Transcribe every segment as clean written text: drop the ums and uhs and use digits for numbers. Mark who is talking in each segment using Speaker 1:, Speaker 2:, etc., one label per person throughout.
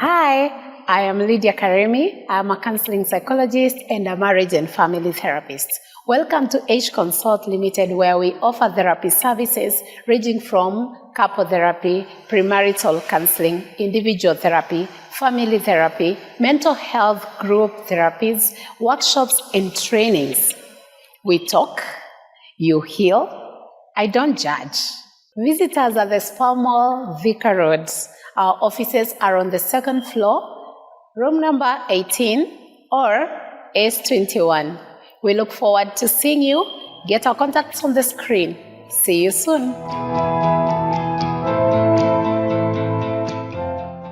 Speaker 1: Hi, I am Lydia Karemi. I'm a counseling psychologist and a marriage and family therapist. Welcome to H Consult Limited, where we offer therapy services ranging from couple therapy, premarital counseling, individual therapy, family therapy, mental health group therapies, workshops, and trainings. We talk, you heal, I don't judge. Visit us at the Spa Mall, Vicar Road. Our offices are on the second floor, room number 18 or S21. We look forward to seeing you. Get our contacts on the screen. See you soon.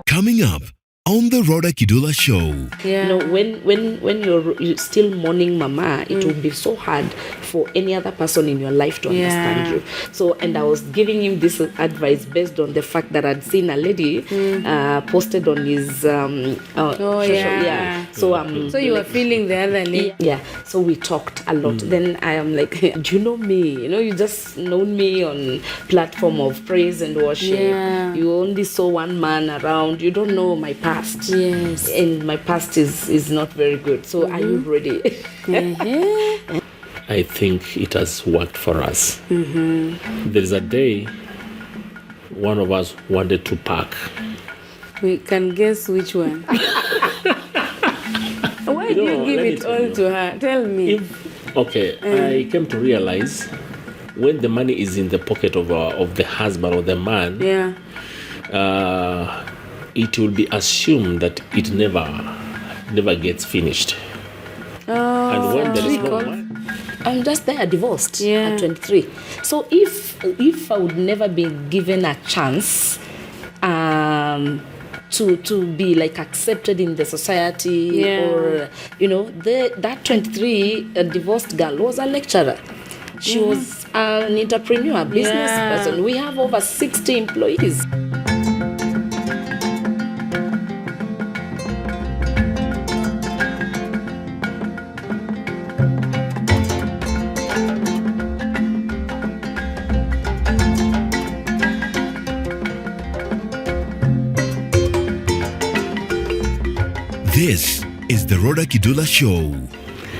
Speaker 2: Coming up on the Rawder Kidula Show.
Speaker 3: Yeah.
Speaker 4: You know, when you're still mourning mama, it will be so hard for any other person in your life to understand you. So, and I was giving him this advice based on the fact that I'd seen a lady posted on his social, So
Speaker 3: so you were feeling the other lady.
Speaker 4: Yeah. So we talked a lot. Then I am like, do you know me? You know, you just known me on platform of praise and worship.
Speaker 3: Yeah.
Speaker 4: You only saw one man around. You don't know my past.
Speaker 3: Yes.
Speaker 4: And my past is not very good. So are you ready?
Speaker 5: I think it has worked for us. There's a day one of us wanted to pack.
Speaker 3: We can guess which one. Why do you give it all to her? Tell me.
Speaker 5: I came to realize when the money is in the pocket of the husband or the man, it will be assumed that it never gets finished. And when there is no money,
Speaker 4: I'm just there, divorced at 23. So if I would never be given a chance to be like accepted in the society, or that 23 divorced girl was a lecturer. She was an entrepreneur, business person. We have over 60 employees.
Speaker 2: This is the Rodah Kidula Show.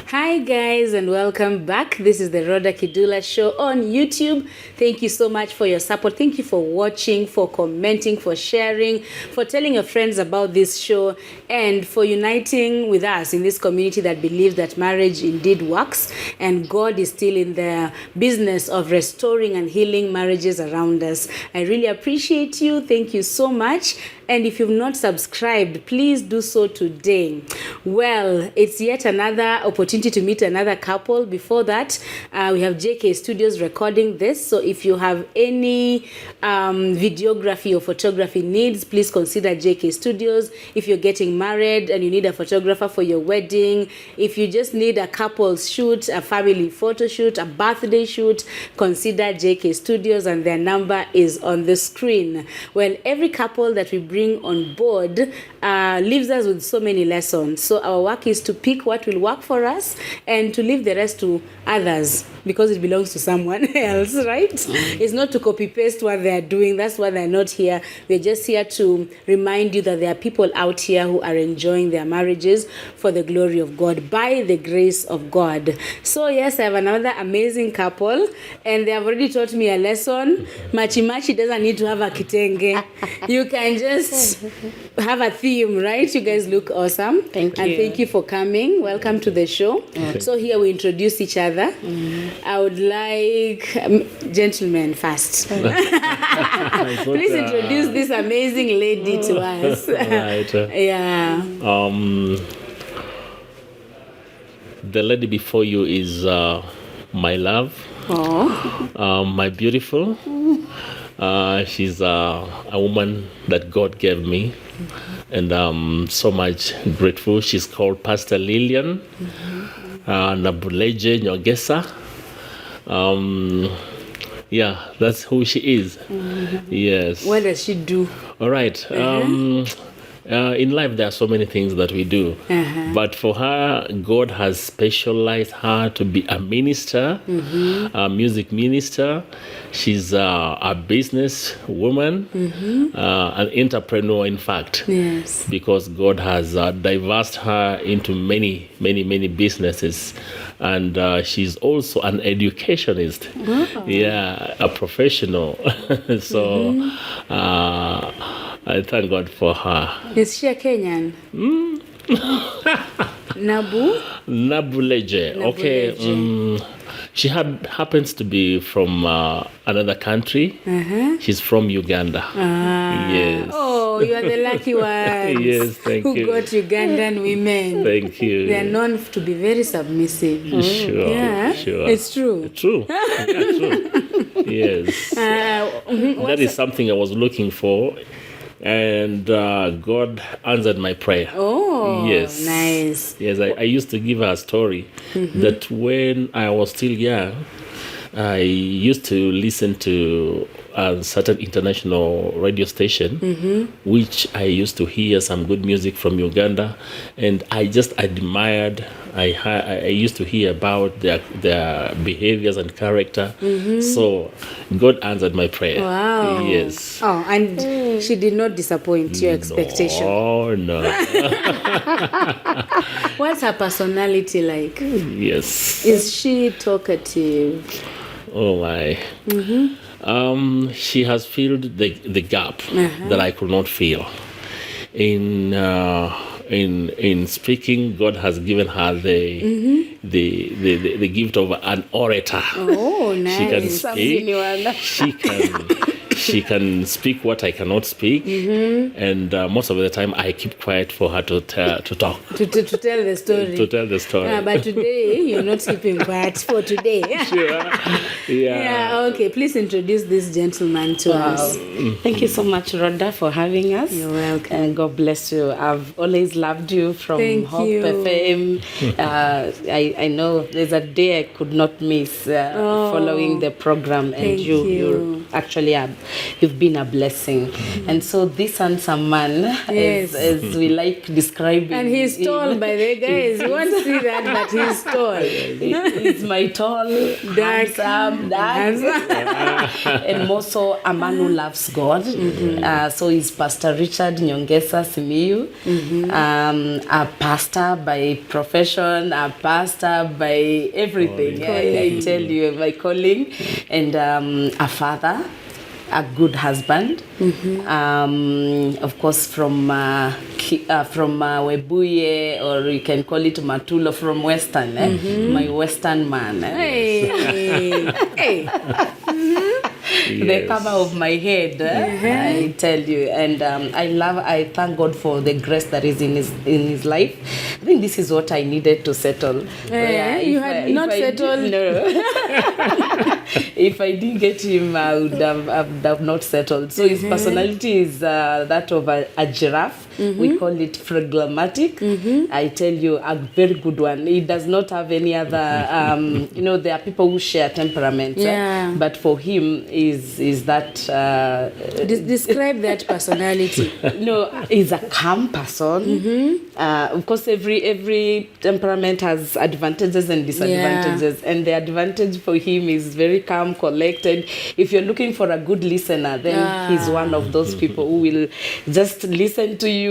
Speaker 3: Hi guys, and welcome back. This is the Rodah Kidula Show on YouTube. Thank you so much for your support. Thank you for watching, for commenting, for sharing, for telling your friends about this show, and for uniting with us in this community that believes that marriage indeed works and God is still in the business of restoring and healing marriages around us. I really appreciate you. Thank you so much. And if you've not subscribed, please do so today. Well, it's yet another opportunity to meet another couple. Before that, we have JK Studios recording this. So if you have any videography or photography needs, please consider JK Studios. If you're getting married and you need a photographer for your wedding, if you just need a couple's shoot, a family photo shoot, a birthday shoot, consider JK Studios, and their number is on the screen. Well, every couple that we bring on board leaves us with so many lessons. So our work is to pick what will work for us and to leave the rest to others, because it belongs to someone else, right? It's not to copy paste what they are doing. That's why they're not here. We're just here to remind you that there are people out here who are enjoying their marriages for the glory of God, by the grace of God. So yes, I have another amazing couple, and they have already taught me a lesson. Machi doesn't need to have a kitenge. You can just have a theme, right? You guys look awesome.
Speaker 4: Thank you.
Speaker 3: And thank you for coming. Welcome to the show. So here we introduce each other. I would like gentlemen first. Please introduce this amazing lady to us.
Speaker 5: right.
Speaker 3: Yeah.
Speaker 5: The lady before you is my love, my beautiful. She's a woman that God gave me, and I'm so much grateful. She's called Pastor Lillian Nabuleje Nyongesas. That's who she is. Yes.
Speaker 3: What does she do?
Speaker 5: All right. In life, there are so many things that we do. But for her, God has specialized her to be a minister, a music minister. She's a business woman, an entrepreneur, in fact.
Speaker 3: Yes.
Speaker 5: Because God has diversed her into many, many, many businesses. And she's also an educationist.
Speaker 3: Wow.
Speaker 5: Yeah, a professional. So I thank God for her.
Speaker 3: Is she a Kenyan?
Speaker 5: Nabuleje. Okay. She happens to be from another country. She's from Uganda. Yes.
Speaker 3: Oh, you are the lucky one.
Speaker 5: Yes, thank you.
Speaker 3: Who got Ugandan women.
Speaker 5: Thank you.
Speaker 3: They are known to be very submissive.
Speaker 5: Sure.
Speaker 3: Yeah,
Speaker 5: Sure.
Speaker 3: it's true.
Speaker 5: True. Yeah, true. Yes. That is something I was looking for. And God answered my prayer.
Speaker 3: Oh,
Speaker 5: yes.
Speaker 3: Nice.
Speaker 5: Yes, I used to give her a story that when I was still young, I used to listen to a certain international radio station, which I used to hear some good music from Uganda, and I just admired. I used to hear about their behaviors and character. So God answered my prayer.
Speaker 3: Wow.
Speaker 5: Yes.
Speaker 3: Oh, and she did not disappoint your expectation.
Speaker 5: Oh no.
Speaker 3: What's her personality like?
Speaker 5: Yes.
Speaker 3: Is she talkative?
Speaker 5: Oh my. She has filled the gap that I could not fill. In speaking, God has given her the gift of an orator.
Speaker 3: Oh, nice.
Speaker 5: She can speak. She can speak what I cannot speak, and most of the time I keep quiet for her to talk.
Speaker 3: To tell the story.
Speaker 5: To tell the story.
Speaker 3: But today, you're not keeping quiet for today.
Speaker 5: Sure.
Speaker 3: Yeah, okay. Please introduce this gentleman to us.
Speaker 4: Thank you so much, Rodah, for having us.
Speaker 3: You're welcome.
Speaker 4: And God bless you. I've always loved you from
Speaker 3: Thank
Speaker 4: Hope
Speaker 3: you.
Speaker 4: FM. I know there's a day I could not miss following the program, and
Speaker 3: Thank you.
Speaker 4: actually you've been a blessing. And so this handsome man,
Speaker 3: Yes.
Speaker 4: as we like describing,
Speaker 3: And he's tall, by the way, guys. You won't see that, but he's tall.
Speaker 4: He's my tall, handsome dad, and more so a man who loves God. So he's Pastor Richard Nyongesas, a pastor by profession, a pastor by everything. I tell you, my calling, and a father, a good husband, of course from Webuye, or you can call it Matulo from Western, my Western man.
Speaker 3: Hey.
Speaker 4: The cover of my head, I tell you, and I thank God for the grace that is in his life. I think this is what I needed to settle.
Speaker 3: You had not settled.
Speaker 4: No. If I didn't get him, I would have not settled. So his personality is that of a giraffe. We call it phlegmatic. I tell you, a very good one. He does not have any other. There are people who share temperament.
Speaker 3: Yeah.
Speaker 4: But for him, is that.
Speaker 3: Describe that personality.
Speaker 4: No, he's a calm person. Of course, every temperament has advantages and disadvantages, and the advantage for him is very calm, collected. If you're looking for a good listener, then he's one of those people who will just listen to you,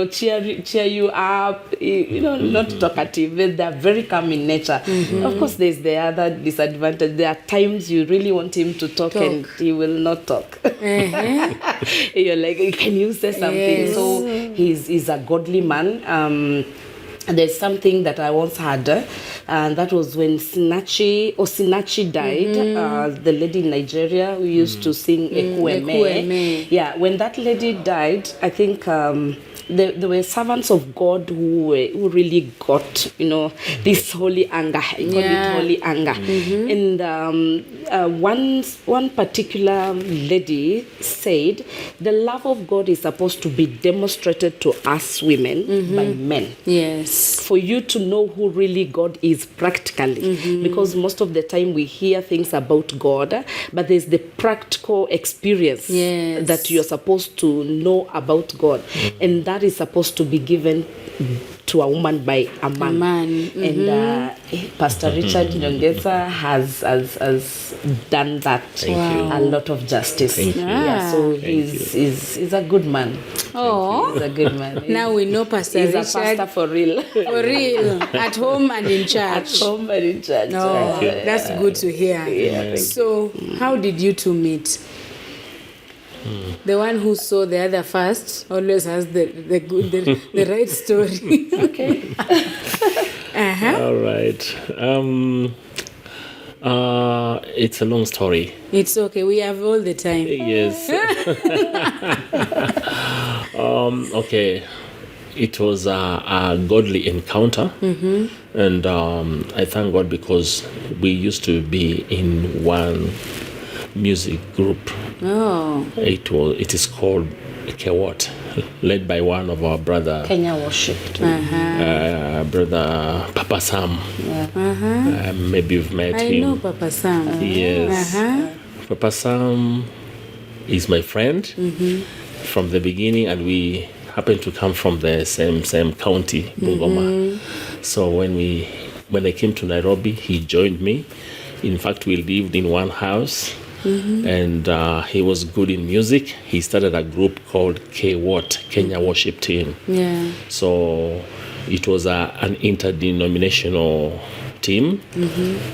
Speaker 4: cheer you up, not talkative, but they're very calm in nature. Of course, there's the other disadvantage. There are times you really want him to talk. And he will not talk. You're like, can you say something?
Speaker 3: Yes.
Speaker 4: So he's a godly man. There's something that I once had, and that was when Sinachi died, the lady in Nigeria who used to sing Ekueme. Yeah, when that lady died, I think there were servants of God who really got, this holy anger. I call it holy anger. And one particular lady said, the love of God is supposed to be demonstrated to us women by men.
Speaker 3: Yes.
Speaker 4: For you to know who really God is practically. Because most of the time we hear things about God, but there's the practical experience that you're supposed to know about God. And that that is supposed to be given to a woman by a man. And Pastor Richard Nyongesas has done that a lot of justice. Yeah, so he's a good man.
Speaker 3: Oh,
Speaker 4: he's a good man.
Speaker 3: Now we know Pastor
Speaker 4: He's
Speaker 3: Richard.
Speaker 4: a pastor for real.
Speaker 3: For real, at home and in church.
Speaker 4: At home and in church.
Speaker 3: Oh, that's good to hear.
Speaker 4: Yeah,
Speaker 3: so, how did you two meet? The one who saw the other first always has the right story. Okay.
Speaker 5: All right. It's a long story.
Speaker 3: It's okay. We have all the time.
Speaker 5: Yes. Okay. It was a godly encounter, and I thank God because we used to be in one music group.
Speaker 3: Oh.
Speaker 5: It is called Kewot, led by one of our brother
Speaker 4: Kenya worship.
Speaker 5: brother Papa Sam. Maybe you've met him.
Speaker 3: I know Papa Sam.
Speaker 5: Yes. Papa Sam is my friend from the beginning, and we happen to come from the same county, Bungoma. So when I came to Nairobi, he joined me. In fact, we lived in one house, and he was good in music. He started a group called K-Wat, Kenya Worship Team.
Speaker 3: Yeah.
Speaker 5: So it was an interdenominational team.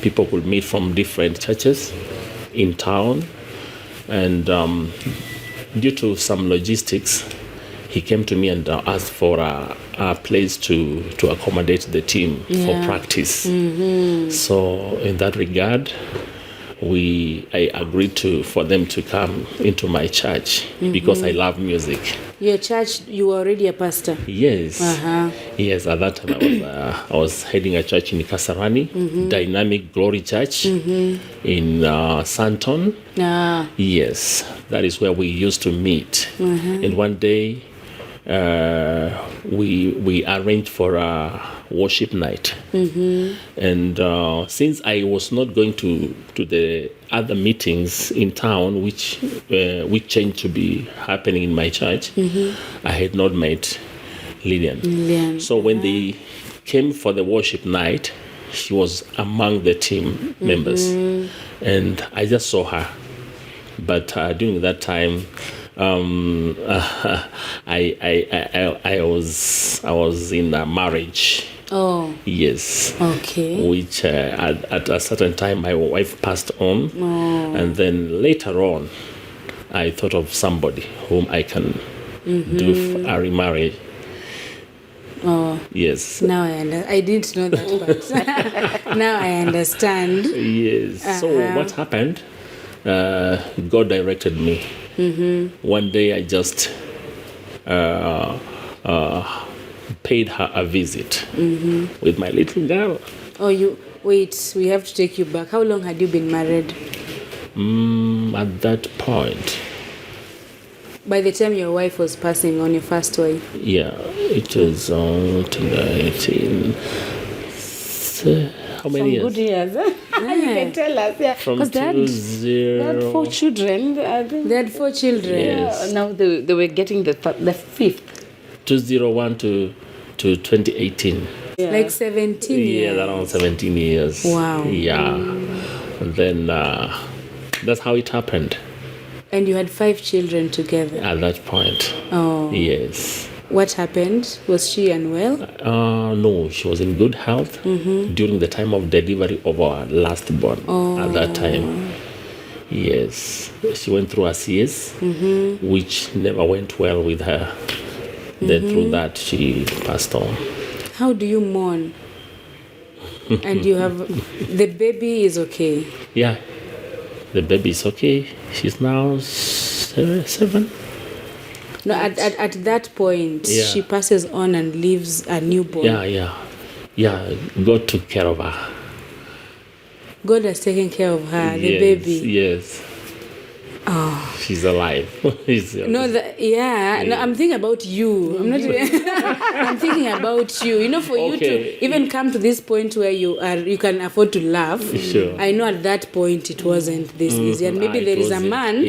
Speaker 5: People could meet from different churches in town, and due to some logistics, he came to me and asked for a place to accommodate the team for practice. So in that regard, I agreed for them to come into my church because I love music.
Speaker 3: Your church, you were already a pastor?
Speaker 5: Yes. Yes, at that time I was heading a church in Kasarani, Dynamic Glory Church in Santon. Yes, that is where we used to meet. And one day we arranged for a worship night. And since I was not going to the other meetings in town, which changed to be happening in my church, I had not met Lillian. So when they came for the worship night, she was among the team members, and I just saw her. But during that time, I was in a marriage.
Speaker 3: Oh.
Speaker 5: Yes.
Speaker 3: Okay.
Speaker 5: Which at a certain time my wife passed on, and then later on, I thought of somebody whom I can do a remarriage.
Speaker 3: Oh.
Speaker 5: Yes.
Speaker 3: Now I didn't know that part. Now I understand.
Speaker 5: Yes. So what happened? God directed me. One day I just paid her a visit with my little girl.
Speaker 3: Oh, wait, we have to take you back. How long had you been married?
Speaker 5: At that point.
Speaker 3: By the time your wife was passing on, your first wife?
Speaker 5: Yeah, it was 2018. How many years?
Speaker 4: Good years. You can tell us. Yeah.
Speaker 5: From
Speaker 4: they had 4 children. I think.
Speaker 3: They had 4 children.
Speaker 5: Yes.
Speaker 4: Now they were getting the 5th.
Speaker 5: 2001 to 2018.
Speaker 4: Yeah.
Speaker 3: Like 17 years.
Speaker 5: Yeah, around 17 years.
Speaker 3: Wow.
Speaker 5: Yeah. And then that's how it happened.
Speaker 3: And you had 5 children together?
Speaker 5: At that point.
Speaker 3: Oh.
Speaker 5: Yes.
Speaker 3: What happened? Was she unwell?
Speaker 5: No, she was in good health during the time of delivery of our last born at that time. Yes. She went through a CS, which never went well with her. Then through that, she passed on.
Speaker 3: How do you mourn? And you have... The baby is okay?
Speaker 5: Yeah. The baby is okay. She's now 7.
Speaker 3: No, at that point, she passes on and leaves a newborn.
Speaker 5: Yeah. God took care of her.
Speaker 3: God has taken care of her, the baby.
Speaker 5: Yes. She's alive.
Speaker 3: No, no, I'm thinking about you. I'm not. I'm thinking about you. You know, for you to even come to this point where you can afford to laugh.
Speaker 5: Sure.
Speaker 3: I know at that point it wasn't this easy, and maybe there is a man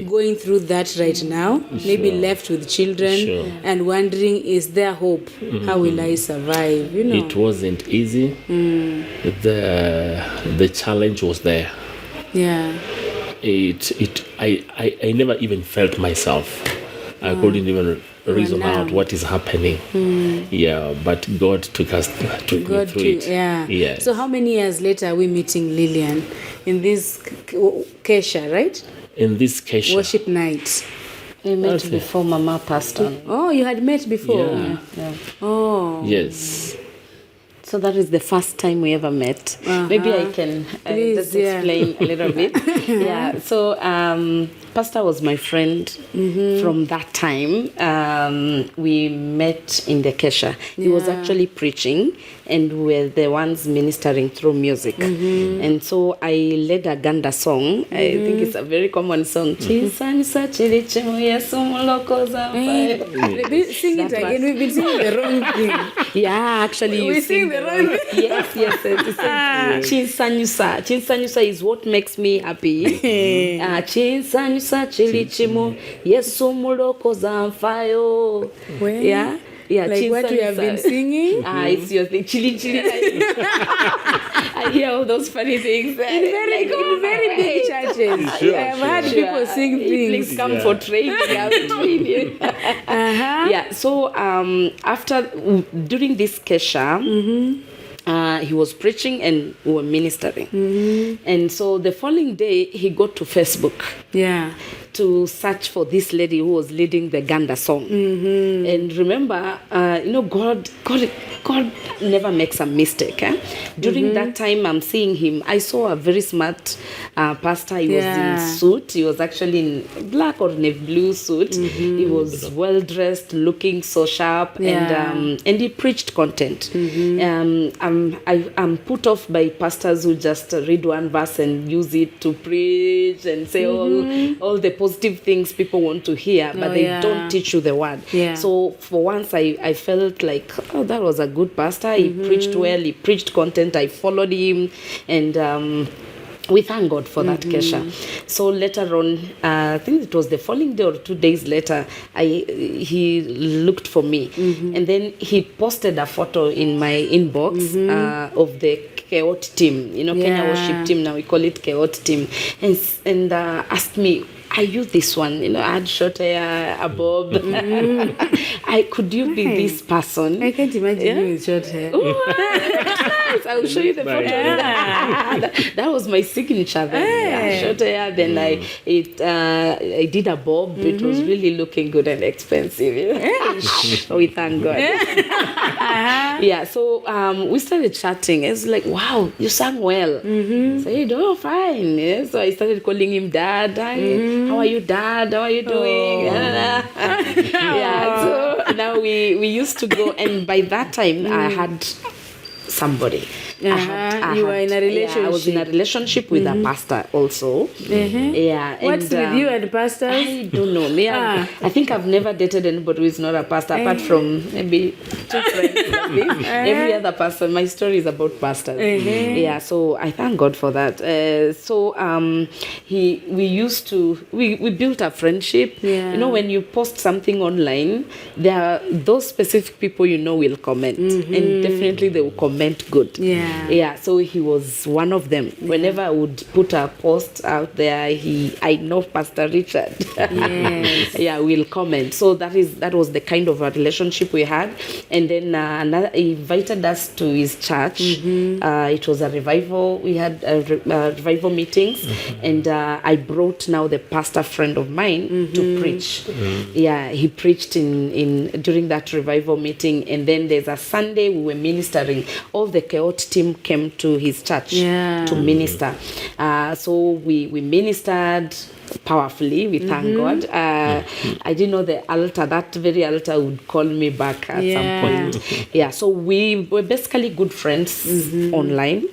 Speaker 3: going through that right now. Maybe left with children and wondering, is there hope? How will I survive? You know,
Speaker 5: it wasn't easy. The challenge was there.
Speaker 3: Yeah.
Speaker 5: I never even felt myself. I couldn't even reason out what is happening. Yeah, but God took me through it.
Speaker 3: Yeah.
Speaker 5: Yes.
Speaker 3: So how many years later are we meeting Lillian in this Kesha, right?
Speaker 5: In this Kesha.
Speaker 3: Worship night.
Speaker 4: We met before Mama passed on.
Speaker 3: Oh, you had met before?
Speaker 5: Yeah.
Speaker 3: Oh.
Speaker 5: Yes.
Speaker 4: So that is the first time we ever met. Maybe I can just explain a little bit. Yeah. So Pastor was my friend from that time. We met in the Kesha. He was actually preaching, and we were the ones ministering through music. And so I led a Ganda song. I think it's a very common song.
Speaker 3: Sing it again. We've been singing the wrong thing.
Speaker 4: Yeah, actually you
Speaker 3: sing the wrong thing.
Speaker 4: Yes. Chinsanyusa. Chinsanyusa is what makes me happy. Chinsanyusa chilichimu Yesu mulokoza mfayo. Yeah. Yeah,
Speaker 3: like what we have been singing.
Speaker 4: It's your thing. Chili. I hear all those funny things.
Speaker 3: In very big churches.
Speaker 5: Sure,
Speaker 3: I have heard people sing things.
Speaker 4: Please come for training. I will train you. Yeah. So during this Kesha, he was preaching and we were ministering. And so the following day, he got to Facebook.
Speaker 3: Yeah.
Speaker 4: To search for this lady who was leading the Ganda song. And remember, God never makes a mistake. During that time I'm seeing him, I saw a very smart pastor. He was in suit. He was actually in black or navy blue suit. He was well dressed, looking so sharp, and he preached content. I'm put off by pastors who just read one verse and use it to preach and say all the positive things people want to hear, but they don't teach you the word. So for once I felt like, that was a good pastor. He preached well, he preached content. I followed him, and we thank God for that Kesha. So later on, I think it was the following day or 2 days later, he looked for me, and then he posted a photo in my inbox of the Keot team, Kenya worship team. Now we call it Keot team, and asked me, are you this one? I had short hair, a bob. Could you be this person? I
Speaker 3: can't imagine you with short hair.
Speaker 4: I will show you the photo. That was my signature then. Short hair. Then I did a bob. It was really looking good and expensive. We thank God. So we started chatting. It's like, wow, you sang well. I said, oh, fine. So I started calling him Dad. How are you, Dad? How are you doing? So now we used to go, and by that time I had somebody.
Speaker 3: You were in a relationship.
Speaker 4: I was in a relationship with a pastor also.
Speaker 3: What's with you and pastors?
Speaker 4: I don't know. I think I've never dated anybody who is not a pastor, apart from maybe 2 friends like this. Every other person, my story is about pastors. So I thank God for that. We built a friendship. When you post something online, there are those specific people will comment, and definitely they will comment good. So he was one of them. Whenever I would put a post out there, I know Pastor Richard. Will comment. So that was the kind of a relationship we had. And then he invited us to his church. It was a revival. We had revival meetings, and I brought now the pastor friend of mine to preach. He preached during that revival meeting, and then there's a Sunday we were ministering. All the Keot team came to his church to minister. So we ministered powerfully. We thank God. I didn't know the altar, that very altar would call me back at some point. So we were basically good friends online.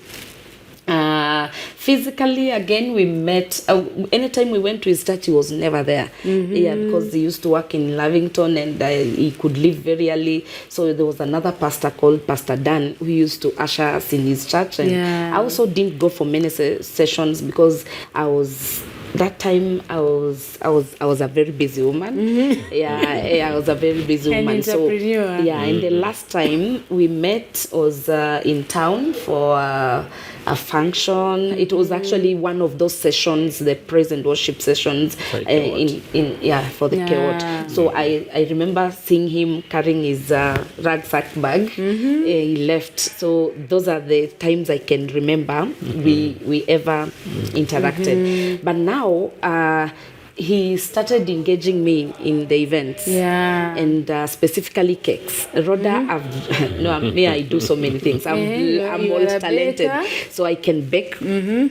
Speaker 4: Physically, again, we met. Anytime we went to his church, he was never there. Yeah, because he used to work in Lavington, and he could leave very early. So there was another pastor called Pastor Dan who used to usher us in his church. And I also didn't go for many sessions because I was a very busy woman. I was a very busy woman. So and the last time we met was in town for a function. It was actually one of those sessions, the praise and worship sessions for the Kewot. So I remember seeing him carrying his rucksack bag. He left. So those are the times I can remember we ever interacted. But now he started engaging me in the events, and specifically cakes. Rhoda, I do so many things. I'm multi-talented, so I can bake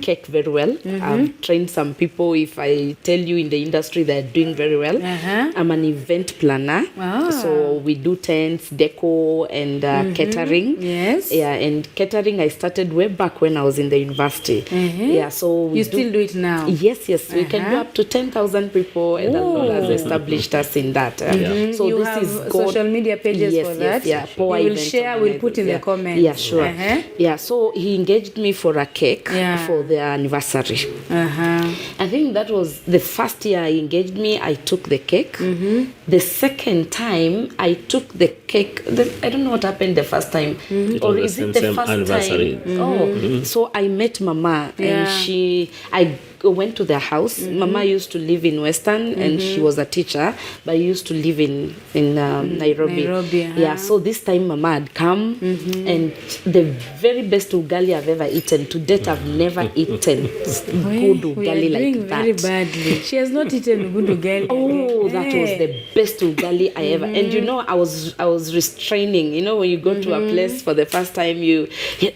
Speaker 4: cake very well. I've trained some people. If I tell you in the industry, they're doing very well. I'm an event planner, so we do tents, deco, and catering. And catering I started way back when I was in the university. So we
Speaker 3: still do it now?
Speaker 4: Yes, we can do up to 10,000 people, and the Lord has established us in that. So
Speaker 3: you
Speaker 4: this
Speaker 3: have
Speaker 4: is
Speaker 3: social media pages for that. We will share. We'll put in the comments.
Speaker 4: Yeah, sure. So he engaged me for a cake for the anniversary. I think that was the first year he engaged me. I took the cake. The second time I took the cake. I don't know what happened the first time, or is it the first
Speaker 5: anniversary
Speaker 4: time? So I met Mama, and I went to their house. Mama used to live in Western, and she was a teacher, but I used to live in Nairobi. So this time Mama had come, and the very best ugali I've ever eaten. To date, I've never eaten good ugali like that.
Speaker 3: Very badly. She has not eaten good ugali.
Speaker 4: That was the best ugali I ever. And I was restraining. When you go to a place for the first time, you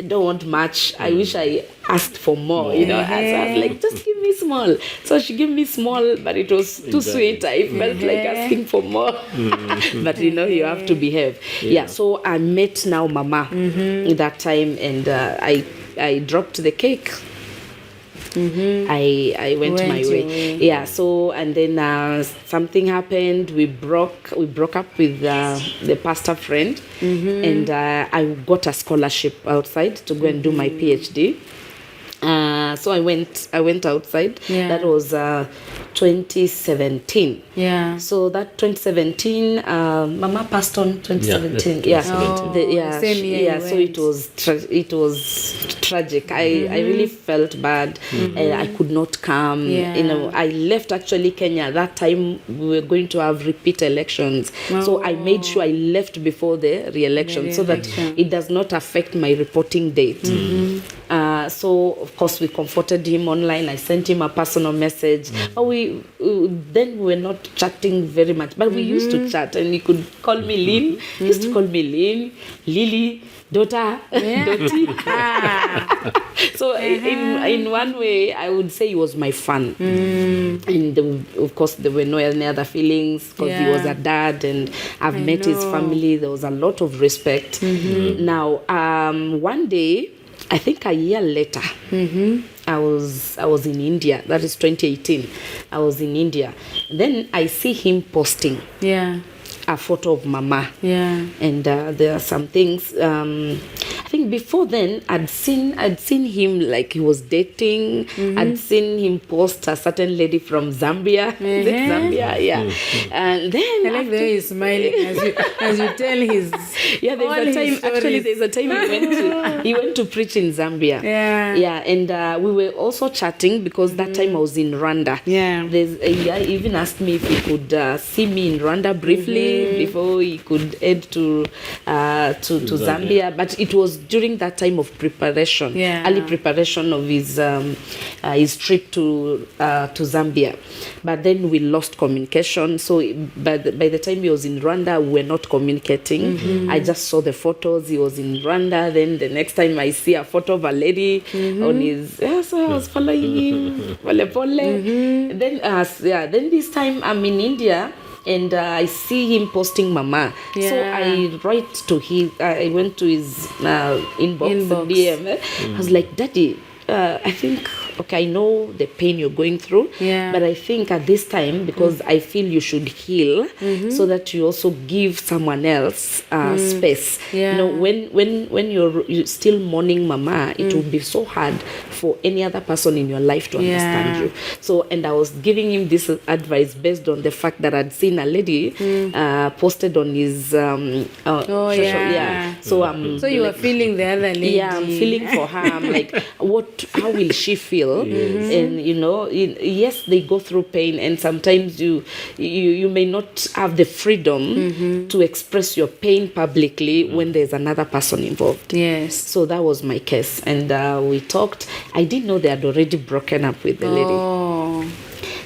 Speaker 4: don't want much. I wish I asked for more. I was like, just give me small. So she gave me small, but it was too sweet. I felt like asking for more. But you have to behave. So I met now Mama that time, and I dropped the cake. I went my way. So and then something happened. We broke up with the pastor friend, and I got a scholarship outside to go and do my PhD. So I went outside. That was 2017. So that 2017, Mama passed on 2017.
Speaker 3: Same year.
Speaker 4: So it was tragic. I really felt bad. I could not come. I left actually Kenya. That time we were going to have repeat elections. So I made sure I left before the re-election so that it does not affect my reporting date. So of course we comforted him online. I sent him a personal message. But we were not chatting very much, but we used to chat, and he could call me Lynn. He used to call me Lynn, Lily, daughter, Dottie. So in one way, I would say he was my fan. And of course, there were no any other feelings because he was a dad, and I've met his family. There was a lot of respect. Now, one day, I think a year later, I was in India. That is 2018. I was in India. Then I see him posting a photo of Mama. And there are some things. I think before then I'd seen him like he was dating. I'd seen him post a certain lady from Zambia. And then
Speaker 3: I like the way he's smiling as you tell his
Speaker 4: there's a time he went to preach in Zambia. And we were also chatting because that time I was in Rwanda. He even asked me if he could see me in Rwanda briefly before he could head to Zambia. But it was during that time of preparation, early preparation of his trip to Zambia. But then we lost communication. So by the time he was in Rwanda, we were not communicating. I just saw the photos. He was in Rwanda. Then the next time I see a photo of a lady on his, so I was following him. Then this time I'm in India. And I see him posting Mama. So I write to him. I went to his inbox. DM. I was like, Daddy, I think, okay, I know the pain you're going through, but I think at this time, because I feel you should heal, so that you also give someone else space. You know, when you're still mourning mama, it will be so hard for any other person in your life to understand you. So, and I was giving him this advice based on the fact that I'd seen a lady posted on his social,
Speaker 3: So you were feeling the other lady.
Speaker 4: Yeah, I'm feeling for her. I'm like, how will she feel? And you know, yes, they go through pain, and sometimes you may not have the freedom to express your pain publicly when there's another person involved.
Speaker 3: Yes.
Speaker 4: So that was my case, and we talked. I didn't know they had already broken up with the lady.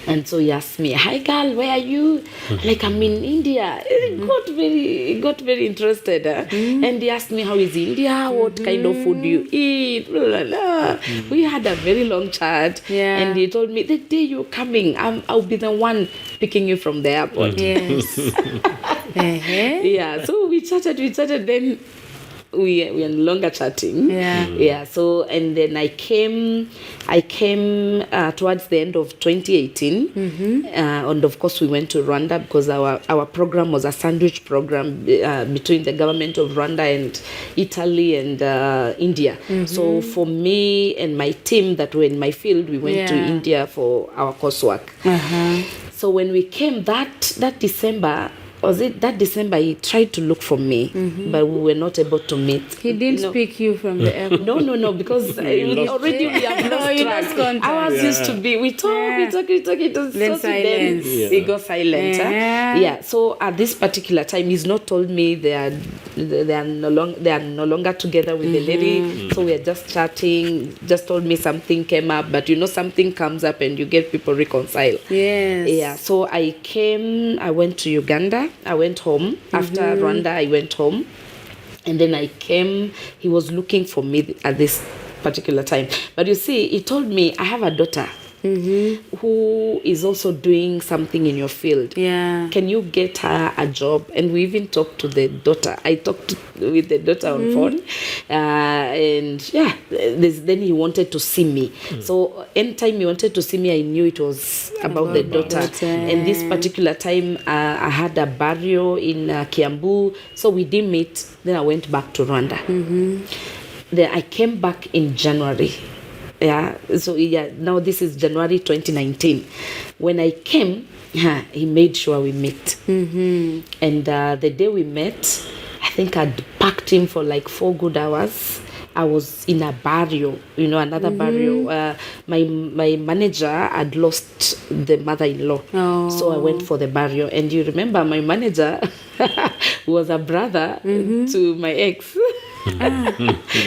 Speaker 4: And so he asked me, "Hi girl, where are you?" Like, I'm in India. He got very interested. And he asked me, "How is India? What kind of food do you eat?" Blah, blah, blah. We had a very long chat. And he told me, "The day you're coming, I'll be the one picking you from the airport."
Speaker 3: Yes.
Speaker 4: Yeah, so we chatted, then we are no longer chatting. So, and then I came towards the end of 2018, and of course we went to Rwanda because our program was a sandwich program between the government of Rwanda and Italy and India. So for me and my team that were in my field, we went to India for our coursework. So when we came that December, he tried to look for me, but we were not able to meet.
Speaker 3: He didn't pick you from the airport.
Speaker 4: No, because we have lost track. Ours used to be, we talk, it was
Speaker 3: then
Speaker 4: so
Speaker 3: silence.
Speaker 4: Then we go silent. So at this particular time, he's not told me they are no longer together with the lady. So we are just chatting, just told me something came up, but you know, something comes up and you get people reconcile. So I went to Uganda. I went home. After Rwanda, I went home. And then I came. He was looking for me at this particular time. But you see, he told me, I have a daughter who is also doing something in your field. Can you get her a job? And we even talked to the daughter. I talked with the daughter on phone. And then he wanted to see me. So anytime he wanted to see me, I knew it was about the daughter. And this particular time, I had a burial in Kiambu. So we didn't meet. Then I went back to Rwanda. Then I came back in January. Now this is January 2019. When I came, he made sure we met. And the day we met, I think I'd packed him for like 4 good hours. I was in a burial, another burial. My manager had lost the mother-in-law. So I went for the burial. And you remember my manager was a brother to my ex.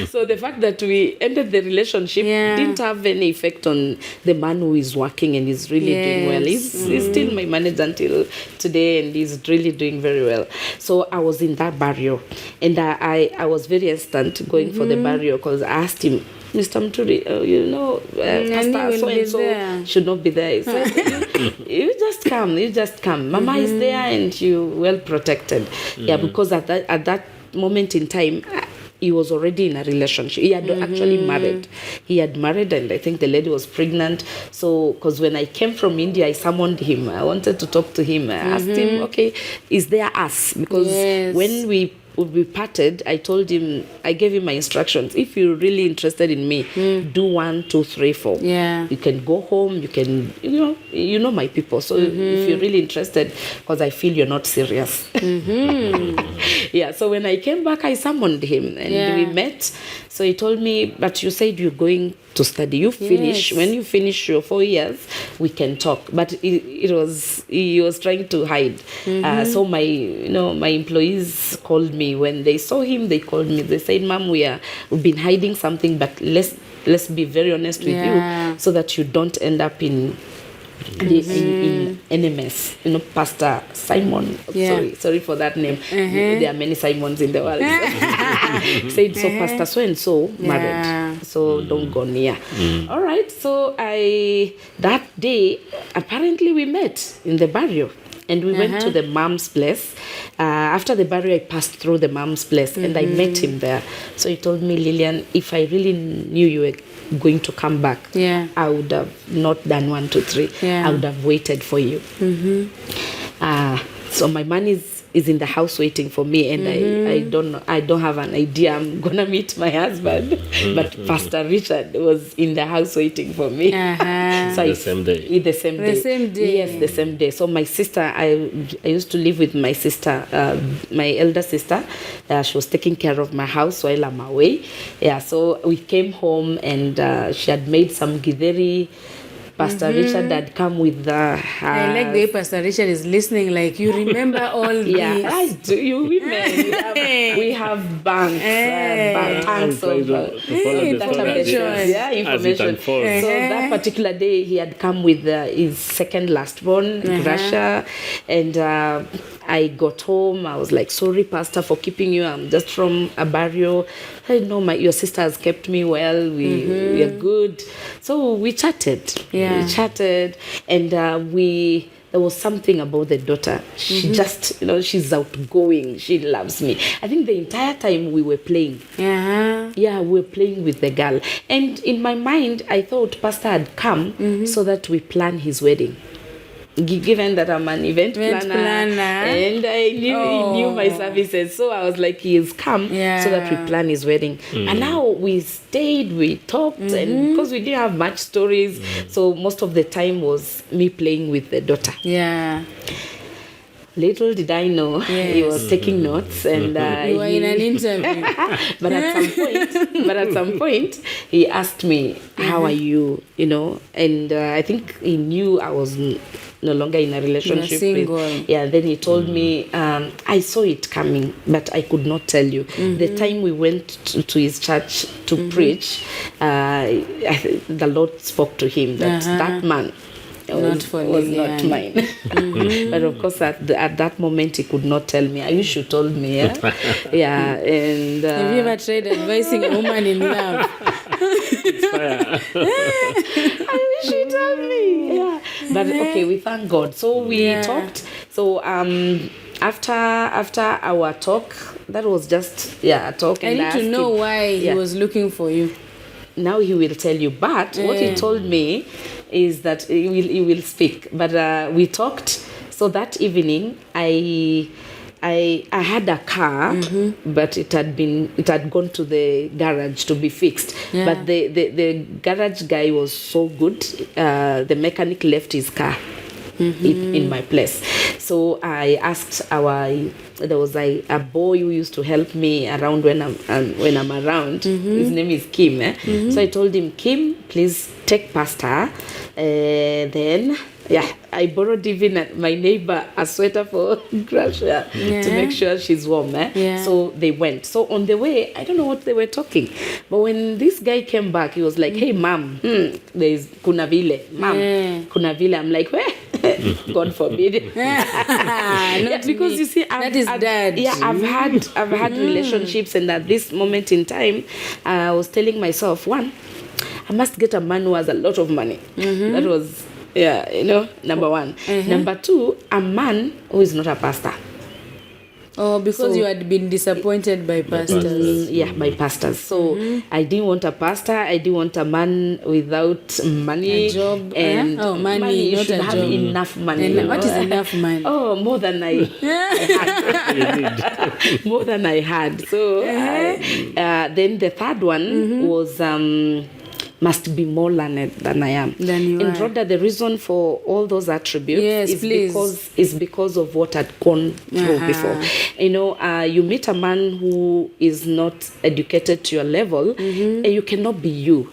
Speaker 4: So the fact that we ended the relationship didn't have any effect on the man who is working and is really doing well. He's still my manager until today, and he's really doing very well. So I was in that burial, and I was very instant going for the burial because I asked him, Mr. Mturi, Pastor so-and-so should not be there. He said, you just come. Mama is there and you well protected. Because at that moment in time, he was already in a relationship. He had actually married. He had married, and I think the lady was pregnant. So, because when I came from India, I summoned him. I wanted to talk to him. I asked him, okay, is there us? Because when we parted, I told him, I gave him my instructions. If you're really interested in me, do 1, 2, 3, 4. You can go home. You can, you know my people. So if you're really interested, because I feel you're not serious. So when I came back, I summoned him and we met. So he told me, but you said you're going to study. You finish. When you finish your 4 years, we can talk. But he was trying to hide. So my employees called me. When they saw him, they called me. They said, Mom, we've been hiding something, but let's be very honest with you so that you don't end up in NMS, Pastor Simon. Sorry for that name. There are many Simons in the world. Said, so Pastor so-and-so married. So don't go near. All right. So that day, apparently we met in the burial. And we went to the mom's place. After the burial, I passed through the mom's place and I met him there. So he told me, Lillian, if I really knew you were going to come back, I would have not done 1, 2, 3. I would have waited for you. So my man is in the house waiting for me, and I don't have an idea I'm gonna meet my husband, but Pastor Richard was in the house waiting for me. So
Speaker 5: the same day.
Speaker 4: The same day. Yes, the same day. So my sister, I used to live with my sister, my elder sister. She was taking care of my house while I'm away. Yeah, so we came home and she had made some githeri. Pastor Richard had come with
Speaker 3: I like the way Pastor Richard is listening, like you remember all these.
Speaker 4: Yeah, I do. You women, we have banks of
Speaker 5: information.
Speaker 4: Yeah, information. So that particular day, he had come with his second last born, Gracia, and I got home. I was like, sorry, Pastor, for keeping you. I'm just from a burial. I know your sister has kept me well. We are good. So we chatted. We chatted, and there was something about the daughter. She just, she's outgoing. She loves me. I think the entire time we were playing. Yeah, we were playing with the girl. And in my mind, I thought Pastor had come so that we plan his wedding. Given that I'm an event planner, and I knew he knew my services, so I was like, he has come so that we plan his wedding. And now we stayed, we talked, and because we didn't have much stories, so most of the time was me playing with the daughter.
Speaker 3: Yeah.
Speaker 4: Little did I know he was taking notes, and
Speaker 3: you were in an interview.
Speaker 4: but at some point, he asked me, "How are you?" And I think he knew I was no longer in a relationship. Then he told me, I saw it coming, but I could not tell you. The time we went to his church to preach, the Lord spoke to him that that man was not mine. But of course, at that moment, he could not tell me. I wish you told me. And
Speaker 3: have you ever tried advising a woman in love?
Speaker 4: I wish you told me. Yeah. But okay, we thank God. So we talked. So after our talk, that was just a talk.
Speaker 3: I need to know why he was looking for you.
Speaker 4: Now he will tell you. But what he told me is that he will speak. But we talked. So that evening, I had a car, but it had gone to the garage to be fixed. But the garage guy was so good. The mechanic left his car in my place. So I asked there was a boy who used to help me around when I'm around. His name is Kim. So I told him, Kim, please take Pastor. Then I borrowed even my neighbor a sweater for Gracia to make sure she's warm. So they went. So on the way, I don't know what they were talking. But when this guy came back, he was like, hey, mom, there's Kunavile. Mom, Kunavile. I'm like, where? God forbid. Because you see,
Speaker 3: that is dad.
Speaker 4: Yeah, I've had relationships, and at this moment in time, I was telling myself, one, I must get a man who has a lot of money. That was number one. Number two, a man who is not a pastor.
Speaker 3: Oh, because you had been disappointed by pastors.
Speaker 4: By pastors. So I didn't want a pastor. I didn't want a man without money.
Speaker 3: A job.
Speaker 4: And
Speaker 3: money,
Speaker 4: you
Speaker 3: not
Speaker 4: should
Speaker 3: a
Speaker 4: have
Speaker 3: job.
Speaker 4: Enough money.
Speaker 3: What is enough money?
Speaker 4: Oh, more than I had. More than I had. So then the third one was must be more learned than I am. In Rodah, the reason for all those attributes is because of what I'd gone through before. You meet a man who is not educated to your level, and you cannot be you.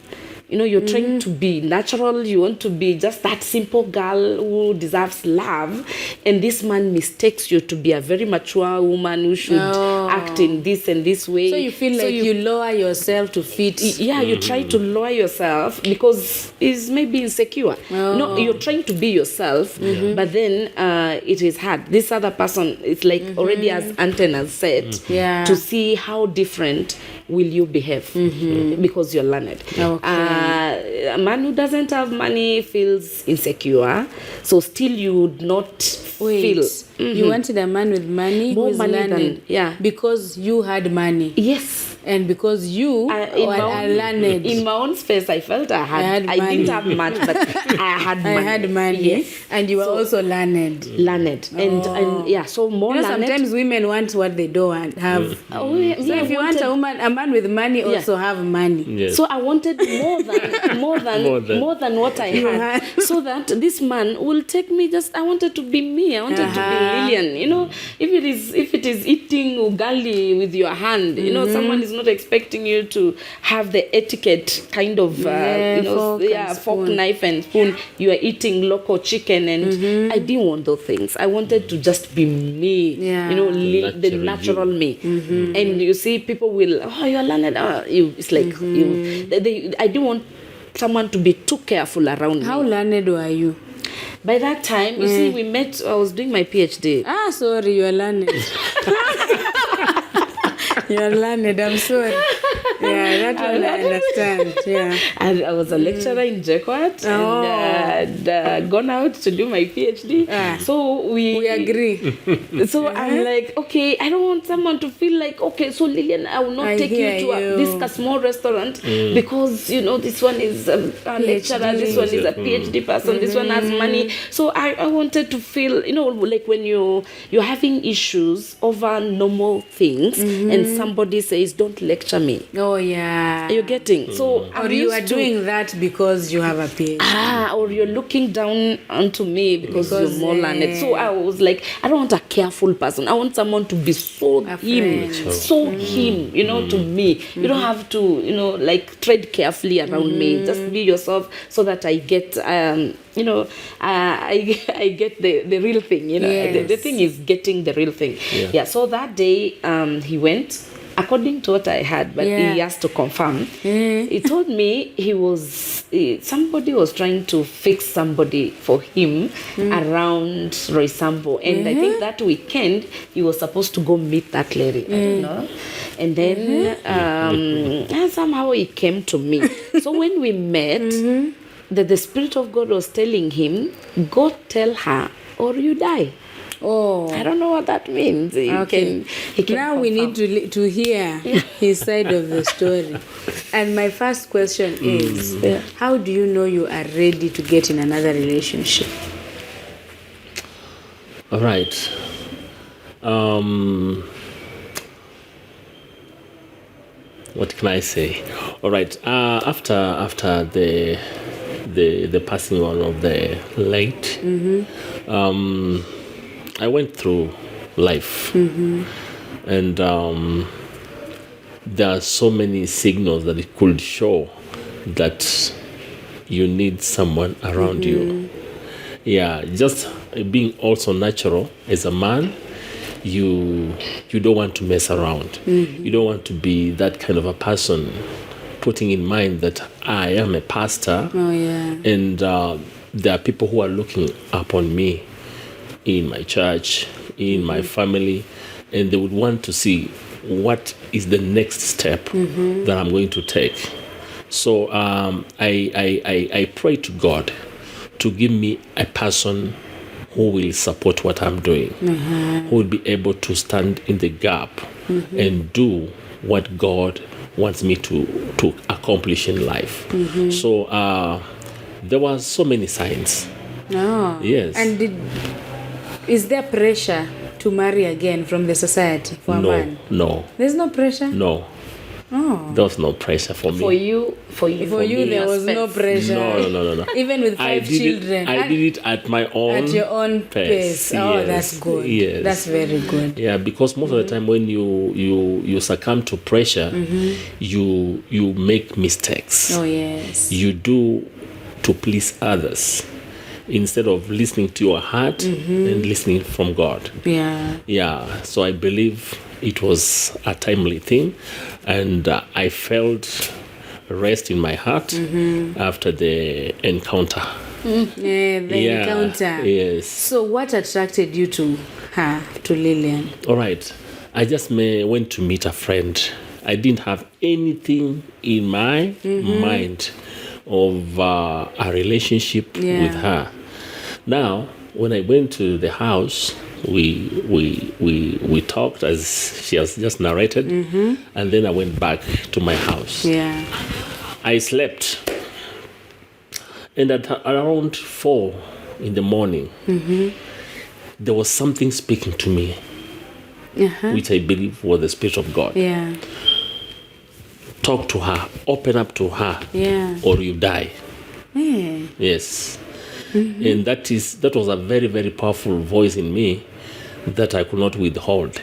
Speaker 4: You're trying to be natural. You want to be just that simple girl who deserves love. And this man mistakes you to be a very mature woman who should act in this and this way. So
Speaker 3: you feel like you lower yourself to fit.
Speaker 4: Yeah, you try to lower yourself because he's maybe insecure. No, you're trying to be yourself, but then it is hard. This other person is like already has antennas set to see how different will you behave because you're learned. A man who doesn't have money feels insecure, so still you would not feel.
Speaker 3: You wanted a man with money
Speaker 4: More
Speaker 3: who is
Speaker 4: money
Speaker 3: learned
Speaker 4: than-
Speaker 3: because you had money.
Speaker 4: Yes.
Speaker 3: And because you are learned.
Speaker 4: In my own space, I felt I
Speaker 3: money.
Speaker 4: didn't have much, but I had money.
Speaker 3: I had money.
Speaker 4: Yes.
Speaker 3: And you were also learned.
Speaker 4: Learned. And yeah, so more
Speaker 3: You know,
Speaker 4: learned.
Speaker 3: sometimes women want what they don't have. So if you want a man with money, also have money.
Speaker 5: Yes.
Speaker 4: So I wanted more than what I had, so that this man will take me. I wanted to be me. I wanted to be Lillian. You know, if it is eating ugali with your hand, you know, someone is not expecting you to have the etiquette kind of fork, knife and spoon. You are eating local chicken, and I didn't want those things. I wanted to just be me. You know, the natural me. And you see, people will, you're learned. It's like I didn't want someone to be too careful around me.
Speaker 3: How learned were you?
Speaker 4: By that time, you see, we met. I was doing my PhD.
Speaker 3: Sorry, you are learned. You are learned. I'm sorry. Yeah, that one I understand. Yeah.
Speaker 4: And I was a lecturer in JKUAT and gone out to do my PhD. So we
Speaker 3: agree.
Speaker 4: So I'm like, okay, I don't want someone to feel like, okay, so Lillian, I will not take you to this small restaurant because, you know, this one is a lecturer, this one is a PhD person, this one has money. So I wanted to feel, you know, like when you're having issues over normal things and somebody says, don't lecture me.
Speaker 3: Oh, yeah.
Speaker 4: You're getting. So
Speaker 3: or you are doing that because you have a PhD.
Speaker 4: Or you're looking down onto me because you're more learned. So I was like, I don't want a careful person. I want someone to be so him, you know, to me. You don't have to, you know, like tread carefully around me. Just be yourself so that I get, you know, I get the real thing. You know, the thing is getting the real thing. Yeah. So that day, he went. According to what I had, but he has to confirm. He told me somebody was trying to fix somebody for him around Roysambo, and I think that weekend he was supposed to go meet that lady. I don't know, and then and somehow he came to me. So when we met, the Spirit of God was telling him, "Go tell her, or you die."
Speaker 3: Oh,
Speaker 4: I don't know what that means. He can
Speaker 3: now we need to hear his side of the story. And my first question is, how do you know you are ready to get in another relationship?
Speaker 5: All right. What can I say? All right. After the passing on of the late, I went through life, and there are so many signals that it could show that you need someone around you. Yeah, just being also natural as a man, you don't want to mess around. You don't want to be that kind of a person, putting in mind that I am a pastor, and there are people who are looking upon me in my church, in my family, and they would want to see what is the next step that I'm going to take. So I pray to God to give me a person who will support what I'm doing, who will be able to stand in the gap and do what God wants me to accomplish in life. So there were so many signs. Yes.
Speaker 3: And is there pressure to marry again from the society for a man?
Speaker 5: No.
Speaker 3: There's no pressure?
Speaker 5: No. There was no pressure for me.
Speaker 4: For you,
Speaker 3: there was no pressure.
Speaker 5: No.
Speaker 3: Even with five children.
Speaker 5: I did it at my own
Speaker 3: At your own pace. Oh,
Speaker 5: yes.
Speaker 3: That's good.
Speaker 5: Yes.
Speaker 3: That's very good.
Speaker 5: Yeah, because most of the time when you succumb to pressure, you make mistakes.
Speaker 3: Oh, yes.
Speaker 5: You do to please others instead of listening to your heart and listening from God. Yeah. So I believe it was a timely thing, and I felt rest in my heart after the encounter.
Speaker 3: Encounter.
Speaker 5: Yes.
Speaker 3: So what attracted you to her, to Lillian?
Speaker 5: All right. I just went to meet a friend I didn't have anything in my mind of a relationship with her. Now, when I went to the house, we talked as she has just narrated, and then I went back to my house.
Speaker 3: Yeah.
Speaker 5: I slept, and at around 4 in the morning, there was something speaking to me, which I believe was the Spirit of God.
Speaker 3: Yeah.
Speaker 5: Talk to her, open up to her, or you die.
Speaker 3: Yeah.
Speaker 5: Yes. And that was a very, very powerful voice in me that I could not withhold.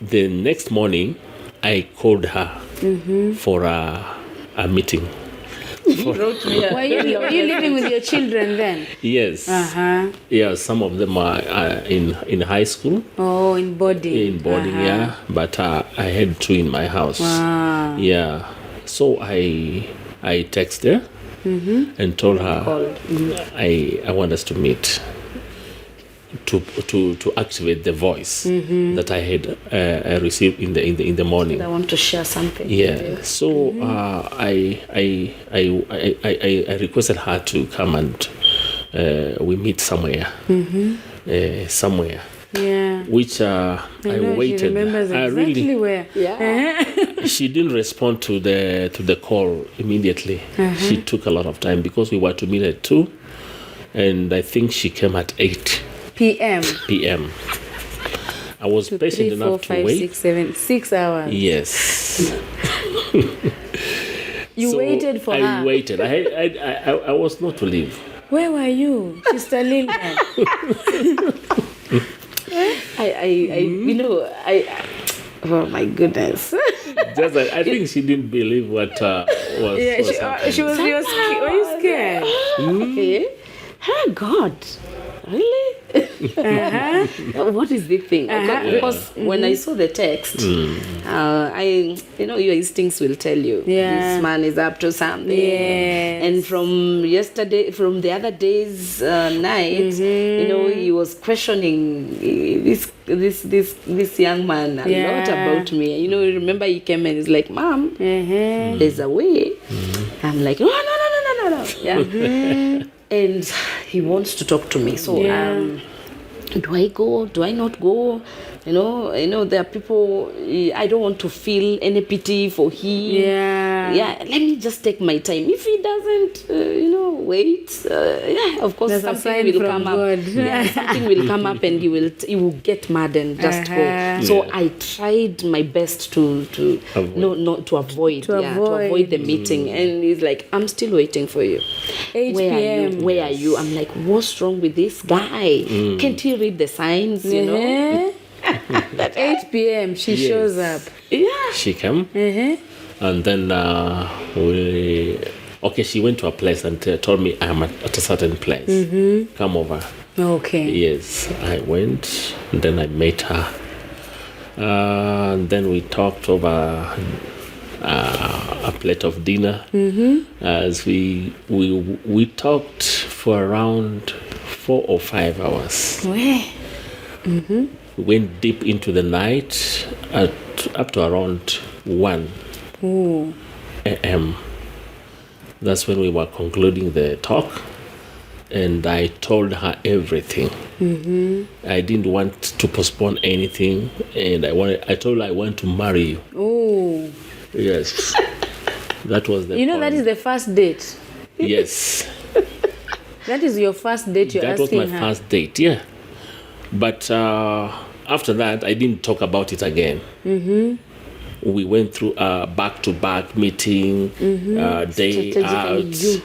Speaker 5: The next morning, I called her for a meeting.
Speaker 3: Were you living with your children then?
Speaker 5: Yes. Yeah, some of them are in high school.
Speaker 3: Oh, in boarding.
Speaker 5: In boarding, yeah. But I had 2 in my house.
Speaker 3: Wow.
Speaker 5: Yeah. So I texted her and told her I want us to meet to activate the voice that I had received in the morning.
Speaker 4: I want to share something.
Speaker 5: Yeah. So I requested her to come and we meet somewhere. Somewhere.
Speaker 3: Yeah.
Speaker 5: Which I waited.
Speaker 3: She remembers exactly where.
Speaker 4: Yeah.
Speaker 5: She didn't respond to the call immediately. She took a lot of time because we were to meet at 2, and I think she came at 8
Speaker 3: p.m.
Speaker 5: I was patient
Speaker 3: 3,
Speaker 5: enough
Speaker 3: 4,
Speaker 5: to
Speaker 3: 5,
Speaker 5: wait.
Speaker 3: 6, 7, 6 hours.
Speaker 5: Yes.
Speaker 3: You waited for her.
Speaker 5: I waited. I was not to leave.
Speaker 3: Where were you, Sister Lillian? Oh my goodness.
Speaker 5: Just I think she didn't believe what was.
Speaker 3: Yeah,
Speaker 5: was happening.
Speaker 3: she was. Were you scared?
Speaker 4: Okay. Oh God. Really? What is the thing? Because when I saw the text, your instincts will tell you this man is up to something.
Speaker 3: Yes.
Speaker 4: And from the other day's night, he was questioning this young man a lot about me. Remember he came and he's like, "Mom, there's a way." I'm like, "No. Yeah. And he wants to talk to me. So, do I go? Do I not go? There are people, I don't want to feel any pity for him. Yeah, let me just take my time. If he doesn't, wait, of course, something will come up. Yeah, something will come up and he will get mad and just go. So I tried my best to avoid the meeting. And he's like, I'm still waiting for you.
Speaker 3: 8 p.m.
Speaker 4: Where are you? I'm like, what's wrong with this guy? Can't he read the signs,
Speaker 3: At 8 p.m. she shows up.
Speaker 4: Yeah.
Speaker 5: She came. And then she went to a place and told me I'm at a certain place. Come over.
Speaker 3: Okay.
Speaker 5: Yes, I went and then I met her. And then we talked over a plate of dinner. As we talked for around 4 or 5 hours. We went deep into the night up to around 1 a.m. That's when we were concluding the talk, and I told her everything. I didn't want to postpone anything, and I told her I want to marry you.
Speaker 3: Oh.
Speaker 5: Yes. That was the point.
Speaker 3: That is the first date.
Speaker 5: Yes.
Speaker 3: That is your first date you're asking her.
Speaker 5: That was my first date, yeah. But after that, I didn't talk about it again. We went through a back-to-back meeting, day out.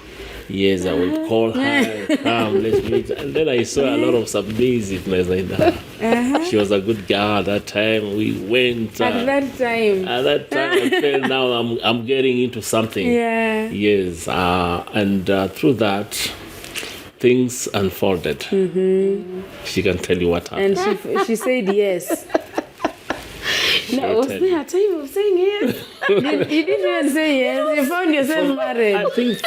Speaker 5: Yes, I would call her, come, let's meet. And then I saw a lot of submissiveness in her. She was a good girl at that time. We went.
Speaker 3: At that time,
Speaker 5: I felt now I'm getting into something.
Speaker 3: Yeah.
Speaker 5: Yes, and through that, things unfolded. She can tell you what happened.
Speaker 3: And she said yes.
Speaker 4: No, was there a time of saying yes?
Speaker 3: You didn't even say yes. You found yourself married.
Speaker 5: I think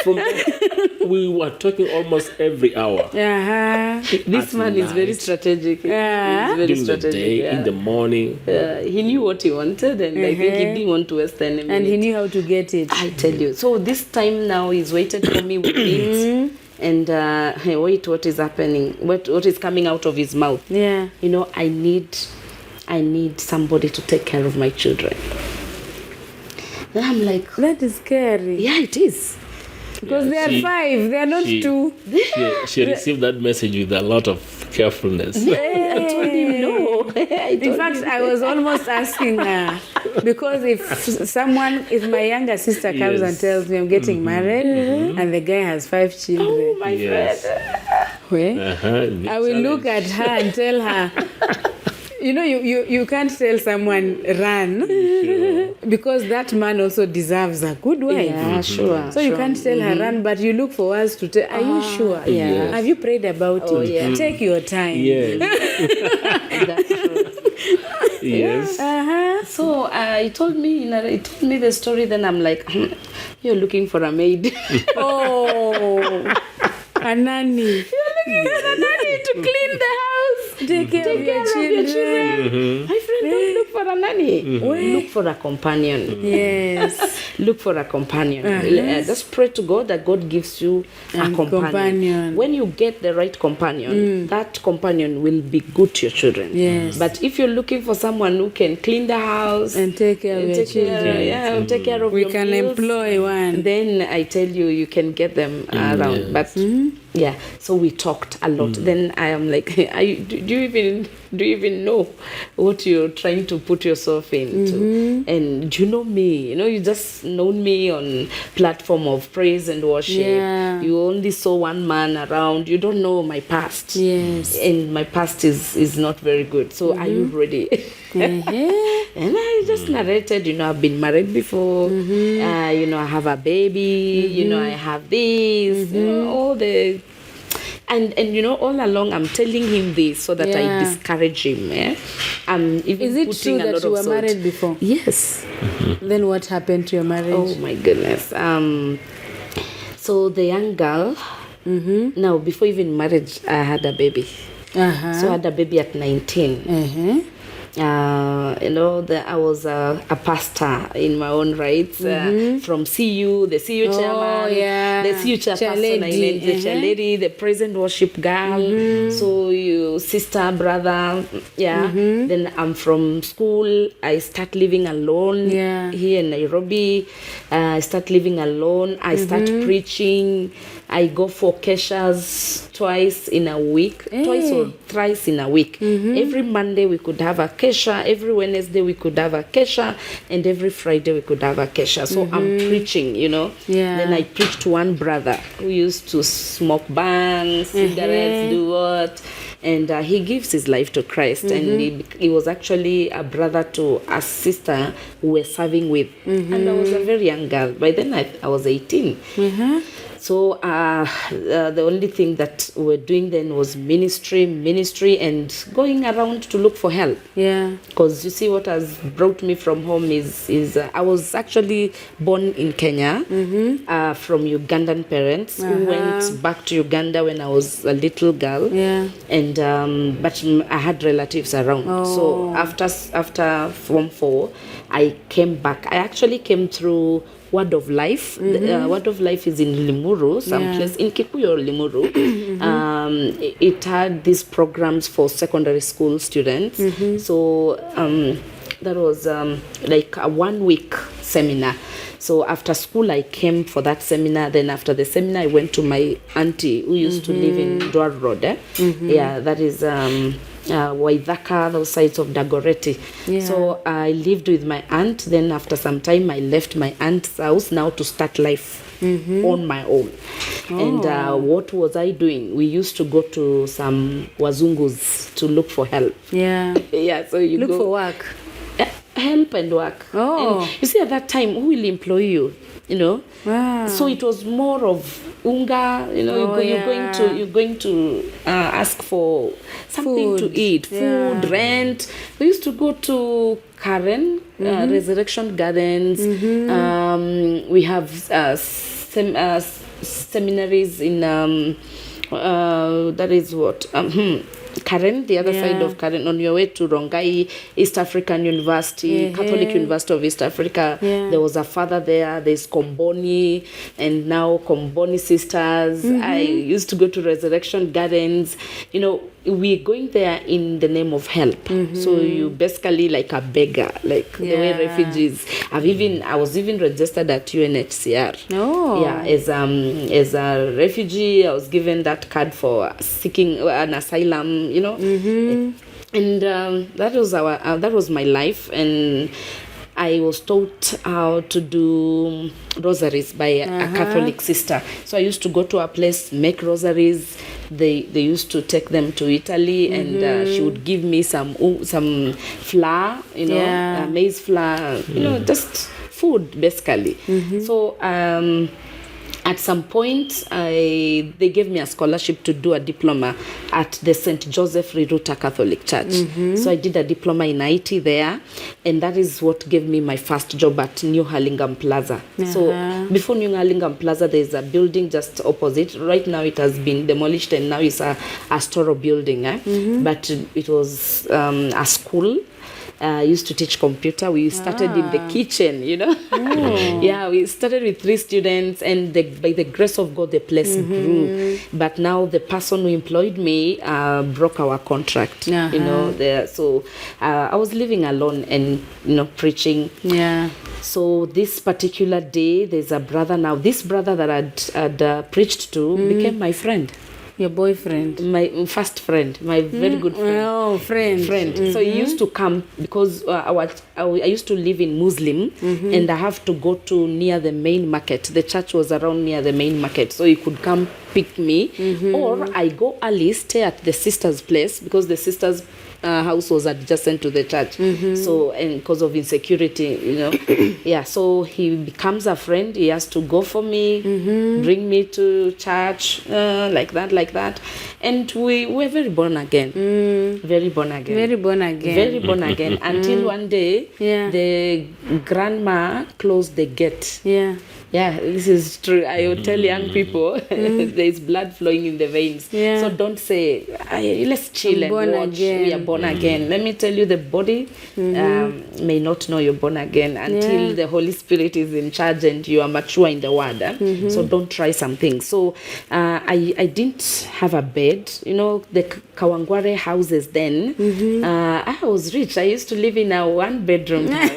Speaker 5: We were talking almost every hour.
Speaker 4: This man is very strategic. He's very
Speaker 5: During the
Speaker 4: strategic.
Speaker 5: day, in the morning.
Speaker 4: He knew what he wanted, and I think he didn't want to waste any minute.
Speaker 3: And he knew how to get it.
Speaker 4: I tell you. So this time now he's waited for me with it. And hey, wait, what is happening? What is coming out of his mouth?
Speaker 3: Yeah.
Speaker 4: You know, I need somebody to take care of my children. Then I'm like,
Speaker 3: That is scary.
Speaker 4: yeah, it is.
Speaker 3: Because they are 5, they are not 2.
Speaker 5: She received that message with a lot of carefulness.
Speaker 4: I told him no.
Speaker 3: In fact, I was almost asking her, because if my younger sister comes and tells me I'm getting married, and the guy has 5 children,
Speaker 4: Oh, my
Speaker 5: Yes.
Speaker 4: friend.
Speaker 3: I will look at her and tell her, you can't tell someone run, because that man also deserves a good wife.
Speaker 4: Yeah, sure.
Speaker 3: So you can't tell her run, but you look for words to tell. Are you sure?
Speaker 4: yeah.
Speaker 3: Have you prayed about it?
Speaker 4: yeah.
Speaker 3: Take your time.
Speaker 5: Yes.
Speaker 4: That's true.
Speaker 5: Yes.
Speaker 4: So he told me the story. Then I'm like, you're looking for a maid.
Speaker 3: Oh, a nanny.
Speaker 4: A nanny to clean the house.
Speaker 3: Take care of your children.
Speaker 4: My friend, don't look for a nanny. Look for a companion.
Speaker 3: Yes.
Speaker 4: Look for a companion. Just pray to God that God gives you a companion. When you get the right companion, that companion will be good to your children.
Speaker 3: Yes.
Speaker 4: But if you're looking for someone who can clean the house
Speaker 3: And take care of your children.
Speaker 4: take care of
Speaker 3: We
Speaker 4: your
Speaker 3: can
Speaker 4: meals,
Speaker 3: employ one.
Speaker 4: then I tell you can get them around. But yeah, so we talked a lot. Then I am like, do you even know what you're trying to put yourself into? And do you know me? You just known me on platform of praise and worship.
Speaker 3: Yeah.
Speaker 4: You only saw one man around. You don't know my past.
Speaker 3: Yes.
Speaker 4: And my past is not very good. So are you ready? And I just narrated, I've been married before. I have a baby. I have this. All the. And all along I'm telling him this so that I discourage him. I'm even
Speaker 3: Is it
Speaker 4: putting
Speaker 3: true
Speaker 4: a lot
Speaker 3: that you
Speaker 4: of
Speaker 3: were
Speaker 4: salt.
Speaker 3: married before?
Speaker 4: Yes.
Speaker 3: Then what happened to your marriage?
Speaker 4: Oh my goodness. So the young girl. Now before even marriage, I had a baby. So I had a baby at 19. I was a pastor in my own right, from CU, the CU chairman, the CU chairperson, the chair lady, the present worship girl, so you sister, brother, Then I'm from school, I start living alone here in Nairobi. I start living alone, I start preaching. I go for keshas twice in a week, twice or thrice in a week. Every Monday we could have a kesha, every Wednesday we could have a kesha, and every Friday we could have a kesha. So I'm preaching, Then I preached to one brother who used to smoke bangs, cigarettes, do what. And he gives his life to Christ. And he was actually a brother to a sister who we're serving with. And I was a very young girl. By then I was 18. So the only thing that we were doing then was ministry, and going around to look for help.
Speaker 3: Yeah.
Speaker 4: Because you see, what has brought me from home is I was actually born in Kenya from Ugandan parents who went back to Uganda when I was a little girl.
Speaker 3: Yeah.
Speaker 4: And but I had relatives around. So after Form 4, I came back. I actually came through Word of Life. Word of Life is in Limuru, someplace in Kikuyu or Limuru. It had these programs for secondary school students. So that was like a 1-week seminar. So after school, I came for that seminar. Then after the seminar, I went to my auntie who used to live in Dwar Road. Yeah, that is Waithaka, those sides of Dagoretti. So I lived with my aunt. Then after some time, I left my aunt's house now to start life on my own. And what was I doing? We used to go to some wazungus to look for help.
Speaker 3: Yeah.
Speaker 4: So you
Speaker 3: Look
Speaker 4: go
Speaker 3: for work.
Speaker 4: help and work. And you see, at that time, who will employ you?
Speaker 3: Wow.
Speaker 4: So it was more of unga. You're going to ask for something to eat, food, rent. We used to go to Karen Resurrection Gardens. We have seminaries in that is what Karen, the other side of Karen, on your way to Rongai, East African University, Catholic University of East Africa. There was a father there. There's Komboni, and now Komboni Sisters. I used to go to Resurrection Gardens. You know, we're going there in the name of help. So you basically like a beggar, like the way refugees. I was even registered at UNHCR. As a refugee, I was given that card for seeking an asylum. You know, and that was my life, and I was taught how to do rosaries by a Catholic sister. So I used to go to a place, make rosaries. They used to take them to Italy, and she would give me some flour, you know, maize flour, you know, just food basically. So at some point, they gave me a scholarship to do a diploma at the St. Joseph Riruta Catholic Church. So I did a diploma in IT there, and that is what gave me my first job at New Hurlingham Plaza. So before New Hurlingham Plaza, there's a building just opposite. Right now it has been demolished, and now it's a store building. But it was a school. I used to teach computer. We started in the kitchen, you know. We started with 3 students, and by the grace of God, the place grew. But now the person who employed me broke our contract, you know. So I was living alone and, you know, preaching. So this particular day, there's a brother now. This brother that I'd preached to became my friend.
Speaker 3: Your boyfriend?
Speaker 4: My first friend, my very good friend.
Speaker 3: Oh, friend.
Speaker 4: So he used to come because I used to live in Muslim, and I have to go to near the main market. The church was around near the main market, so he could come pick me, or I go early, stay at the sister's place because the sister's house was adjacent to the church. So, and because of insecurity, you know, so he becomes a friend. He has to go for me, bring me to church, like that, and we were very born again, very born again, until one day the grandma closed the gate. This is true. I will tell young people there is blood flowing in the veins. So don't say, let's chill and watch. We are born again. Let me tell you, the body may not know you're born again until the Holy Spirit is in charge and you are mature in the word. So don't try something. So I didn't have a bed. You know, the Kawangware houses then, I was rich. I used to live in a 1-bedroom house.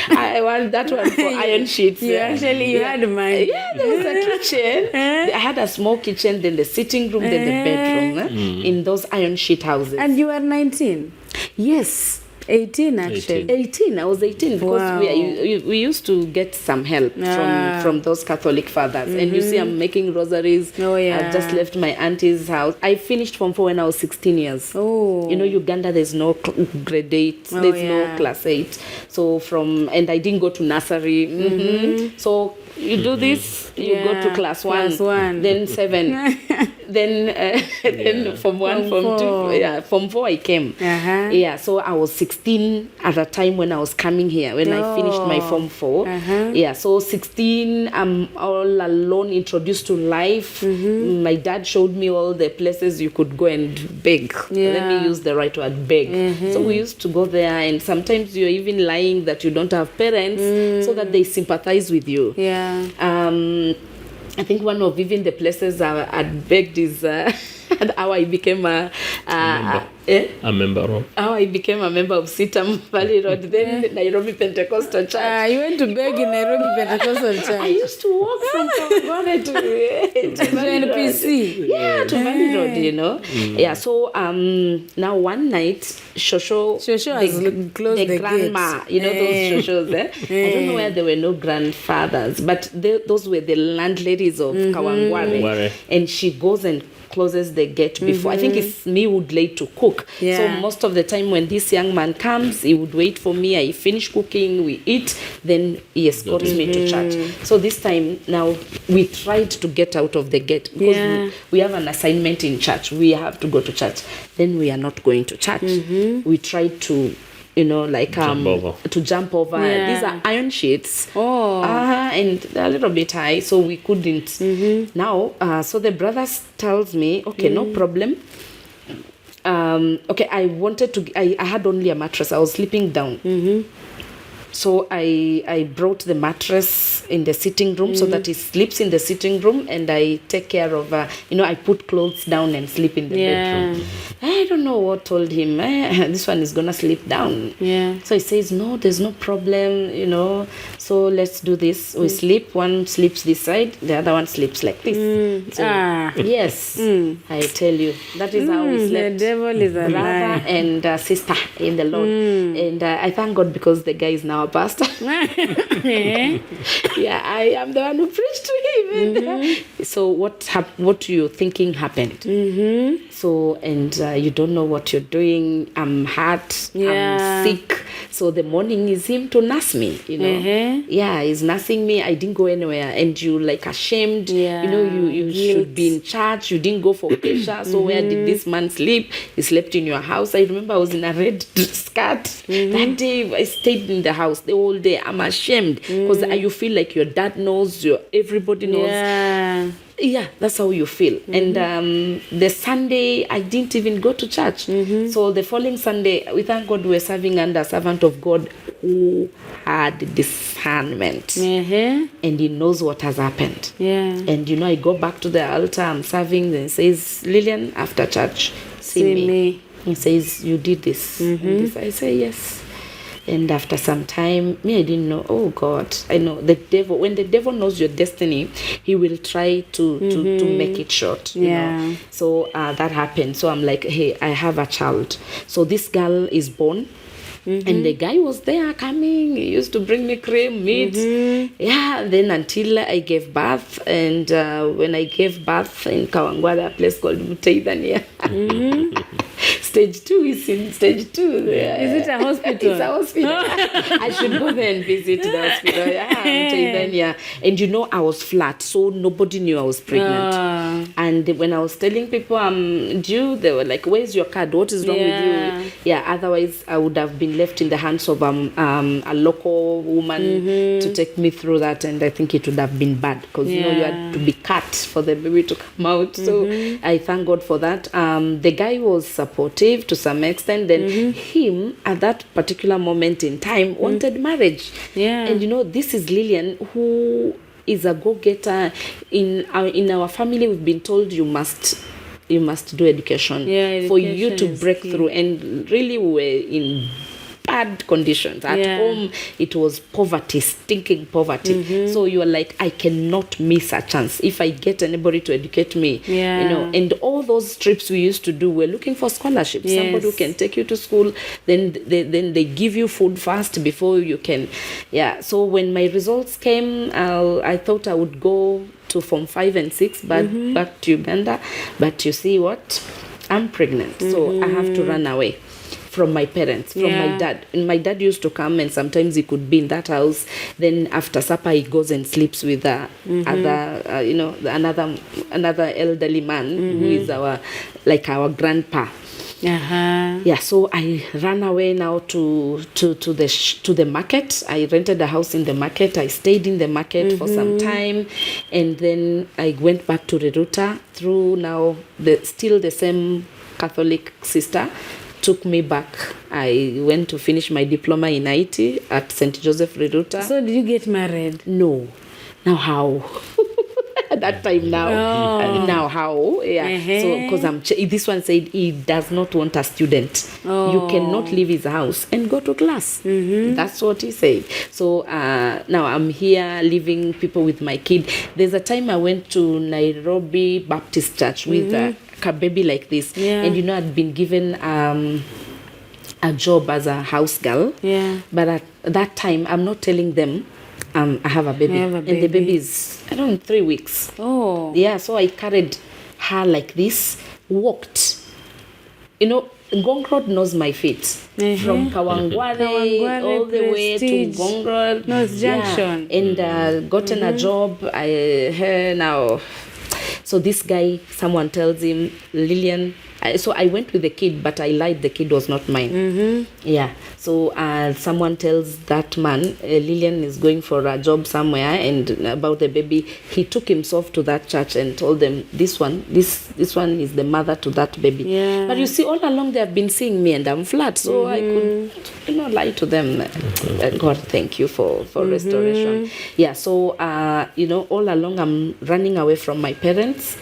Speaker 4: I want that one for iron sheets.
Speaker 3: You had mine.
Speaker 4: There was a kitchen. I had a small kitchen, then the sitting room, then the bedroom in those iron sheet houses.
Speaker 3: And you were 19?
Speaker 4: Yes.
Speaker 3: 18 actually.
Speaker 4: 18. I was 18 because we used to get some help from those Catholic fathers. And you see, I'm making rosaries. I've just left my auntie's house. I finished Form 4 when I was 16 years. You know, Uganda, there's no grade 8. There's no class 8. So and I didn't go to nursery. So you do this, you go to class 1, then 7, then Form 1, Form 2. Form 4 I came. So I was 16 at the time when I was coming here, when I finished my Form 4. So 16, I'm all alone, introduced to life. My dad showed me all the places you could go and beg. Let me use the right word, beg. So we used to go there, and sometimes you're even lying that you don't have parents so that they sympathize with you. I think one of even the places I begged is how I became a member of. How I became a member of Sitam Valley Road, then Nairobi Pentecostal Church.
Speaker 3: You went to beg in Nairobi Pentecostal Church. I
Speaker 4: used to walk from Kawangware to
Speaker 3: NPC.
Speaker 4: To Valley Road, you know. So now one night, Shosho
Speaker 3: has closed the
Speaker 4: grandma,
Speaker 3: gate.
Speaker 4: You know those Shoshos. I don't know where there were no grandfathers, but those were the landladies of Kawangware. And she goes and closes the gate before. I think it's me who would late to cook. So most of the time when this young man comes, he would wait for me. I finish cooking, we eat, then he escorts me to church. So this time now we tried to get out of the gate because we have an assignment in church. We have to go to church. Then we are not going to church. We tried to like to jump over.
Speaker 3: Yeah.
Speaker 4: These are iron sheets.
Speaker 3: Oh.
Speaker 4: And they're a little bit high, so we couldn't. Now, so the brother tells me, okay, no problem. Okay, I had only a mattress. I was sleeping down. So I brought the mattress in the sitting room so that he sleeps in the sitting room, and I take care of, I put clothes down and sleep in the bedroom. I don't know what told him, this one is going to sleep down.
Speaker 3: Yeah.
Speaker 4: So he says, no, there's no problem, so let's do this. We sleep, one sleeps this side, the other one sleeps like this. So, yes, I tell you, that is how we slept.
Speaker 3: The devil is a
Speaker 4: Brother
Speaker 3: liar.
Speaker 4: and sister in the Lord. And I thank God because the guy is now a pastor. Yeah, I am the one who preached to him. And, so what you thinking happened? So, and you don't know what you're doing. I'm hurt. I'm sick. So the morning is him to nurse me, Yeah, he's nursing me. I didn't go anywhere. And you like ashamed. You should be in church. You didn't go for pressure. So where did this man sleep? He slept in your house. I remember I was in a red skirt. That day I stayed in the house the whole day. I'm ashamed because you feel like your dad knows, everybody knows. Yeah, that's how you feel. And the Sunday, I didn't even go to church. So the following Sunday, we thank God we were serving under a servant of God who had discernment. And he knows what has happened. And I go back to the altar, I'm serving, and says, Lillian, after church, see me. He says, you did this. And this. I say, yes. And after some time, I didn't know. Oh God, I know the devil. When the devil knows your destiny, he will try to make it short. You know? So that happened. So I'm like, hey, I have a child. So this girl is born. And the guy was there coming. He used to bring me cream, meat. Then until I gave birth. And when I gave birth in Kawangware, a place called Mutaidania. Stage 2 is in stage 2.
Speaker 3: Is it a hospital?
Speaker 4: It's a hospital. I should go there and visit the hospital. Mutaidania. And I was flat, so nobody knew I was pregnant. And when I was telling people I'm due, they were like, where's your card? What is wrong with you? Yeah, otherwise I would have been left in the hands of a local woman to take me through that, and I think it would have been bad because you had to be cut for the baby to come out. So I thank God for that. The guy was supportive to some extent. Then him at that particular moment in time wanted marriage. And this is Lillian, who is a go-getter. In our family, we've been told you must do education, for you to break through. And really we were in bad conditions at home. It was poverty, stinking poverty. So you are like, I cannot miss a chance if I get anybody to educate me. And all those trips we used to do, we're looking for scholarships. Somebody who can take you to school, then they give you food first before you can. So when my results came, I thought I would go to Form 5 and 6 back to Uganda, but you see what, I'm pregnant. So I have to run away from my parents, from my dad. And my dad used to come, and sometimes he could be in that house. Then after supper, he goes and sleeps with another elderly man who is our grandpa. So I ran away now to the market. I rented a house in the market. I stayed in the market for some time, and then I went back to Reruta through now still the same Catholic sister took me back. I went to finish my diploma in IT at St. Joseph Reruta.
Speaker 3: So did you get married?
Speaker 4: No. Now how? At that time now. Now how? So because this one said he does not want a student. You cannot leave his house and go to class. That's what he said. So now I'm here leaving people with my kid. There's a time I went to Nairobi Baptist Church with a baby like this, and I'd been given a job as a house girl, but at that time I'm not telling them I have a baby, and the baby is 3 weeks. So I carried her like this, walked. Ngong Road knows my feet from Kawangware all the way to Ngong Road,
Speaker 3: North Junction,
Speaker 4: and gotten a job. Now. So this guy, someone tells him, Lillian, So I went with the kid, but I lied. The kid was not mine. Yeah. So someone tells that man, Lillian is going for a job somewhere, and about the baby, he took himself to that church and told them, this one is the mother to that baby.
Speaker 3: Yeah.
Speaker 4: But you see, all along they have been seeing me and I'm flat, so I could, lie to them. God, thank you for restoration. Yeah. So all along I'm running away from my parents,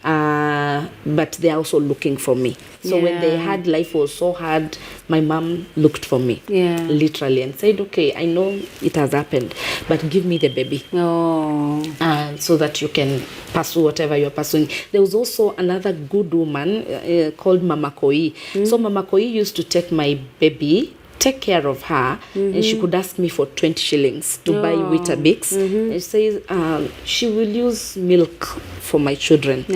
Speaker 4: but they're also looking for me. So when they had life was so hard, my mom looked for me, literally, and said, okay, I know it has happened, but give me the baby. So that you can pursue whatever you're pursuing. There was also another good woman called Mama Koi. So Mama Koi used to take my baby, take care of her, and she could ask me for 20 shillings to buy Weetabix. And says she will use milk for my children.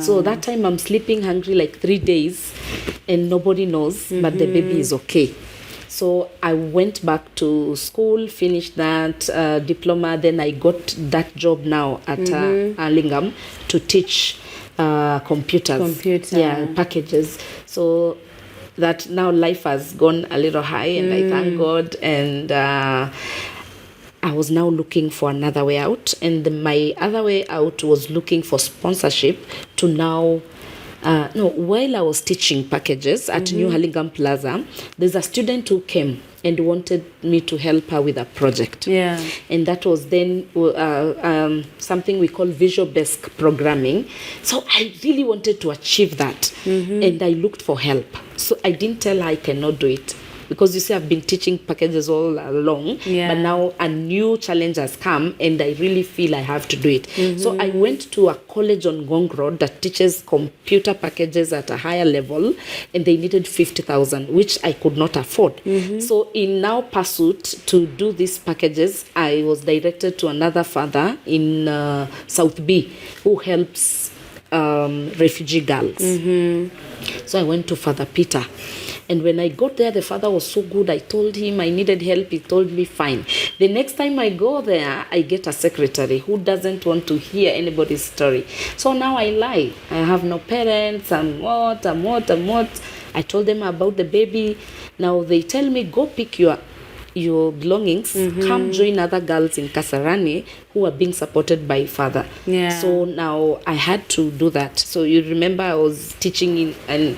Speaker 4: So that time I'm sleeping hungry like 3 days and nobody knows, but the baby is okay. So I went back to school, finished that diploma, then I got that job now at Lingam to teach computers. Packages. So that now life has gone a little high, and I thank God. And I was now looking for another way out, and my other way out was looking for sponsorship to now. While I was teaching packages at New Hurlingham Plaza, there's a student who came and wanted me to help her with a project. And that was then something we call visual-based programming. So I really wanted to achieve that. And I looked for help. So I didn't tell her I cannot do it. Because you see, I've been teaching packages all along, but now a new challenge has come and I really feel I have to do it. So I went to a college on Gong Road that teaches computer packages at a higher level, and they needed 50,000, which I could not afford. So in now pursuit to do these packages, I was directed to another father in South B who helps refugee girls. So I went to Father Peter. And when I got there, the father was so good. I told him I needed help. He told me, fine. The next time I go there, I get a secretary who doesn't want to hear anybody's story. So now I lie. I have no parents. I'm what. I told them about the baby. Now they tell me, go pick your belongings, come join other girls in Kasarani who are being supported by father. So now I had to do that. So you remember I was teaching in and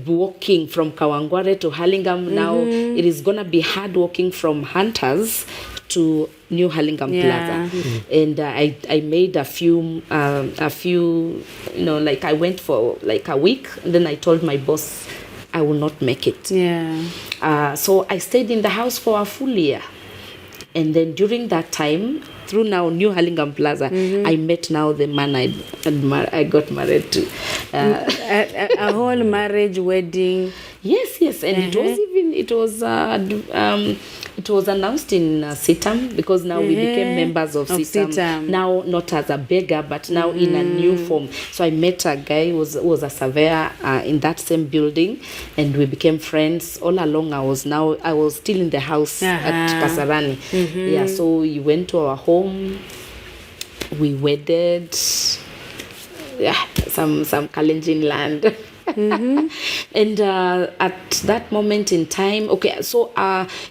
Speaker 4: walking from Kawangware to Hurlingham. Now it is gonna be hard walking from Hunters to New Hurlingham Plaza. And I made a few like I went for like a week, and then I told my boss I will not make it. So I stayed in the house for a full year. And then during that time, through now New Hurlingham Plaza, I met now the man I got married to.
Speaker 3: A whole marriage wedding.
Speaker 4: Yes, and it was announced in Sitam, because now we became members of Sitam. Now not as a beggar, but now in a new form. So I met a guy who was a surveyor in that same building, and we became friends. All along I was still in the house at Kasarani. So we went to our home, we wedded. Some Kalenjin land. And at that moment in time,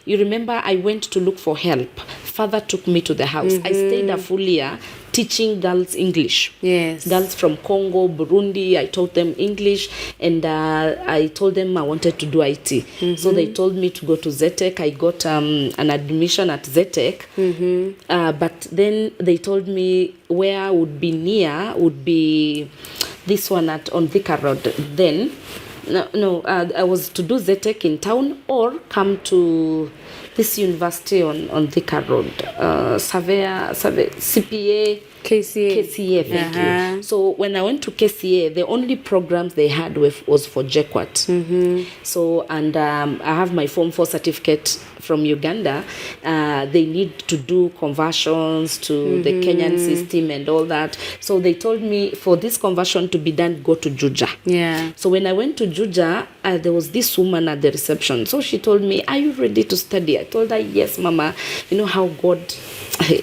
Speaker 4: you remember I went to look for help. Father took me to the house. I stayed a full year teaching girls English. Girls from Congo, Burundi. I taught them English, and I told them I wanted to do IT. So they told me to go to Zetec. I got an admission at Zetec, but then they told me where would be near would be this one on Thika Road. Then I was to do Zetec in town or come to this university on Thika Road, CPA, KCA, thank you. So when I went to KCA, the only programs they had was for JKUAT. So, and I have my Form 4 certificate from Uganda. They need to do conversions to the Kenyan system and all that. So they told me for this conversion to be done, go to Juja. So when I went to Juja, there was this woman at the reception. So she told me, are you ready to study? I told her, yes, Mama. You know how God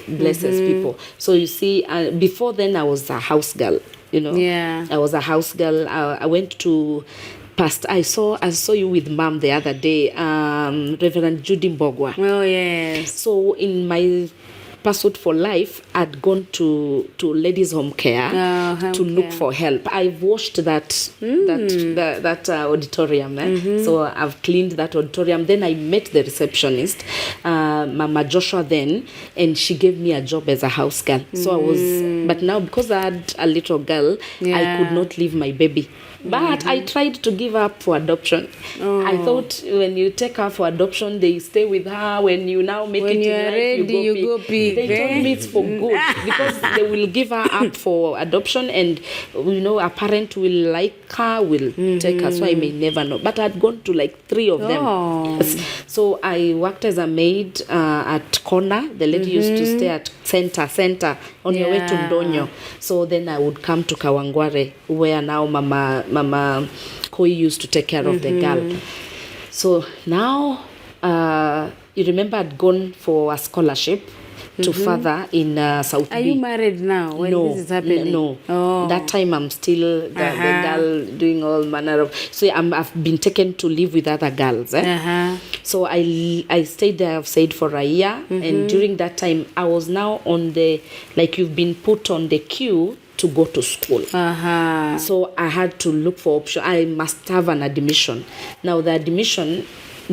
Speaker 4: blesses people. So you see, before then I was a house girl. you know.
Speaker 3: Yeah.
Speaker 4: I was a house girl. I went to I saw you with mom the other day, Reverend Judy Mbogwa.
Speaker 3: Oh, yes.
Speaker 4: So in my pursuit for life, I'd gone to ladies home care to look for help. I've washed that auditorium. So I've cleaned that auditorium. Then I met the receptionist, Mama Joshua then, and she gave me a job as a house girl. So I was, but now because I had a little girl, I could not leave my baby. But I tried to give up for adoption. I thought when you take her for adoption, they stay with her. When you now make
Speaker 3: when
Speaker 4: it in life,
Speaker 3: ready, you go big.
Speaker 4: They told me it's for good because they will give her up for adoption, and a parent will like her, will take her. So I may never know. But I'd gone to like 3 of them. Yes. So I worked as a maid at Corner. The lady used to stay at Center on your way to Ndonyo. So then I would come to Kawangware, where now Mama Koi used to take care of the girl. So now, you remember I'd gone for a scholarship to further in South
Speaker 3: Are
Speaker 4: B.
Speaker 3: you married now when this is happening?
Speaker 4: No.
Speaker 3: Oh.
Speaker 4: That time I'm still the girl doing all manner of... So I've been taken to live with other girls. So I stayed there, I've stayed for a year. And during that time, I was now on the... Like you've been put on the queue to go to school. So I had to look for option. I must have an admission. Now the admission,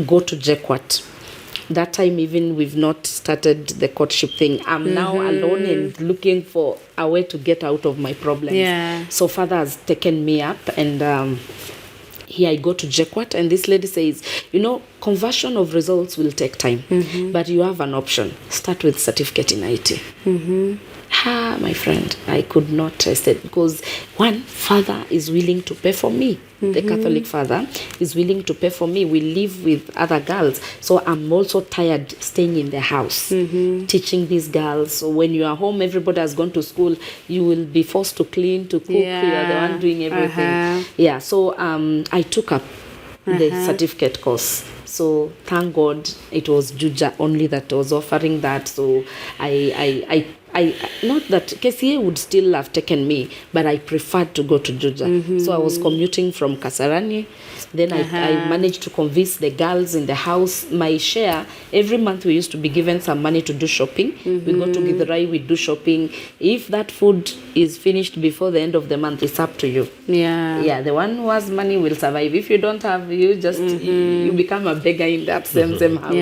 Speaker 4: go to JKUAT. That time even we've not started the courtship thing. I'm now alone and looking for a way to get out of my problems.
Speaker 3: Yeah.
Speaker 4: So father has taken me up, and here I go to JKUAT, and this lady says, conversion of results will take time, but you have an option. Start with certificate in IT. My friend, I could not trust it because one, father is willing to pay for me. The Catholic father is willing to pay for me. We live with other girls. So I'm also tired staying in the house, teaching these girls. So when you are home, everybody has gone to school. You will be forced to clean, to cook. You are the one doing everything. Yeah, so I took up the certificate course. So thank God it was Juja only that was offering that. So I not that KCA would still have taken me, but I preferred to go to Juja. So I was commuting from Kasarani. Then I managed to convince the girls in the house. My share, every month we used to be given some money to do shopping. We go to Githurai, we do shopping. If that food is finished before the end of the month, it's up to you. Yeah, the one who has money will survive. If you don't have, you just you become a beggar in that same house.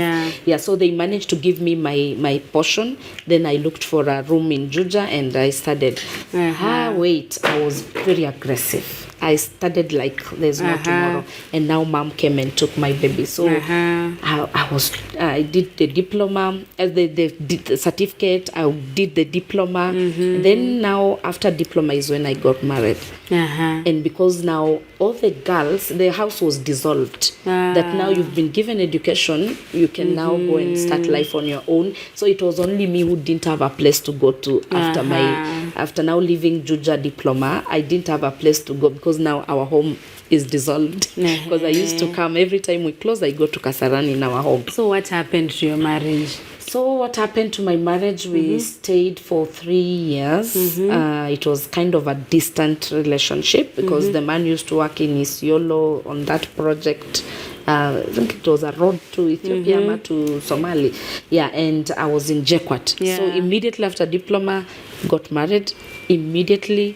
Speaker 4: Yeah, so they managed to give me my portion. Then I looked for a room in Juja and I studied. Wait, I was very aggressive. I studied like there's no tomorrow, and now mom came and took my baby. So I did the diploma, the certificate. I did the diploma. Then now after diploma is when I got married. And because now all the girls, the house was dissolved. That now you've been given education, you can now go and start life on your own. So it was only me who didn't have a place to go to after now leaving Juja diploma. I didn't have a place to go because now our home is dissolved. Because I used to come every time we close, I go to Kasarani in our home.
Speaker 3: So what happened to your marriage?
Speaker 4: So what happened to my marriage? We stayed for 3 years. It was kind of a distant relationship because the man used to work in Isiolo on that project. I think it was a road to Ethiopia to Somali. Yeah, and I was in JKUAT. So immediately after diploma, got married. Immediately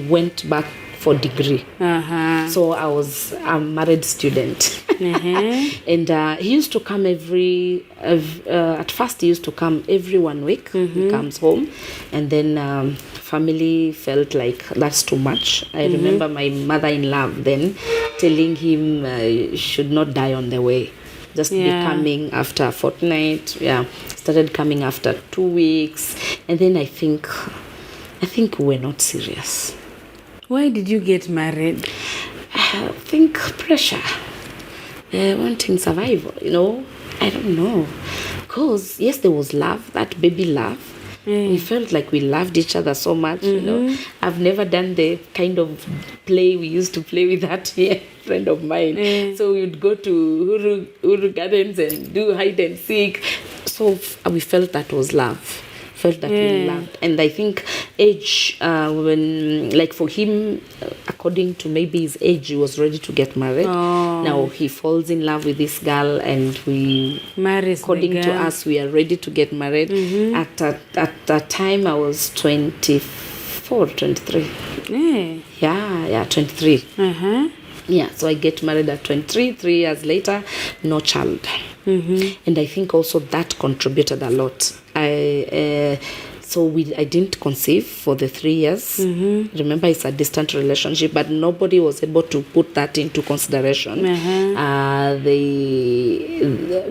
Speaker 4: went back for degree. So I was a married student. And he used to come at first he used to come every 1 week. He comes home, and then family felt like that's too much. I remember my mother-in-law then telling him he should not die on the way. Just be coming after a fortnight. Started coming after 2 weeks. And then I think we're not serious.
Speaker 3: Why did you get married?
Speaker 4: I think pressure. Wanting survival, I don't know. Because, yes, there was love, that baby love. We felt like we loved each other so much, I've never done the kind of play we used to play with that friend of mine. So we would go to Uru Gardens and do hide and seek. So we felt that was love. felt that we loved. And I think age, when, like for him, according to maybe his age, he was ready to get married. Now he falls in love with this girl, and we,
Speaker 3: Marries
Speaker 4: according
Speaker 3: the
Speaker 4: to
Speaker 3: girl.
Speaker 4: us, we are ready to get married. At that time, I was 24, 23. Yeah, 23. Yeah, so I get married at 23. 3 years later, no child. And I think also that contributed a lot. I didn't conceive for the 3 years. Remember, it's a distant relationship, but nobody was able to put that into consideration.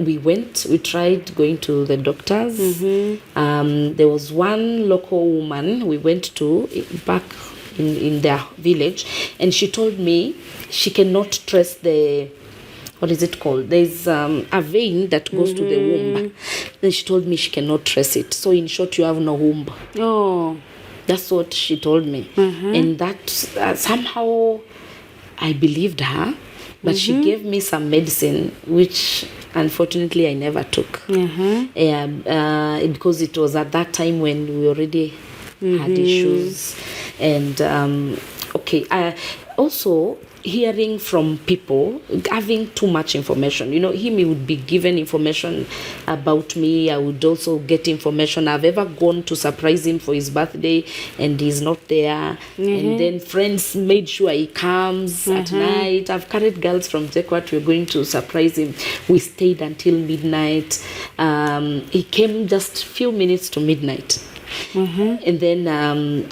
Speaker 4: We tried going to the doctors. There was one local woman we went to back in their village, and she told me she cannot trace the, what is it called? There's a vein that goes to the womb. Then she told me she cannot trace it. So in short, you have no womb. That's what she told me. And that somehow I believed her, but she gave me some medicine, which unfortunately I never took. Because it was at that time when we already had issues. And also hearing from people, having too much information. You know, he would be given information about me. I would also get information. I've ever gone to surprise him for his birthday and he's not there. And then friends made sure he comes at night. I've carried girls from Jekwat. We're going to surprise him. We stayed until midnight. He came just few minutes to midnight. And then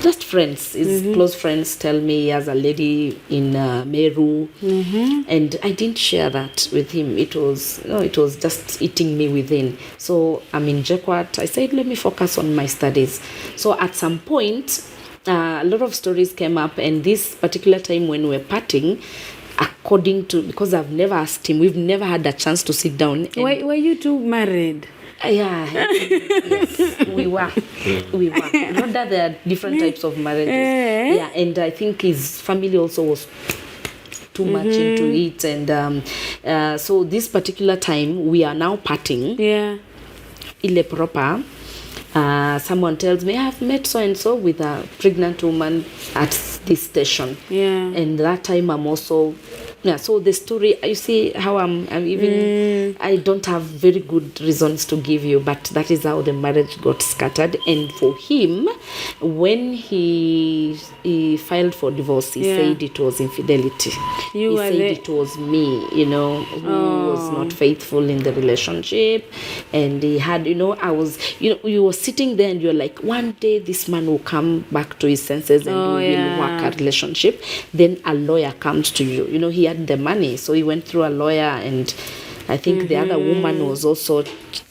Speaker 4: just friends, his close friends tell me he has a lady in Meru, and I didn't share that with him. It was just eating me within. So I'm in Jekwat. I said, let me focus on my studies. So at some point, a lot of stories came up, and this particular time when we were parting, according to, because I've never asked him, we've never had a chance to sit down.
Speaker 3: Were you two married?
Speaker 4: Yes, we were. Not that there are different types of marriages. Yeah, and I think his family also was too much into it, and so this particular time we are now parting. Ile proper. Someone tells me, I've met so and so with a pregnant woman at this station. And that time I'm also. So the story, you see how I'm even, I don't have very good reasons to give you, but that is how the marriage got scattered. And for him, when he filed for divorce, he said it was infidelity. He said it was me, who was not faithful in the relationship. And he had, I was, you were sitting there and you're like, one day this man will come back to his senses and we will work a relationship. Then a lawyer comes to you. He had the money, so he went through a lawyer, and I think the other woman was also,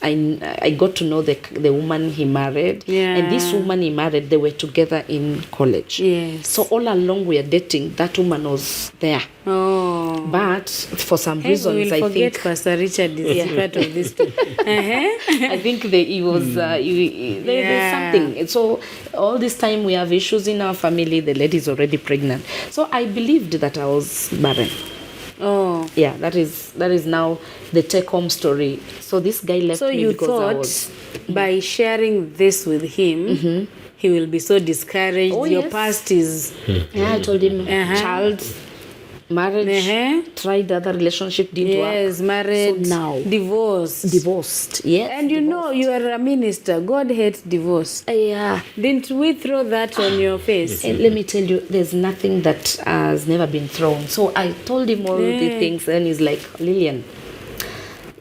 Speaker 4: I got to know the woman he married, and this woman he married, they were together in college. So all along we are dating, that woman was there. But for some reasons, I think
Speaker 3: Pastor Richard is part of this too.
Speaker 4: I think he was there's something. So all this time we have issues in our family. The lady is already pregnant, so I believed that I was barren. Yeah, that is now the take-home story. So this guy left me because I was.
Speaker 3: So you thought by sharing this with him, he will be so discouraged. Your past is.
Speaker 4: Yeah, I told him child, marriage, tried other relationship, didn't work.
Speaker 3: Yes, married,
Speaker 4: so now divorced. Yes,
Speaker 3: and you are a minister. God hates divorce.
Speaker 4: Yeah.
Speaker 3: Didn't we throw that on your face?
Speaker 4: And let me tell you, there's nothing that has never been thrown. So I told him all the things, and he's like, Lillian,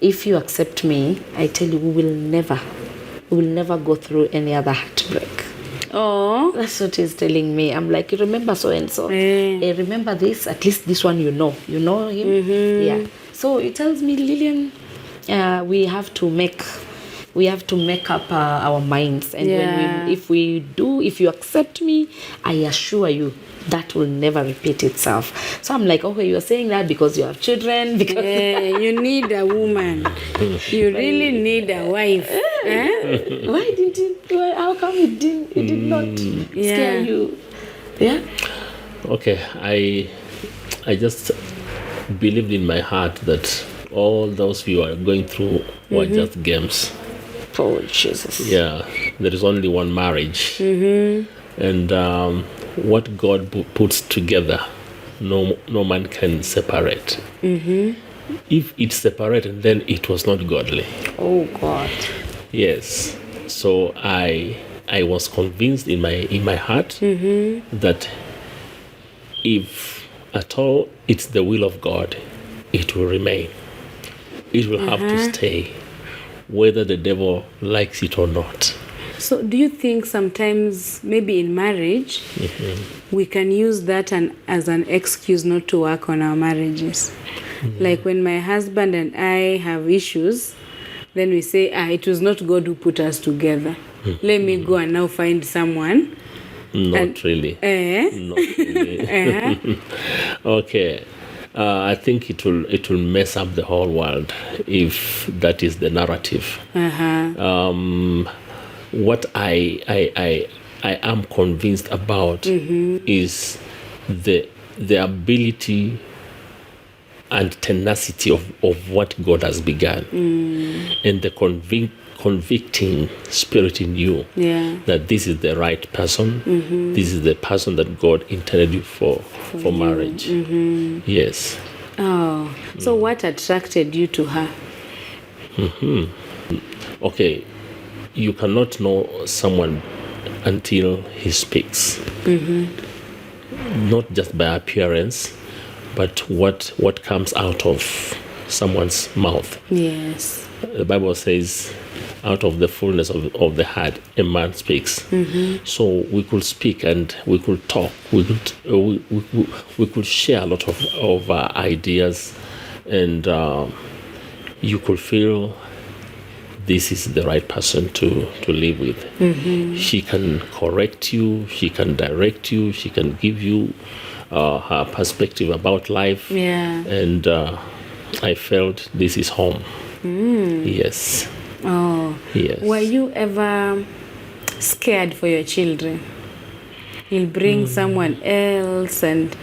Speaker 4: if you accept me, I tell you, we will never go through any other heartbreak. That's what he's telling me. I'm like, remember so and so. Remember this. At least this one, you know him. Yeah. So he tells me, Lillian, we have to make up our minds, and if you accept me, I assure you that will never repeat itself. So I'm like, okay, you're saying that because you have children, because
Speaker 3: you need a woman. You really need a wife.
Speaker 4: Why didn't it? How come it did not scare you? Yeah.
Speaker 5: Okay, I just believed in my heart that all those we were going through were just games.
Speaker 4: Oh, Jesus.
Speaker 5: Yeah, there is only one marriage. And what God puts together, no man can separate. If it's separated, then it was not godly.
Speaker 4: Oh, God.
Speaker 5: Yes. So I was convinced in my heart that if at all it's the will of God, it will remain. It will have to stay, whether the devil likes it or not.
Speaker 3: So do you think sometimes maybe in marriage we can use that as an excuse not to work on our marriages? Like when my husband and I have issues, then we say, it was not God who put us together. Let me go and now find someone.
Speaker 5: Not really. Not really. Okay. I think it will mess up the whole world if that is the narrative. What I am convinced about is the ability and tenacity of what God has begun, and the convicting spirit in you that this is the right person, this is the person that God intended you for marriage. Yes.
Speaker 3: Oh, so what attracted you to her?
Speaker 5: Okay, you cannot know someone until he speaks. Not just by appearance, but what comes out of someone's mouth.
Speaker 3: Yes.
Speaker 5: The Bible says, out of the fullness of the heart, a man speaks. So we could speak and we could talk. We could share a lot of ideas, and you could feel this is the right person to live with. She can correct you. She can direct you. She can give you her perspective about life. And I felt this is home. Yes.
Speaker 3: Oh.
Speaker 5: Yes.
Speaker 3: Were you ever scared for your children? You'll bring someone else, and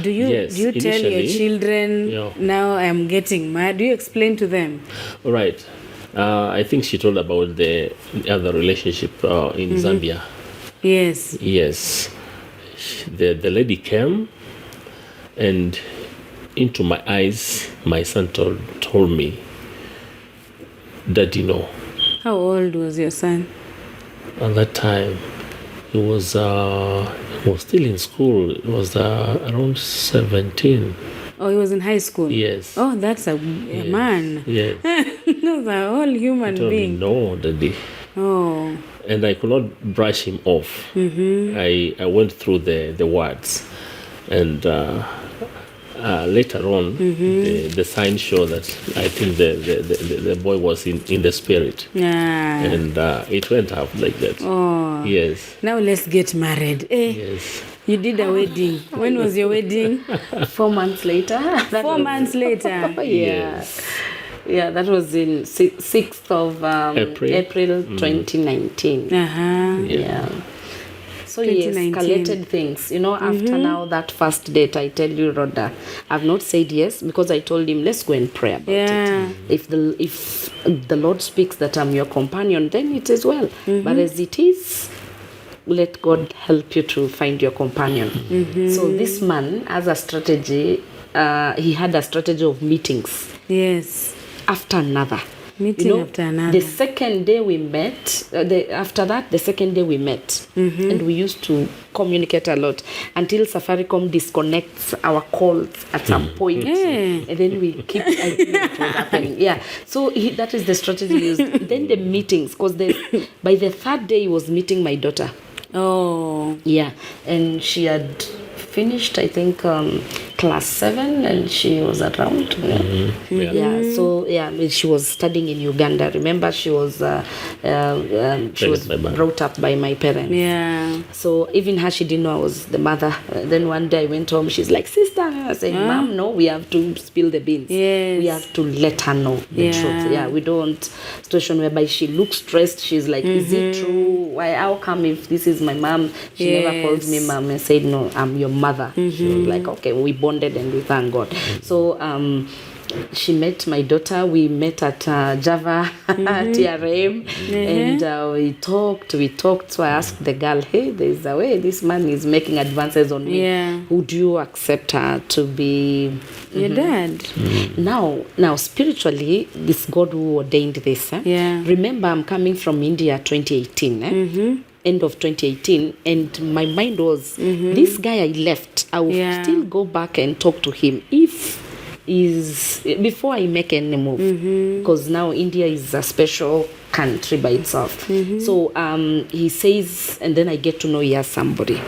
Speaker 3: do you tell your children, now I'm getting mad? Do you explain to them?
Speaker 5: Right. I think she told about the other relationship in Zambia.
Speaker 3: Yes.
Speaker 5: Yes. The lady came, and into my eyes, my son told me, Daddy, no.
Speaker 3: How old was your son?
Speaker 5: At that time, he was still in school. It was around 17.
Speaker 3: Oh, he was in high school?
Speaker 5: Yes.
Speaker 3: Oh, that's a man.
Speaker 5: Yes.
Speaker 3: That's a whole human
Speaker 5: He told me,
Speaker 3: being.
Speaker 5: no, Daddy.
Speaker 3: Oh.
Speaker 5: And I could not brush him off. I went through the words, and later on, the signs show that I think the boy was in the spirit. And it went up like that.
Speaker 3: Oh.
Speaker 5: Yes.
Speaker 3: Now let's get married.
Speaker 5: Yes.
Speaker 3: You did a wedding. When was your wedding?
Speaker 4: 4 months later.
Speaker 3: 4 months later.
Speaker 5: Yes.
Speaker 4: Yeah, that was in 6th of April 2019. Yeah. So he
Speaker 3: 2019.
Speaker 4: escalated things. After now that first date, I tell you, Rodah, I've not said yes because I told him, let's go and pray about it. If the Lord speaks that I'm your companion, then it is well. But as it is, let God help you to find your companion. So this man has a strategy. He had a strategy of meetings.
Speaker 3: Yes.
Speaker 4: After another.
Speaker 3: Meeting after another.
Speaker 4: The second day we met, after that, the second day we met. And we used to communicate a lot until Safaricom disconnects our calls at some point. And then we keep ideas what was happening. Yeah. So that is the strategy used. Then the meetings, because by the third day he was meeting my daughter.
Speaker 3: Oh.
Speaker 4: Yeah. And she had finished, I think, class 7, and she was around. So she was studying in Uganda. Remember, she was brought up by my parents.
Speaker 3: Yeah.
Speaker 4: So even her, she didn't know I was the mother. Then one day I went home. She's like, sister. I said, Mom, no, we have to spill the beans.
Speaker 3: Yes.
Speaker 4: We have to let her know the truth. Yeah, we don't situation whereby she looks stressed. She's like, is it true? Why? How come if this is my mom? She never called me mom and said, no, I'm your mother. She was like, okay, we bonded and we thank God. So she met my daughter. We met at Java TRM, and we talked. So I asked the girl, hey, there's a way this man is making advances on me.
Speaker 3: Yeah.
Speaker 4: Would you accept her to be
Speaker 3: Your dad.
Speaker 4: Now spiritually, it's God who ordained this.
Speaker 3: Yeah.
Speaker 4: Remember, I'm coming from India 2018. End of 2018, and my mind was, this guy I left, I will still go back and talk to him before I make any move, because now India is a special country by itself. So he says, and then I get to know he has somebody.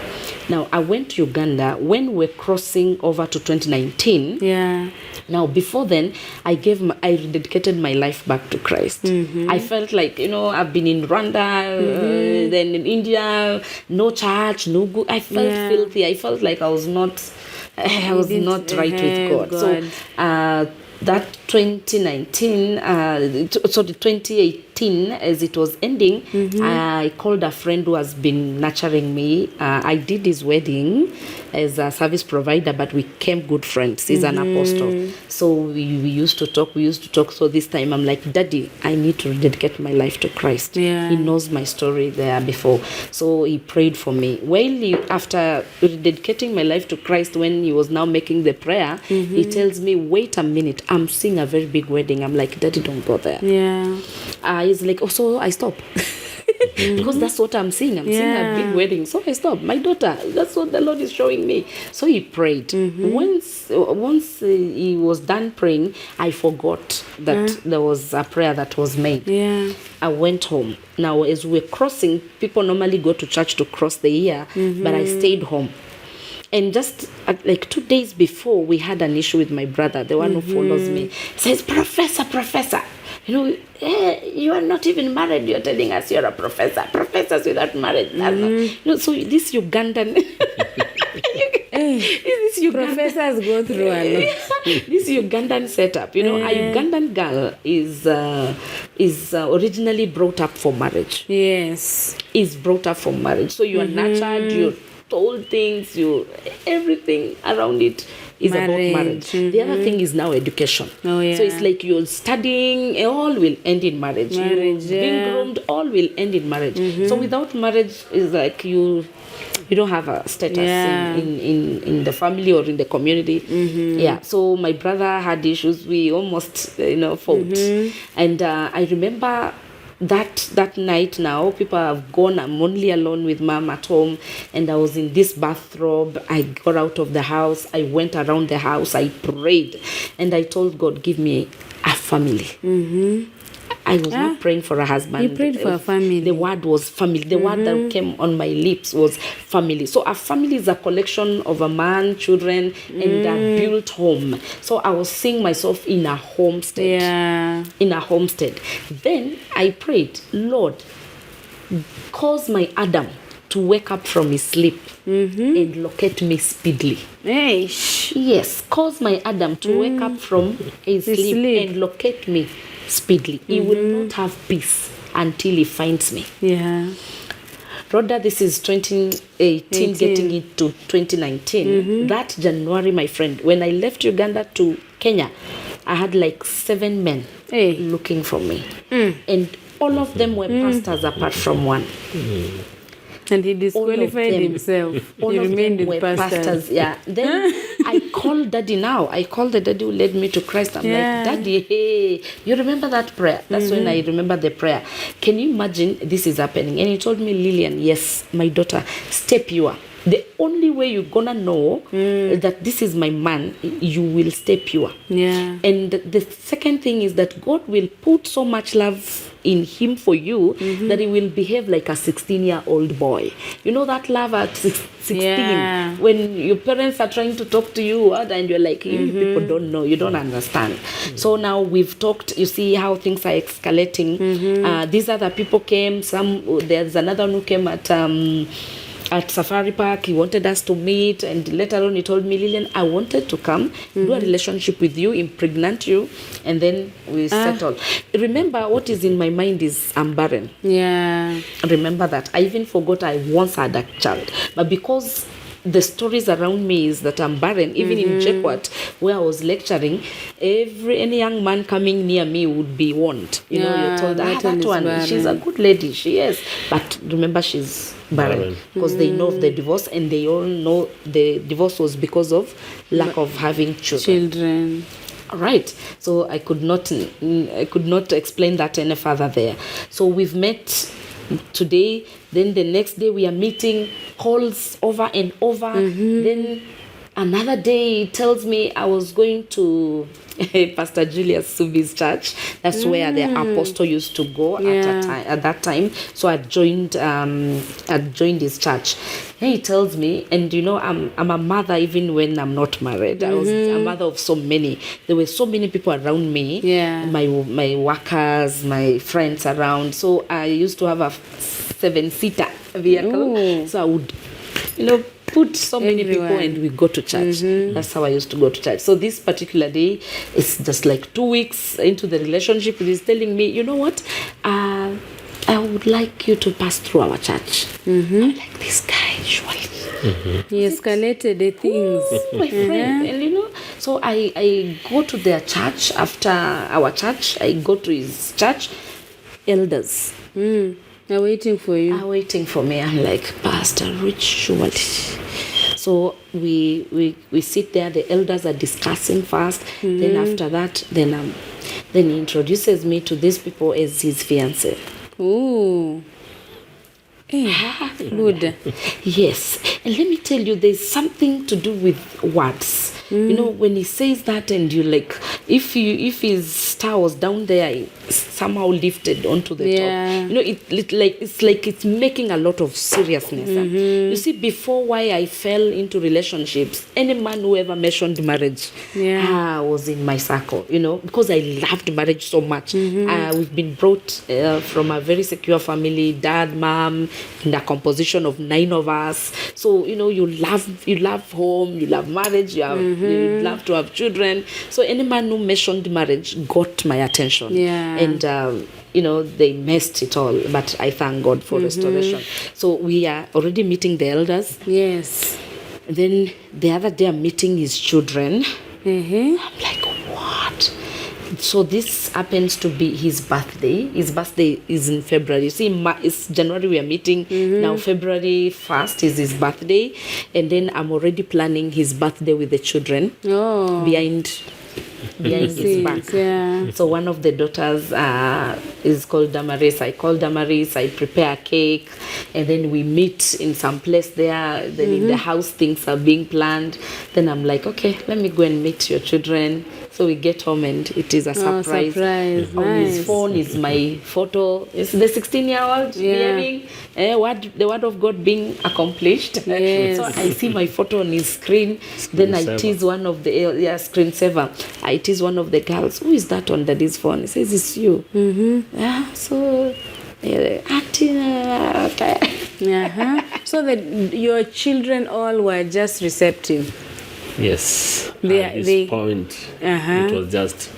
Speaker 4: Now I went to Uganda when we're crossing over to 2019.
Speaker 3: Yeah.
Speaker 4: Now, before then, I dedicated my life back to Christ. I felt like, I've been in Rwanda, then in India, no church, no good. I felt filthy. I felt like I was not right with God. So that 2018, as it was ending, I called a friend who has been nurturing me. I did his wedding as a service provider, but we became good friends. He's an apostle. So we used to talk. So this time I'm like, Daddy, I need to dedicate my life to Christ.
Speaker 3: Yeah.
Speaker 4: He knows my story there before. So he prayed for me. After dedicating my life to Christ, when he was now making the prayer, he tells me, wait a minute, I'm seeing a very big wedding. I'm like, Daddy, don't go there.
Speaker 3: Yeah.
Speaker 4: He's like, so I stop. Because that's what I'm seeing. I'm seeing a big wedding. So I stopped. My daughter, that's what the Lord is showing me. So he prayed. Once he was done praying, I forgot that there was a prayer that was made.
Speaker 3: Yeah.
Speaker 4: I went home. Now, as we're crossing, people normally go to church to cross the year, but I stayed home. And just like 2 days before, we had an issue with my brother, the one who follows me. Says, Professor, you are not even married. You're telling us you're a professor. Professors without marriage. So this Ugandan...
Speaker 3: Professors go through a lot.
Speaker 4: This Ugandan setup, a Ugandan girl is originally brought up for marriage.
Speaker 3: Yes.
Speaker 4: Is brought up for marriage. So you are nurtured, you're told things, everything around it is about marriage. The other thing is now education.
Speaker 3: Oh, yeah.
Speaker 4: So it's like you're studying, all will end in marriage. You're being groomed, all will end in marriage. So without marriage, is like you don't have a status in the family or in the community. Yeah. So my brother had issues. We almost fought, and I remember that night. Now people have gone. I'm only alone with mom at home, and I was in this bathrobe. I got out of the house. I went around the house. I prayed, and I told God, give me a family. I was not praying for a husband.
Speaker 3: You prayed for a family.
Speaker 4: The word was family. The word that came on my lips was family. So a family is a collection of a man, children, and a built home. So I was seeing myself in a homestead.
Speaker 3: Yeah.
Speaker 4: In a homestead. Then I prayed, Lord, cause my Adam to wake up from his sleep and locate me speedily.
Speaker 3: Hey.
Speaker 4: Yes, cause my Adam to wake up from his sleep and locate me speedily. He will not have peace until he finds me.
Speaker 3: Yeah.
Speaker 4: Rhoda, this is 2018 getting into 2019. That January, my friend, when I left Uganda to Kenya, I had like 7 men looking for me. And all of them were pastors apart from one.
Speaker 3: And he disqualified himself.
Speaker 4: All
Speaker 3: he
Speaker 4: of
Speaker 3: remained
Speaker 4: them
Speaker 3: with
Speaker 4: were
Speaker 3: pastors.
Speaker 4: Yeah. Then I called Daddy now. I called the Daddy who led me to Christ. I'm like, Daddy, hey, you remember that prayer? That's when I remember the prayer. Can you imagine this is happening? And he told me, Lillian, yes, my daughter, stay pure. The only way you're gonna know that this is my man, you will stay pure. Yeah. And the second thing is that God will put so much love in him for you that he will behave like a 16-year-old boy. You know that love at 16 when your parents are trying to talk to you and you're like, you people don't know, you don't understand. So now we've talked, you see how things are escalating. These other people came, there's another one who came at Safari Park. He wanted us to meet, and later on he told me, Lillian, I wanted to come, do a relationship with you, impregnate you, and then we settle. Remember, what is in my mind is I'm barren.
Speaker 3: Yeah.
Speaker 4: Remember that. I even forgot I once had a child. But because the stories around me is that I'm barren. Even in Jekwat, where I was lecturing, any young man coming near me would be warned. You're told, that one, she's a good lady, she is. But remember, she's barren. Because they know of the divorce, and they all know the divorce was because of lack of having children. Right. So I could not explain that any further there. So we've met today, then the next day we are meeting, calls over and over. Then another day he tells me I was going to Pastor Julius Subi's church. That's where the apostle used to go at that time. So I joined his church. He tells me, and I'm a mother even when I'm not married. I was a mother of so many. There were so many people around me. My workers, my friends around. So I used to have a 7-seater vehicle. Ooh. So I would, put so many people and we go to church. That's how I used to go to church. So this particular day, it's just like 2 weeks into the relationship. He's telling me, you know what? I would like you to pass through our church. I'm like, this guy, surely.
Speaker 3: He escalated the things.
Speaker 4: Ooh, my friend. And so I go to their church. After our church, I go to his church. Elders.
Speaker 3: They're waiting for you.
Speaker 4: Are waiting for me. I'm like, Pastor Rich, surely. So we sit there. The elders are discussing first. Then after that, then he introduces me to these people as his fiancé.
Speaker 3: Ooh. Good.
Speaker 4: Yes. And let me tell you, there's something to do with words. When he says that, and you like, if his star was down there, somehow lifted onto the top. It's like it's making a lot of seriousness. You see, before why I fell into relationships, any man who ever mentioned marriage was in my circle. Because I loved marriage so much. We've been brought from a very secure family, dad, mom, in a composition of 9 of us. So you love home, you love marriage, you love to have children. So any man who mentioned marriage got my attention. And they messed it all, but I thank God for restoration. So we are already meeting the elders.
Speaker 3: Yes.
Speaker 4: Then the other day I'm meeting his children. I'm like, what? So this happens to be his birthday. His birthday is in February. You see, it's January we are meeting. Now February 1st is his birthday. And then I'm already planning his birthday with the children behind his back. Yeah. So one of the daughters is called Damaris. I call Damaris. I prepare a cake. And then we meet in some place there. Then in the house things are being planned. Then I'm like, okay, let me go and meet your children. So we get home and it is a surprise. On his phone is my photo. It's the 16-year-old behaving. The word of God being accomplished.
Speaker 3: Yes.
Speaker 4: So I see my photo on his screen. Then I tease one of the screensaver. I tease one of the girls. Who is that on daddy's phone? He says it's you. So acting.
Speaker 3: So that your children all were just receptive.
Speaker 5: Yes. At this point, it was just...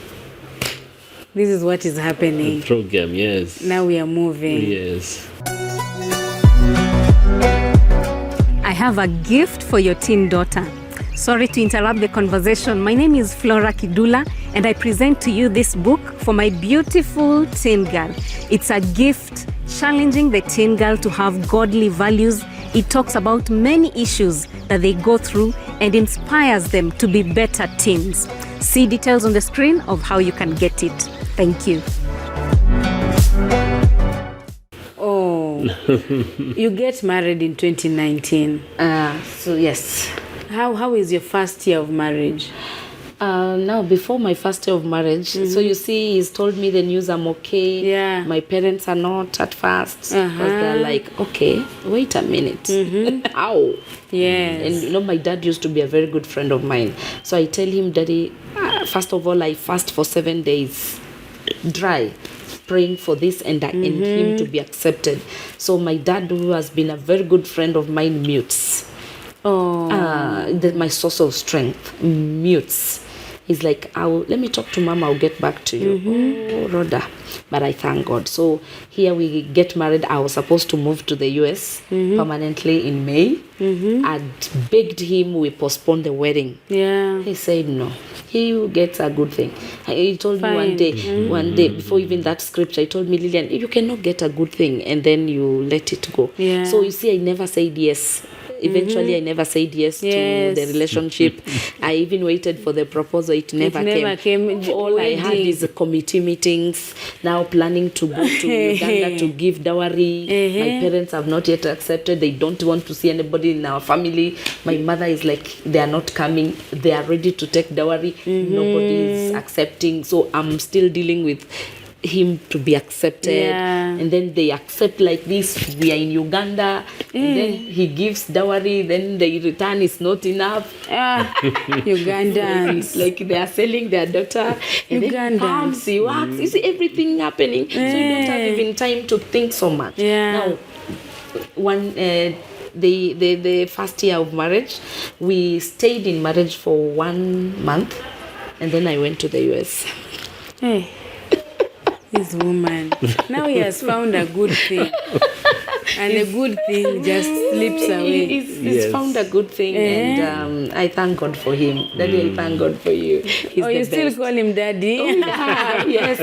Speaker 3: This is what is happening.
Speaker 5: Through game, yes.
Speaker 3: Now we are moving.
Speaker 5: Yes.
Speaker 1: I have a gift for your teen daughter. Sorry to interrupt the conversation. My name is Rawder Kidula, and I present to you this book for my beautiful teen girl. It's a gift challenging the teen girl to have godly values. It talks about many issues that they go through and inspires them to be better teens. See details on the screen of how you can get it. Thank you.
Speaker 3: Oh, you get married in 2019.
Speaker 4: So yes.
Speaker 3: How is your first year of marriage?
Speaker 4: Now, before my first year of marriage, so you see, he's told me the news, I'm okay.
Speaker 3: Yeah.
Speaker 4: My parents are not at first. Because they're like, okay, wait a minute. How?
Speaker 3: Yes.
Speaker 4: And my dad used to be a very good friend of mine. So I tell him, Daddy, first of all, I fast for 7 days, dry, praying for this and him to be accepted. So my dad, who has been a very good friend of mine, mutes. My source of strength, mutes. He's like, let me talk to Mama, I'll get back to you. Oh, Rodah. But I thank God. So here we get married. I was supposed to move to the US permanently in May. I'd begged him, we postponed the wedding.
Speaker 3: Yeah.
Speaker 4: He said no. He gets a good thing. He told me one day, before even that scripture, he told me, Lillian, you cannot get a good thing and then you let it go.
Speaker 3: Yeah.
Speaker 4: So you see, I never said yes. Eventually, I never said yes to the relationship. I even waited for the proposal. It never came. All I had is committee meetings. Now planning to go to Uganda to give dowry. My parents have not yet accepted. They don't want to see anybody in our family. My mother is like, they are not coming. They are ready to take dowry. Nobody is accepting. So I'm still dealing with him to be accepted, and then they accept like this. We are in Uganda, and then he gives dowry, then the return is not enough.
Speaker 3: Ugandans.
Speaker 4: Like they are selling their daughter, and then he comes, he works, you see everything happening. So you don't have even time to think so much. Now, the first year of marriage, we stayed in marriage for 1 month, and then I went to the US.
Speaker 3: Hey. This woman. Now he has found a good thing. And the good thing just slips away.
Speaker 4: He's found a good thing, and I thank God for him. Daddy, I thank God for you. He's the
Speaker 3: you
Speaker 4: best.
Speaker 3: still call him Daddy?
Speaker 4: Oh, yeah. Yes,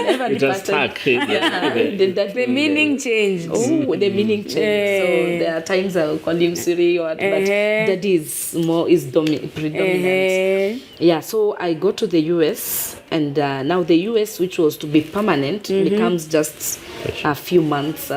Speaker 5: It just stuck.
Speaker 4: The
Speaker 3: meaning changed.
Speaker 4: Oh, the meaning changed. So there are times I'll call him Siri, but Daddy is predominant. Yeah, so I go to the US, and now the US, which was to be permanent, becomes just a few months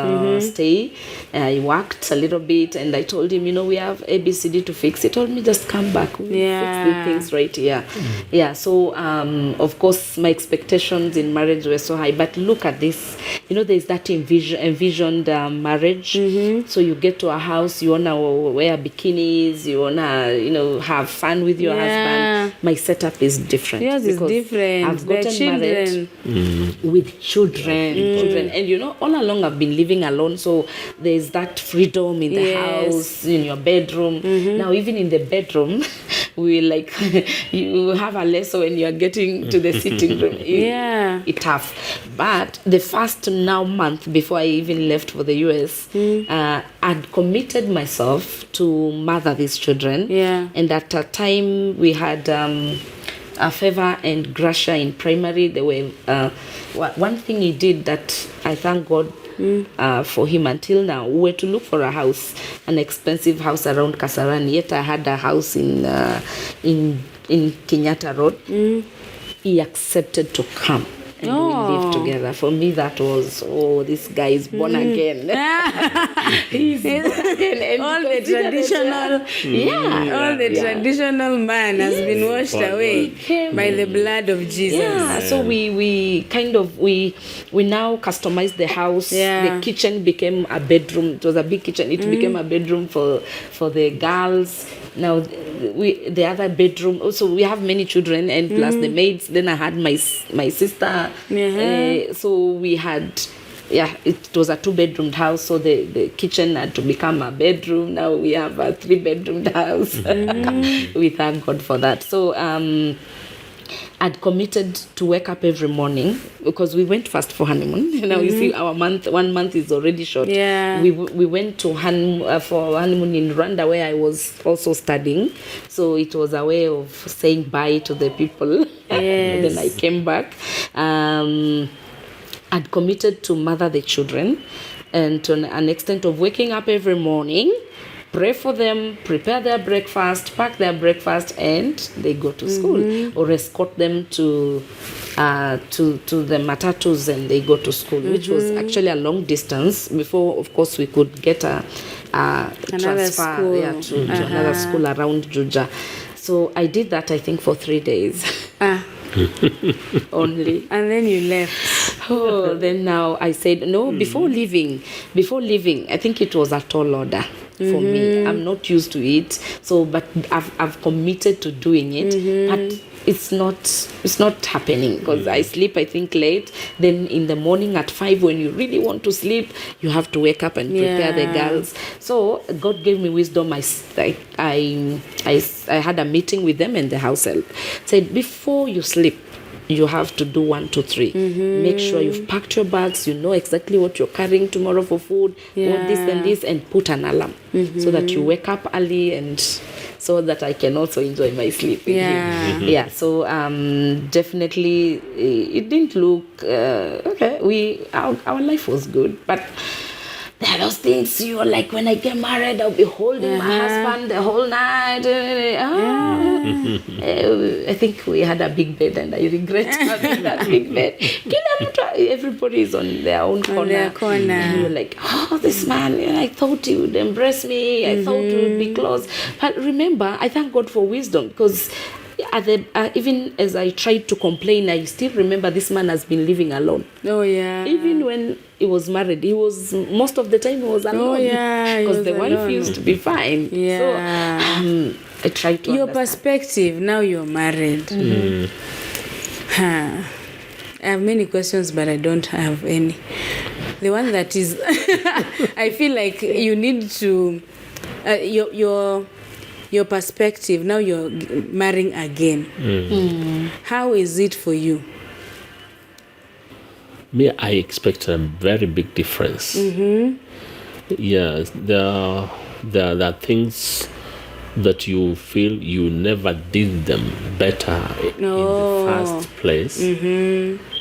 Speaker 4: stay. I worked a little bit, and I told him, we have ABCD to fix. He told me, just come back. We'll fix the things right here. Yeah, so of course, my expectations in marriage were so high, but look at this. There's that envisioned marriage. So you get to a house, you want to wear bikinis, you want to, have fun with your husband. My setup is different.
Speaker 3: Yours is different.
Speaker 4: I've gotten married with children. And all along I've been living alone, so there's that freedom in the house, in your bedroom. Now even in the bedroom, we you have a lesson when you're getting to the sitting room. It's tough. But the first month before I even left for the US, I'd committed myself to mother these children. And at a time we had Favor and Gracia in primary. They were one thing he did that I thank God for him until now. We were to look for a house, an expensive house around Kasarani. Yet I had a house in Kenyatta Road. He accepted to come. And we live together. For me, that was, this guy is born again. He's born again. And
Speaker 3: all the traditional, traditional man has been washed away by the blood of Jesus.
Speaker 4: So we now customized the house. The kitchen became a bedroom. It was a big kitchen. It became a bedroom for the girls. Now the other bedroom. Also, we have many children, and plus the maids. Then I had my sister. So we had. It was a 2-bedroom house, so the kitchen had to become a bedroom. Now we have a 3-bedroom house. We thank God for that. So I'd committed to wake up every morning because we went first for honeymoon. You see, our 1 month is already short. We went to for honeymoon in Rwanda, where I was also studying. So it was a way of saying bye to the people. And then I came back. I'd committed to mother the children, and to an extent of waking up every morning, pray for them, prepare their breakfast, pack their breakfast, and they go to school, or escort them to the matatus, and they go to school, which was actually a long distance before, of course, we could get a transfer to another school around Juja. So I did that, I think, for 3 days. Only.
Speaker 3: And then you left.
Speaker 4: Then now I said no. Before leaving, I think it was a tall order for me. I'm not used to it, so but I've committed to doing it. But it's not happening because I sleep, I think, late. Then in the morning at 5, when you really want to sleep, you have to wake up and prepare the girls. So God gave me wisdom. I had a meeting with them and the house help. Said, before you sleep, you have to do 1, 2, 3. Make sure you've packed your bags, you know exactly what you're carrying tomorrow for food, what this and this, and put an alarm so that you wake up early, and so that I can also enjoy my sleep. So definitely it didn't look okay. Our life was good, but there are those things you are like, when I get married, I'll be holding my husband the whole night. I think we had a big bed, and I regret having that big bed. Everybody is on their own corner. And you're like, oh, this man, I thought he would embrace me. I thought we would be close. But remember, I thank God for wisdom, because even as I tried to complain, I still remember this man has been living alone.
Speaker 3: Oh yeah.
Speaker 4: Even when he was married, he was, most of the time he was alone.
Speaker 3: Oh yeah.
Speaker 4: Because the wife used to be fine.
Speaker 3: Yeah.
Speaker 4: So I tried to
Speaker 3: your
Speaker 4: understand.
Speaker 3: perspective, now you're married. I have many questions, but I don't have any. The one that is I feel like you need to your perspective, now you're marrying again. How is it for you?
Speaker 5: Me, I expect a very big difference. Yes, there are things that you feel you never did them better in the first place.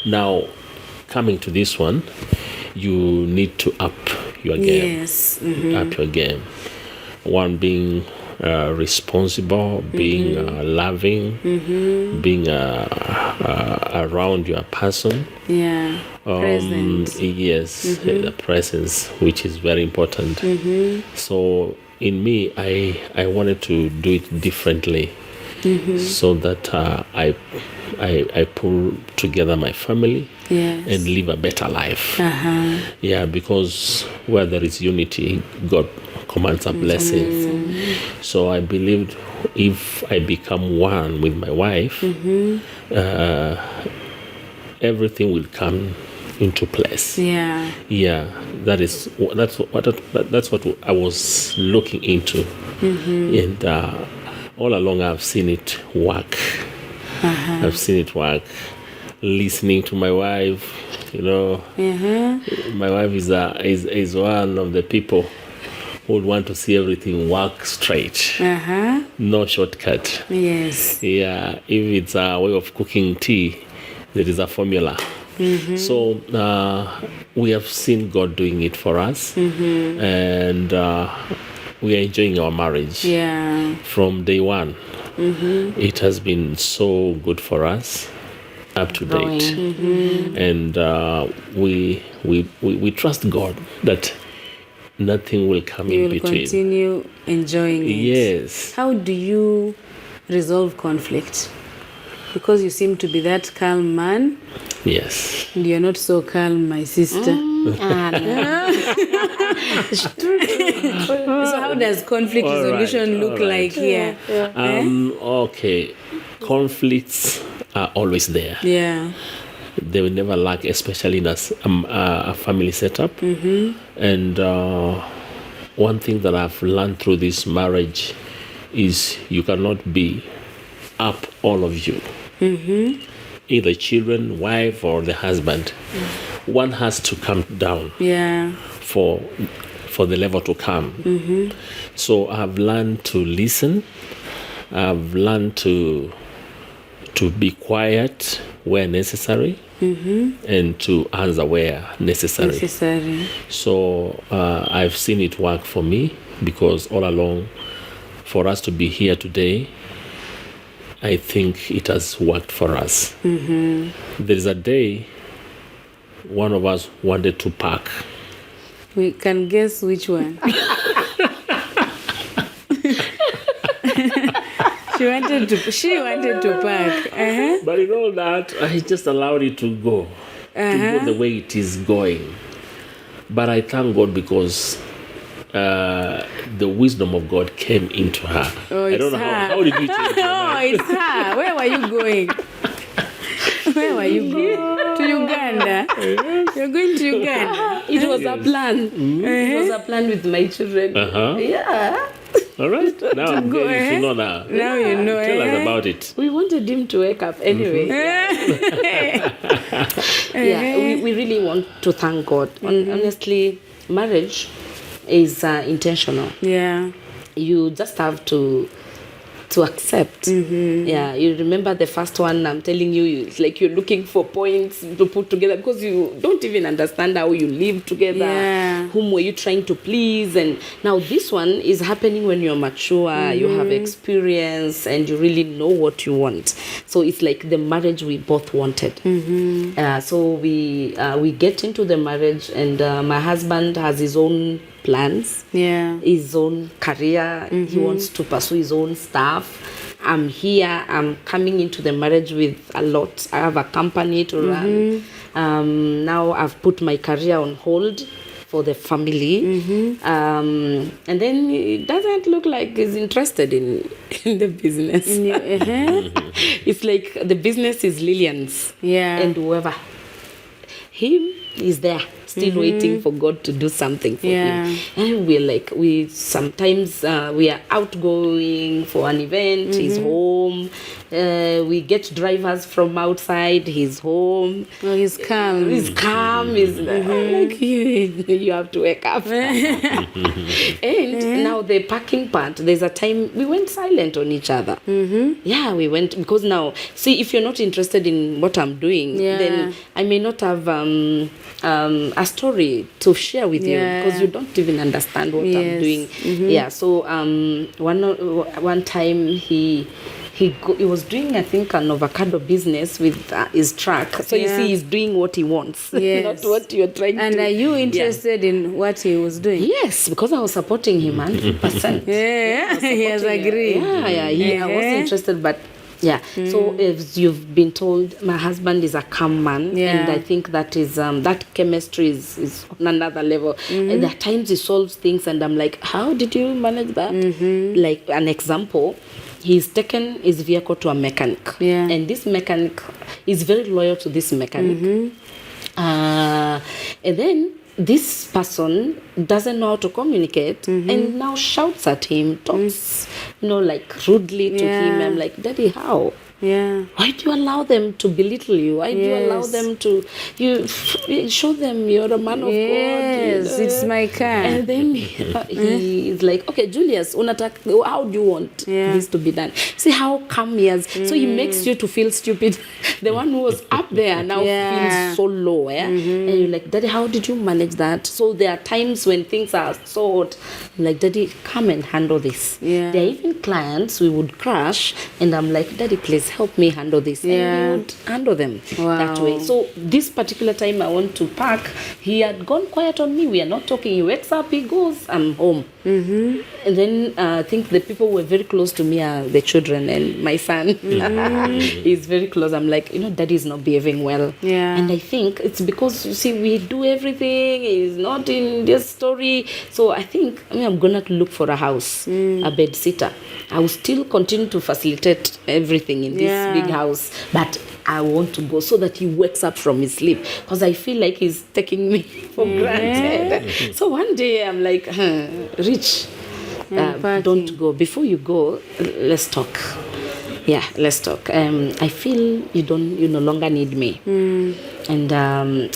Speaker 5: Now, coming to this one, you need to up your game.
Speaker 3: Yes.
Speaker 5: Up your game. One being responsible, being loving, being around your person.
Speaker 3: Yeah. Present.
Speaker 5: Yes, the presence, which is very important. So in me, I wanted to do it differently, so that I pull together my family and live a better life. Yeah, because where there is unity, God commands a blessing. So I believed if I become one with my wife, everything will come into place. That's what I was looking into, and all along I've seen it work. I've seen it work. Listening to my wife, my wife is one of the people who would want to see everything work straight. No shortcut.
Speaker 3: Yes.
Speaker 5: Yeah, if it's a way of cooking tea, there is a formula. So we have seen God doing it for us, and we are enjoying our marriage from day one. It has been so good for us up to date, and we trust God that nothing will come in between.
Speaker 3: You will continue enjoying it.
Speaker 5: Yes.
Speaker 3: How do you resolve conflict? Because you seem to be that calm man.
Speaker 5: Yes.
Speaker 3: And you're not so calm, my sister. So how does conflict resolution look like here?
Speaker 5: Okay. Conflicts are always there.
Speaker 3: Yeah.
Speaker 5: They will never lack, especially in a family setup. And one thing that I've learned through this marriage is you cannot be up, all of you. Either children, wife, or the husband. One has to come down for the level to come. So I've learned to listen. I've learned to be quiet where necessary, and to answer where necessary. So I've seen it work for me, because all along, for us to be here today, I think it has worked for us. There is a day one of us wanted to pack.
Speaker 3: We can guess which one. She wanted to pack.
Speaker 5: But in all that, I just allowed it to go the way it is going. But I thank God, because the wisdom of God came into her.
Speaker 3: Oh,
Speaker 5: I don't know how did you change your mind?
Speaker 3: Oh, it's her. Where are you going? Where were you going? To Uganda? You're going to Uganda?
Speaker 4: It was a plan. It was a plan with my children. Yeah.
Speaker 5: All right. Now I'm getting to know now.
Speaker 3: Now you know.
Speaker 5: Tell us about it.
Speaker 4: We wanted him to wake up anyway. We really want to thank God. Honestly, marriage is intentional.
Speaker 3: Yeah.
Speaker 4: You just have to accept. Yeah, you remember the first one, I'm telling you, it's like you're looking for points to put together because you don't even understand how you live together.
Speaker 3: Yeah.
Speaker 4: Whom were you trying to please? And now this one is happening when you're mature, you have experience, and you really know what you want. So it's like the marriage we both wanted. So we get into the marriage, and my husband has his own plans, his own career. He wants to pursue his own stuff. I'm here. I'm coming into the marriage with a lot. I have a company to run. Now I've put my career on hold for the family. And then it doesn't look like he's interested in the business. It's like the business is Lillian's. And whoever. Him is there. Still waiting for God to do something for him. And we're like, sometimes we are outgoing for an event, he's home. We get drivers from outside, he's home.
Speaker 3: Oh, he's calm.
Speaker 4: He's calm. He's like, you have to wake up. And now the parking part, there's a time we went silent on each other. Yeah, we went, because now, see, if you're not interested in what I'm doing, then I may not have a story to share with you, because you don't even understand what I'm doing. Yeah, so one time he was doing, I think, an avocado business with his truck. So you see, he's doing what he wants, not what you're trying to.
Speaker 3: And are you interested in what he was doing?
Speaker 4: Yes, because I was supporting him 100%.
Speaker 3: He has agreed.
Speaker 4: I was interested, but so as you've been told, my husband is a calm man, and I think that is that chemistry is on another level. And there are times he solves things, and I'm like, how did you manage that? Like an example, he's taken his vehicle to a mechanic, and this mechanic is very loyal to this mechanic. And then this person doesn't know how to communicate, and now shouts at him, talks, like rudely to him. I'm like, Daddy, how? Why do you allow them to belittle you? Why do you allow them to show them you're a man of God?
Speaker 3: Yes, it's my car.
Speaker 4: And then he is like, okay, Julius, how do you want this to be done? See how calm he is. So he makes you to feel stupid. The one who was up there now feels so low. And you're like, Daddy, how did you manage that? So there are times when things are so hot, like, Daddy, come and handle this. There are even clients we would crash, and I'm like, Daddy, please help me handle this. And he would handle them that way. So this particular time I want to park, he had gone quiet on me. We are not talking. He wakes up, he goes, I'm home. And then I think the people who were very close to me are the children and my son. He's very close. I'm like, Daddy is not behaving well. And I think it's because, you see, we do everything. He's not in this story. So I think, I'm going to look for a house, a bed sitter. I will still continue to facilitate everything in this big house, but I want to go so that he wakes up from his sleep, because I feel like he's taking me for granted. So one day I'm like, Rich, don't go. Before you go, let's talk. Let's talk. I feel you no longer need me. And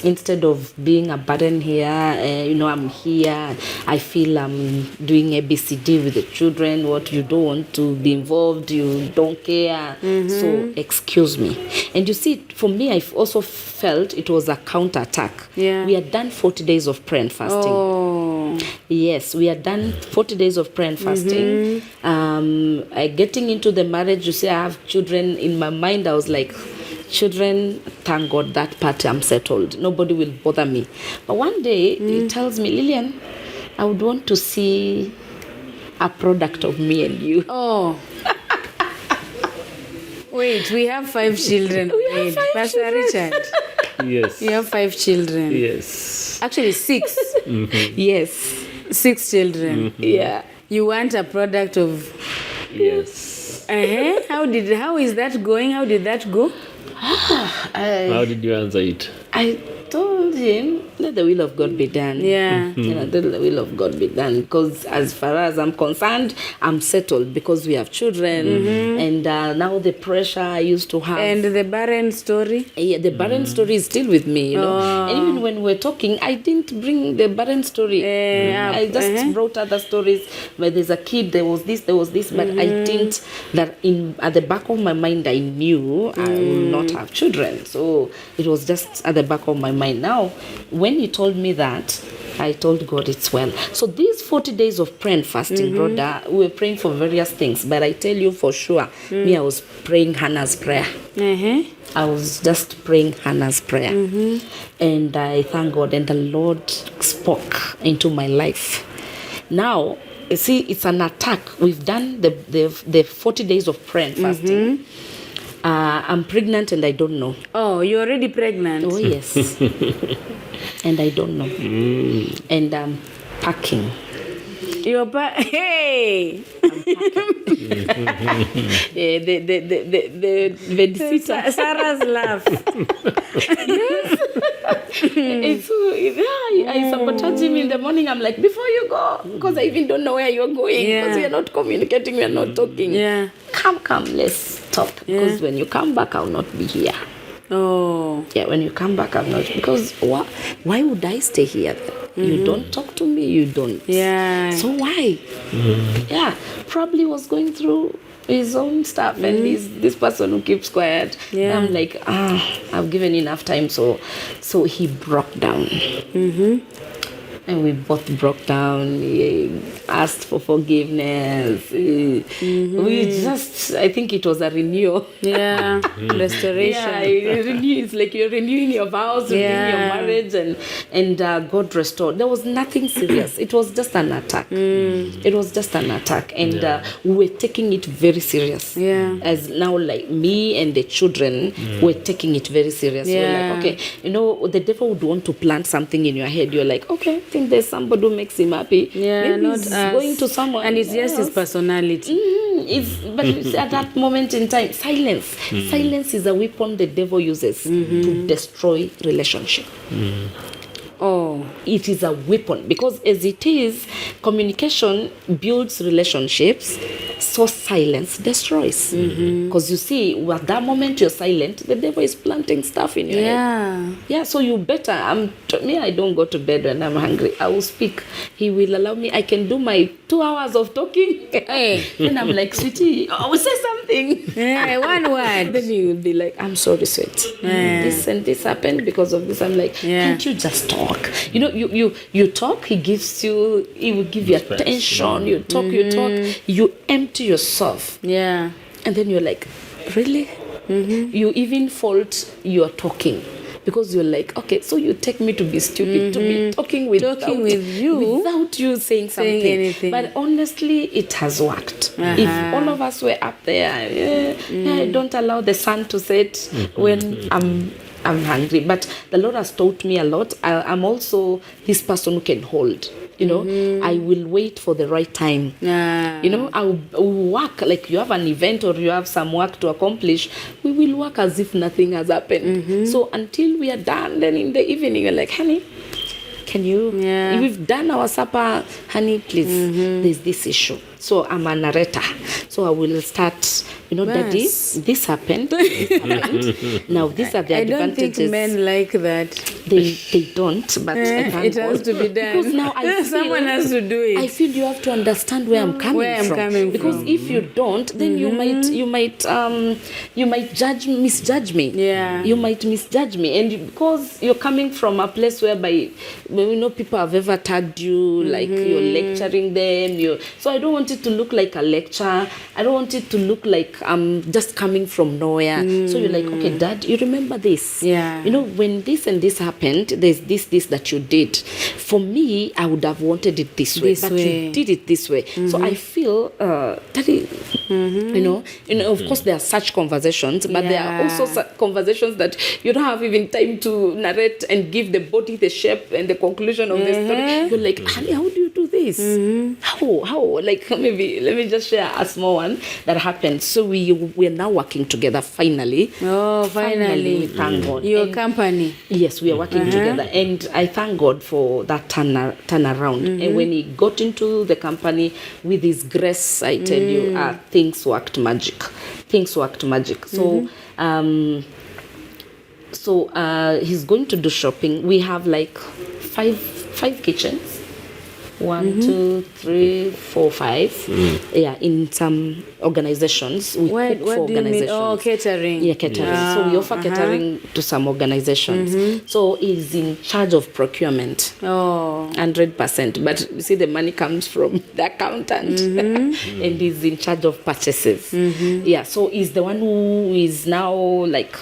Speaker 4: instead of being a burden here, I'm here. I feel I'm doing ABCD with the children. What you don't want to be involved, you don't care. So excuse me. And you see, for me, I also felt it was a counterattack. We had done 40 days of prayer and fasting. Yes, we had done 40 days of prayer and fasting. Getting into the marriage, you see, I have children. In my mind, I was like, children, thank God that part I'm settled. Nobody will bother me. But one day, he tells me, Lillian, I would want to see a product of me and you.
Speaker 3: Wait, we have 5 children. Pastor Richard.
Speaker 5: Yes.
Speaker 3: You have 5 children.
Speaker 5: Yes.
Speaker 3: Actually, 6.
Speaker 4: Yes.
Speaker 3: 6 children.
Speaker 4: Yeah.
Speaker 3: You want a product of...
Speaker 5: Yes.
Speaker 3: How is that going? How did that go?
Speaker 5: How did you answer it?
Speaker 4: I told him, let the will of God be done.
Speaker 3: Yeah.
Speaker 4: Let the will of God be done. Because as far as I'm concerned, I'm settled because we have children. And now the pressure I used to have.
Speaker 3: And the barren story?
Speaker 4: Yeah, the barren story is still with me, you know. And even when we're talking, I didn't bring the barren story. I just brought other stories where there's a kid, there was this, but I didn't, at the back of my mind, I knew I will not have children. So it was just at the back of my mind. Now, when he told me that, I told God it's well. So these 40 days of prayer and fasting, brother, we were praying for various things, but I tell you for sure, I was praying Hannah's prayer. I was just praying Hannah's prayer. And I thank God, and the Lord spoke into my life. Now, you see, it's an attack. We've done the 40 days of prayer and fasting. I'm pregnant and I don't know.
Speaker 3: Oh, you're already pregnant?
Speaker 4: Oh, yes. And I don't know. And I'm packing.
Speaker 3: Hey!
Speaker 4: Yeah, the babysitter.
Speaker 3: Sarah's laugh.
Speaker 4: I sabotage him in the morning. I'm like, before you go, because I even don't know where you're going, because we are not communicating, we are not talking.
Speaker 3: Yeah.
Speaker 4: Come, let's stop. Because when you come back, I'll not be here.
Speaker 3: Oh.
Speaker 4: Yeah, when you come back, I'm not. Because why would I stay here? You don't talk to me, you don't.
Speaker 3: Yeah.
Speaker 4: So why? Yeah, probably was going through his own stuff, and this person who keeps quiet.
Speaker 3: Yeah.
Speaker 4: I'm like, I've given enough time, so he broke down. And we both broke down. He asked for forgiveness. We just, I think it was a renewal.
Speaker 3: Yeah, restoration.
Speaker 4: Yeah, it's like you're renewing your vows, renewing your marriage, and God restored. There was nothing serious. It was just an attack. It was just an attack, and we were taking it very serious.
Speaker 3: Yeah.
Speaker 4: As now, like me and the children, were taking it very serious.
Speaker 3: Yeah.
Speaker 4: We're like, okay, you know, the devil would want to plant something in your head. You're like, okay, I think there's somebody who makes him happy.
Speaker 3: Yeah,
Speaker 4: maybe
Speaker 3: not
Speaker 4: he's
Speaker 3: us.
Speaker 4: going to someone.
Speaker 3: And it's just his personality.
Speaker 4: But it's at that moment in time, silence. Silence is a weapon the devil uses to destroy relationship.
Speaker 3: Oh,
Speaker 4: it is a weapon, because as it is, communication builds relationships, so silence destroys. Because you see, at that moment you're silent, the devil is planting stuff in your head. Yeah, so you better, I don't go to bed when I'm hungry. I will speak. He will allow me. I can do my 2 hours of talking. Then I'm like, sweetie, I will say something.
Speaker 3: One word.
Speaker 4: Then he will be like, I'm sorry, sweet. This and this happened because of this. I'm like, can't you just talk? You know, you talk, he will give you attention. You talk, you empty yourself.
Speaker 3: Yeah.
Speaker 4: And then you're like, really? You even fault your talking. Because you're like, okay, so you take me to be stupid, to be talking without you saying something.
Speaker 3: Anything.
Speaker 4: But honestly, it has worked. If all of us were up there, don't allow the sun to set when I'm hungry. But the Lord has taught me a lot. I'm also this person who can hold. You know, I will wait for the right time. You know, I will work like you have an event or you have some work to accomplish. We will work as if nothing has happened. So until we are done, then in the evening, you're like, honey, can you? We've done our supper, honey, please. There's this issue. So I'm a narrator. So I will start, Daddy, this happened. Now, these are the advantages.
Speaker 3: I don't think men like that.
Speaker 4: They don't, but I thank
Speaker 3: it has
Speaker 4: God.
Speaker 3: to be done.
Speaker 4: Because now I feel,
Speaker 3: someone has to do it.
Speaker 4: I feel you have to understand where I'm coming from. Because if you don't, then you might misjudge me. Yeah. You might misjudge me, and because you're coming from a place whereby people have ever tagged you, like you're lecturing them. So I don't want it to look like a lecture. I don't want it to look like I'm just coming from nowhere. So you're like, okay, Dad, you remember this? Yeah. When this and this happened, there's this that you did. For me, I would have wanted it this way, but you did it this way. So I feel, Daddy, of course there are such conversations, but there are also conversations that you don't have even time to narrate and give the body the shape and the conclusion of the story. You're like, honey, how do you do this? this? How? Like, maybe let me just share a small one that happened. So we're now working together finally.
Speaker 3: Oh, finally.
Speaker 4: We thank God.
Speaker 3: Your company.
Speaker 4: Yes, we are working together, and I thank God for that turnaround. And when he got into the company with his grace, I tell you, things worked magic. So, he's going to do shopping. We have like five kitchens. 1, 2, 3, 4, 5. Yeah, in some organizations. We cook for
Speaker 3: what do you mean?
Speaker 4: organizations.
Speaker 3: Oh, catering.
Speaker 4: Yeah, catering. So we offer catering to some organizations. So he's in charge of procurement.
Speaker 3: Oh.
Speaker 4: 100%. But you see, the money comes from the accountant. And he's in charge of purchases. Yeah, so he's the one who is now like,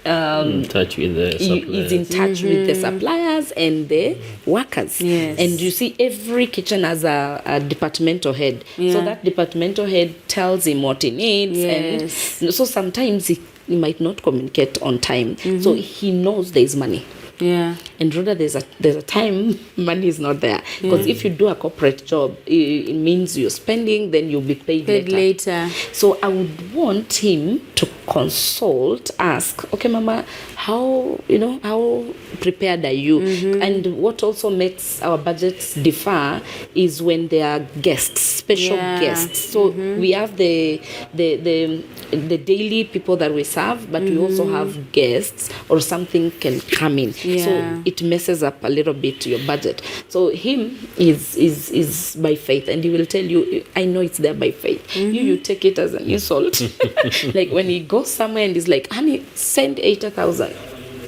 Speaker 5: in touch with the suppliers.
Speaker 4: He's in touch with the suppliers and the workers.
Speaker 3: Yes.
Speaker 4: And you see, every kitchen has a departmental head. So that departmental head tells him what he needs.
Speaker 3: Yes.
Speaker 4: And so sometimes he might not communicate on time. So he knows there is money.
Speaker 3: Yeah.
Speaker 4: And rather, there's a time money is not there, because if you do a corporate job, it means you're spending, then you'll be paid later. So I would want him to consult, ask, okay, Mama, how prepared are you? And what also makes our budgets differ is when there are guests, special guests. So we have the daily people that we serve, but we also have guests, or something can come in. So it messes up a little bit your budget. So him is by faith, and he will tell you, I know it's there by faith. You take it as an insult. Like when he goes somewhere and he's like, honey, send 80,000.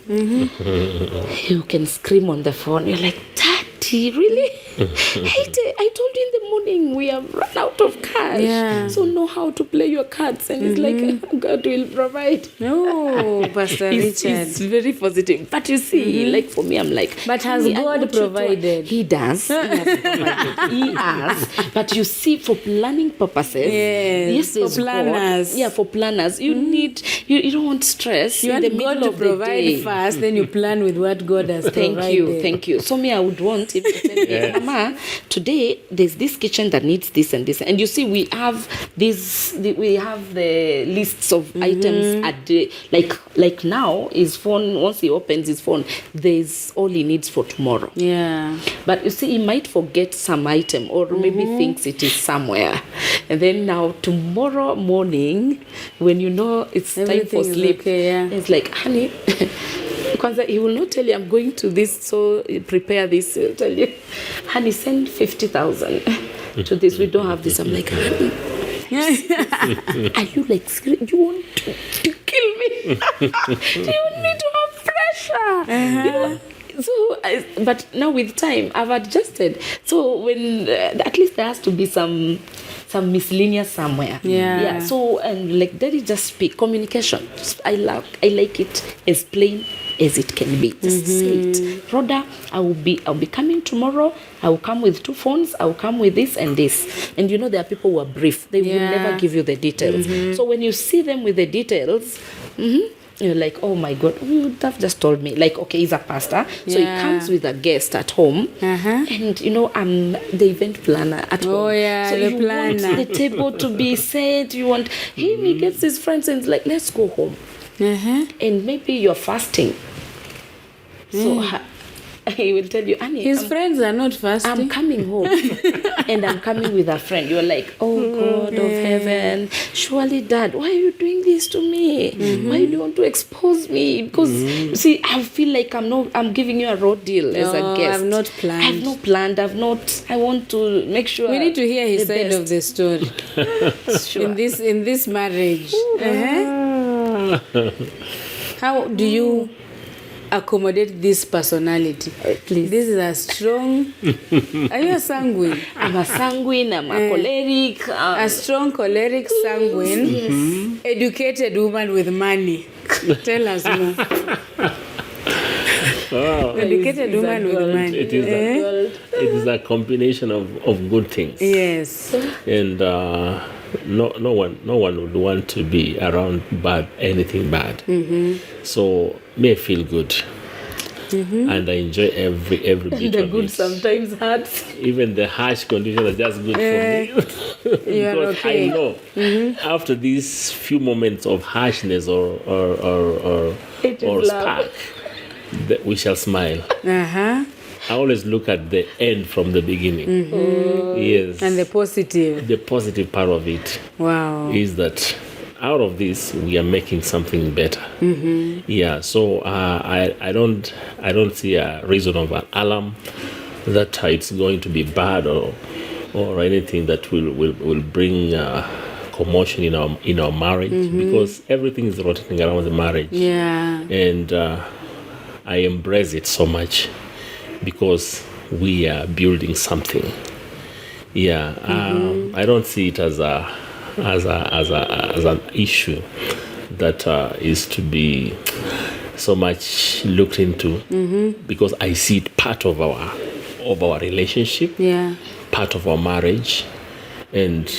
Speaker 4: You can scream on the phone. You're like, Daddy, really? I told you in the morning we have run out of cash. So know how to play your cards. And it's like, God will provide.
Speaker 3: No, Pastor Richard.
Speaker 4: It's very positive. But you see, like for me, I'm like,
Speaker 3: but has God provided?
Speaker 4: He does. He has provided. He has. But you see, for planning purposes, yes,
Speaker 3: for planners.
Speaker 4: God. Yeah, for planners, you need, you don't want stress.
Speaker 3: You
Speaker 4: in
Speaker 3: want
Speaker 4: the middle
Speaker 3: God to
Speaker 4: of
Speaker 3: provide
Speaker 4: the day.
Speaker 3: first, then you plan with what God has provided.
Speaker 4: Thank you. So me, I would want him to tell me, Mama, today there's this kitchen that needs this and this. And you see, we have we have the lists of items a day. Like now, his phone, once he opens his phone, there's all he needs for tomorrow.
Speaker 3: Yeah.
Speaker 4: But you see, he might forget some item, or maybe thinks it is somewhere. And then now, tomorrow morning, when you know it's time for sleep, it's like, honey, because he will not tell you, I'm going to this, so prepare this. He'll tell you, honey, send 50,000 to this. We don't have this. I'm like, honey, are you like, you want to kill me? Do you want me to have pressure? You know? So, but now with time, I've adjusted. So when at least there has to be some miscellaneous somewhere. Yeah. So, and like Daddy, just speak communication. I like it as plain as it can be. Just say it. Rhoda, I'll be coming tomorrow. I will come with 2 phones. I will come with this and this. And you know, there are people who are brief. They will never give you the details. So when you see them with the details, you're like, oh my God, you would have just told me. Like, okay, he's a pastor, so he comes with a guest at home, and you know, I'm the event planner at home.
Speaker 3: Oh yeah,
Speaker 4: so
Speaker 3: the
Speaker 4: you
Speaker 3: planner.
Speaker 4: want the table to be set. You want him. He gets his friends and it's like, let's go home. And maybe you're fasting. So he will tell you, Annie,
Speaker 3: his friends are not fasting.
Speaker 4: I'm coming home and I'm coming with a friend. You're like, oh God of heaven, surely Dad, why are you doing this to me? Why do you want to expose me? Because you see, I feel like I'm giving you a raw deal as a guest.
Speaker 3: I've not planned.
Speaker 4: I want to make sure.
Speaker 3: We need to hear his side of the story.
Speaker 4: Sure.
Speaker 3: in this marriage. How do you accommodate this personality?
Speaker 4: Please.
Speaker 3: This is a strong. Are you a sanguine?
Speaker 4: I'm a sanguine. I'm a choleric.
Speaker 3: A strong choleric, sanguine, educated woman with money. Tell us more. Educated woman with money.
Speaker 5: It is a combination of good things.
Speaker 3: Yes.
Speaker 5: And no one would want to be around anything bad. So may feel good. and I enjoy every bit
Speaker 3: The
Speaker 5: of
Speaker 3: good
Speaker 5: it.
Speaker 3: sometimes hurts.
Speaker 5: Even the harsh conditions are just good for me.
Speaker 3: You are
Speaker 5: Because
Speaker 3: okay.
Speaker 5: I know after these few moments of harshness or
Speaker 3: It is love.
Speaker 5: spark, that we shall smile.
Speaker 3: Uh-huh.
Speaker 5: I always look at the end from the beginning. Yes.
Speaker 3: And the positive.
Speaker 5: The positive part of it
Speaker 3: Wow.
Speaker 5: is that out of this we are making something better. Yeah. So I don't see a reason of an alarm that it's going to be bad or anything that will bring commotion in our marriage, because everything is rotating around the marriage.
Speaker 3: Yeah.
Speaker 5: And I embrace it so much because we are building something. Yeah, I don't see it as an issue that is to be so much looked into, because I see it part of our relationship,
Speaker 3: Yeah.
Speaker 5: part of our marriage, and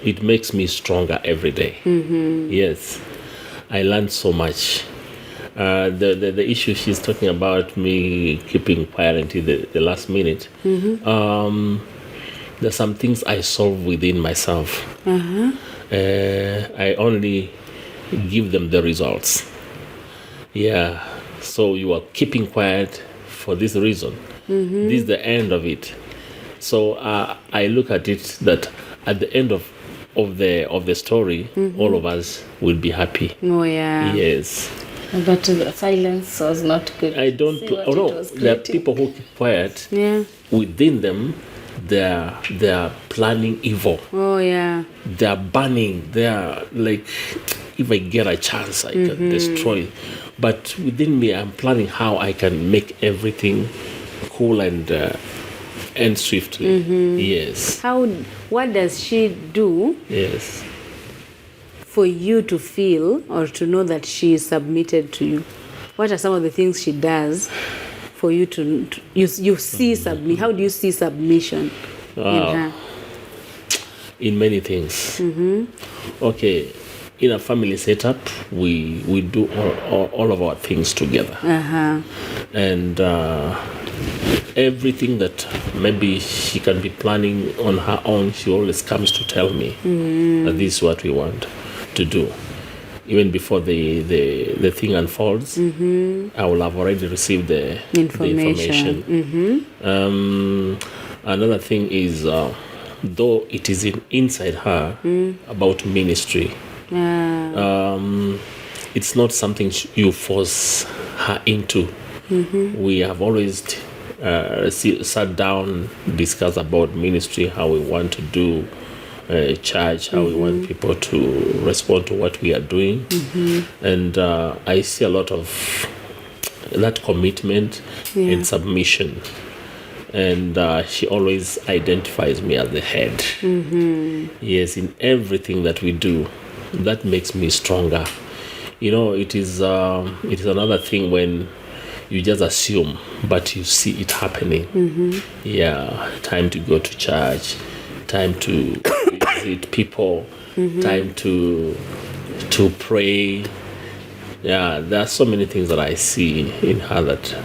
Speaker 5: it makes me stronger every day. Yes, I learned so much. The issue she's talking about, me keeping quiet until the last minute, there's some things I solve within myself. I only give them the results. Yeah, so you are keeping quiet for this reason. This is the end of it. So I look at it that at the end of the story, all of us will be happy.
Speaker 3: Oh, yeah.
Speaker 5: Yes.
Speaker 1: But the silence was not good.
Speaker 5: I don't.
Speaker 1: See what
Speaker 5: Oh
Speaker 1: it
Speaker 5: no,
Speaker 1: was
Speaker 5: there are
Speaker 1: creating.
Speaker 5: people who keep quiet.
Speaker 3: Yeah.
Speaker 5: Within them, they are planning evil.
Speaker 3: Oh, yeah.
Speaker 5: They are burning. They are like, if I get a chance, I can destroy. But within me, I'm planning how I can make everything cool and swiftly. Yes.
Speaker 3: What does she do
Speaker 5: Yes.
Speaker 3: for you to feel or to know that she is submitted to you? What are some of the things she does for you to you see submit? How do you see submission in her?
Speaker 5: In many things. Okay, in a family setup, we do all of our things together, and everything that maybe she can be planning on her own, she always comes to tell me that this is what we want to do. Even before the thing unfolds, I will have already received the information. Another thing is, though it is inside her about ministry, it's not something you force her into. We have always sat down, discussed about ministry, how we want to do church, how we want people to respond to what we are doing. And I see a lot of that commitment and submission. And she always identifies me as the head. Yes, in everything that we do, that makes me stronger. You know, it is another thing when you just assume, but you see it happening. Yeah, time to go to church, time to visit people, time to pray. Yeah, there are so many things that I see in her that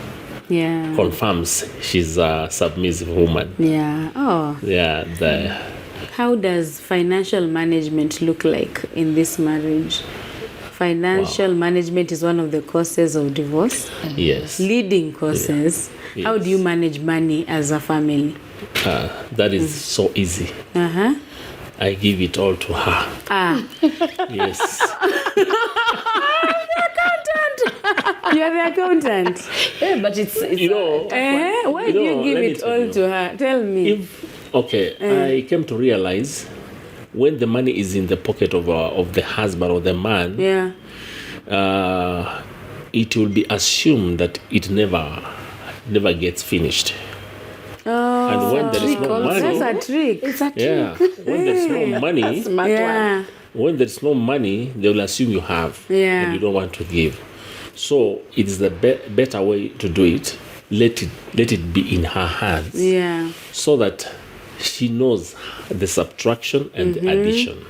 Speaker 5: confirms she's a submissive woman.
Speaker 3: Yeah. Oh.
Speaker 5: Yeah.
Speaker 3: How does financial management look like in this marriage? Financial management is one of the causes of divorce.
Speaker 5: Yes.
Speaker 3: Leading causes.
Speaker 5: Yes.
Speaker 3: How do you manage money as a family?
Speaker 5: That is so easy. I give it all to her. Yes.
Speaker 3: You're the accountant.
Speaker 1: Yeah, but it's
Speaker 5: You know,
Speaker 3: Why do you give
Speaker 5: let me
Speaker 3: it
Speaker 5: tell
Speaker 3: all
Speaker 5: you.
Speaker 3: to her? Tell me.
Speaker 5: I came to realize when the money is in the pocket of the husband or the man, it will be assumed that it never gets finished. And when there is no money,
Speaker 3: That's a trick.
Speaker 1: It's a
Speaker 5: yeah, when there is no money,
Speaker 1: smart one.
Speaker 5: when there is no money, they will assume you have, and you don't want to give. So it is the better way to do it. Let it be in her hands, so that she knows the subtraction and the addition.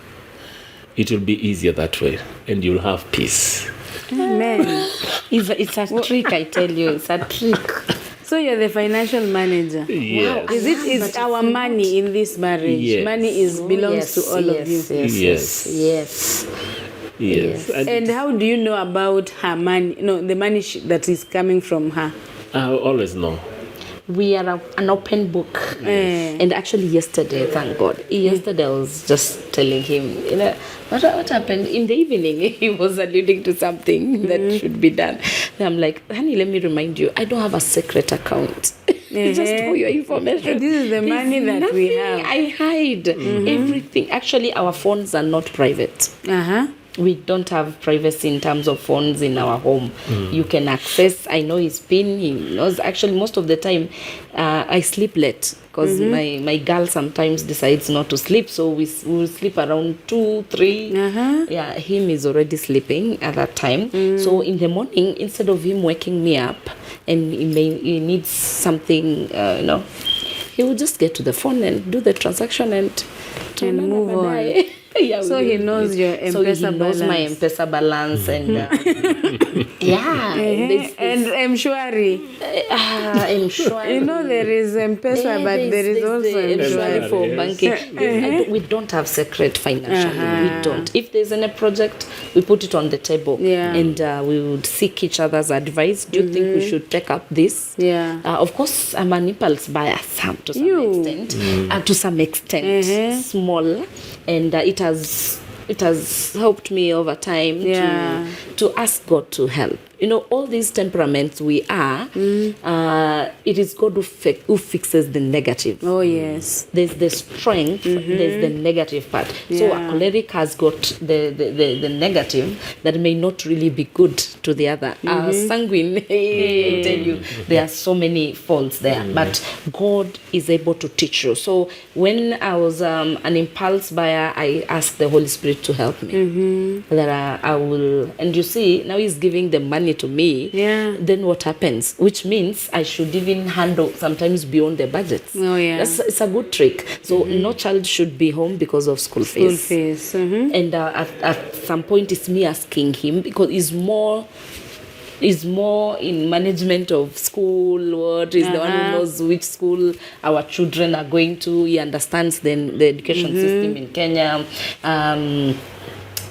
Speaker 5: It will be easier that way, and you'll have peace.
Speaker 3: Man.
Speaker 4: It's a trick, I tell you. It's a trick.
Speaker 3: So you're the financial manager.
Speaker 5: Yes.
Speaker 3: Is our money in this marriage?
Speaker 5: Yes.
Speaker 3: Money belongs to all of you.
Speaker 5: Yes.
Speaker 3: And how do you know about her money? No, the money that is coming from her.
Speaker 5: I always know.
Speaker 4: We are an open book. And actually yesterday, thank God, yesterday I was just telling him, what happened in the evening. He was alluding to something that should be done. And I'm like, honey, let me remind you, I don't have a secret account. Just for your information.
Speaker 3: This is the money that we have.
Speaker 4: I hide everything. Actually, our phones are not private. We don't have privacy in terms of phones in our home. You can access, I know his PIN, he knows. Actually, most of the time, I sleep late because my girl sometimes decides not to sleep. So we will sleep around 2, 3. Yeah, him is already sleeping at that time. So in the morning, instead of him waking me up and he needs something, he will just get to the phone and do the transaction and
Speaker 3: move on.
Speaker 4: Yeah,
Speaker 3: so he knows your MPESA balance.
Speaker 4: So he knows my MPESA balance and
Speaker 3: and M-Shwari.
Speaker 4: M-Shwari.
Speaker 3: There is MPESA, but there is also
Speaker 4: M-Shwari for banking. We don't have secret financially. We don't. If there's any project, we put it on the table and we would seek each other's advice. Do you think we should take up this? Of course, I'm an impulse buyer to some extent, small, and it has helped me over time to ask God to help. All these temperaments we are, it is God who fixes the negative.
Speaker 3: Oh, yes.
Speaker 4: There's the strength, there's the negative part. So a choleric has got the negative that may not really be good to the other. Sanguine, I tell you, there are so many faults there. But God is able to teach you. So when I was an impulse buyer, I asked the Holy Spirit to help me. That I will, and you see, now He's giving the money to me, then what happens? Which means I should even handle sometimes beyond the budget. It's a good trick. So no child should be home because of school fees. And at some point it's me asking him, because he's more in management of school. What is the one who knows which school our children are going to? He understands the education system in Kenya.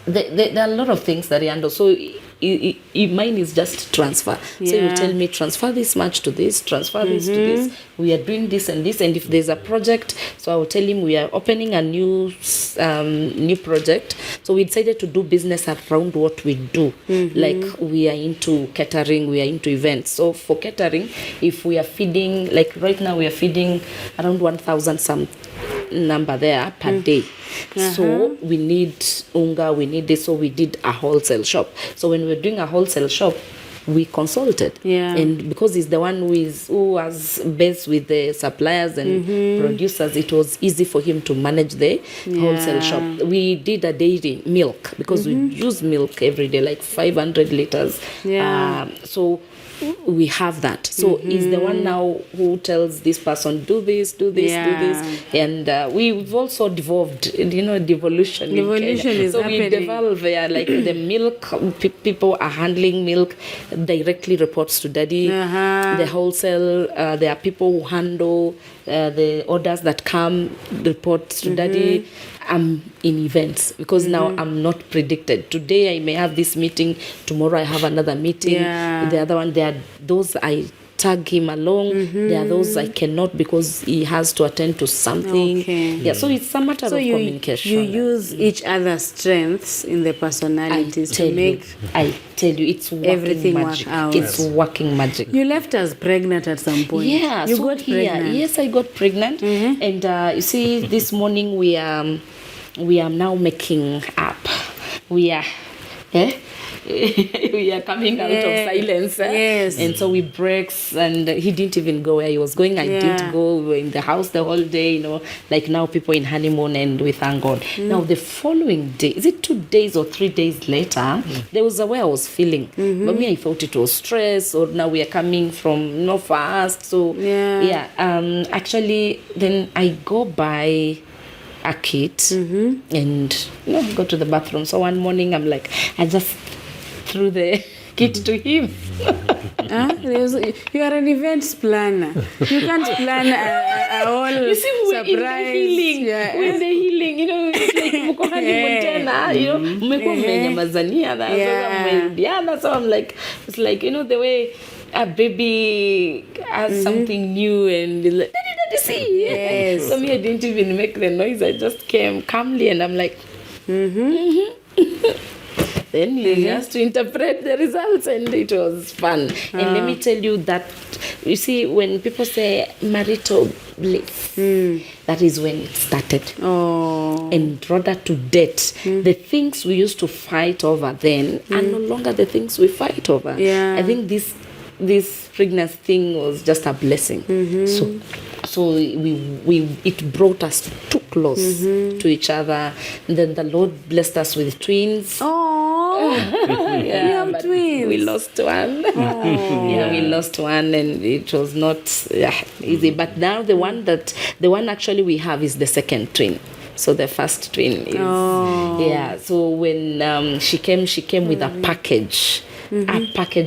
Speaker 4: There are a lot of things that he handles. So mine is just transfer. So he will tell me, transfer this much to this, transfer this to this. We are doing this and this. And if there's a project, so I will tell him we are opening a new project. So we decided to do business around what we do. Like we are into catering, we are into events. So for catering, if we are feeding, like right now we are feeding around 1,000 some number there per day. So we need unga, we need this. So we did a wholesale shop. So when we're doing a wholesale shop, we consulted. And because he's the one who was based with the suppliers and producers, it was easy for him to manage the wholesale shop. We did a dairy milk because we use milk every day, like 500 liters. So we have that. So he's the one now who tells this person, do this, do this, do this. And we've also devolved, devolution.
Speaker 3: Devolution is
Speaker 4: so
Speaker 3: happening.
Speaker 4: We devolve, like the milk, people are handling milk directly reports to daddy. The wholesale, there are people who handle the orders that come, reports to daddy. I'm in events because now I'm not predicted. Today I may have this meeting, tomorrow I have another meeting. The other one, there are those I tag him along. There are those I cannot because he has to attend to something. So it's a matter of communication.
Speaker 3: You use each other's strengths in the personalities to make
Speaker 4: I tell you, it's working
Speaker 3: everything
Speaker 4: magic.
Speaker 3: Work out.
Speaker 4: It's working magic.
Speaker 3: You left us pregnant at some point.
Speaker 4: Yeah,
Speaker 3: you got pregnant.
Speaker 4: Yes, I got pregnant. And you see, this morning we are now making up. We are coming out of silence.
Speaker 3: Yes.
Speaker 4: And so we breaks, and he didn't even go where he was going. I didn't go. We were in the house the whole day, like now people in honeymoon, and we thank God. Now the following day, is it 2 days or 3 days later, there was a way I was feeling. But me, I thought it was stress, or now we are coming from no fast. So actually then I go by a kit and go to the bathroom. So one morning I'm like, I just threw the kit to him.
Speaker 3: You are an events planner. You can't plan a whole
Speaker 4: You see, we're
Speaker 3: surprise.
Speaker 4: in the healing.
Speaker 3: Yeah.
Speaker 4: We're in the healing. You know, it's like mko honeymoon tena. You know, mmekuwa mmenyamazania na sasa mmerudiana. So I'm like, it's like, you know, the way a baby has something new and is like, daddy, see.
Speaker 3: Yes.
Speaker 4: So me, I didn't even make the noise. I just came calmly and I'm like, Then he has to interpret the results, and it was fun. And let me tell you that, you see, when people say marital bliss, that is when it started. And rather to date, the things we used to fight over then are no longer the things we fight over.
Speaker 3: Yeah.
Speaker 4: I think this pregnancy thing was just a blessing. So it brought us too close to each other. And then the Lord blessed us with twins.
Speaker 3: You have twins.
Speaker 4: We lost one. We lost one, and it was not easy. But now the one actually we have is the second twin. So the first twin is So when she came with a package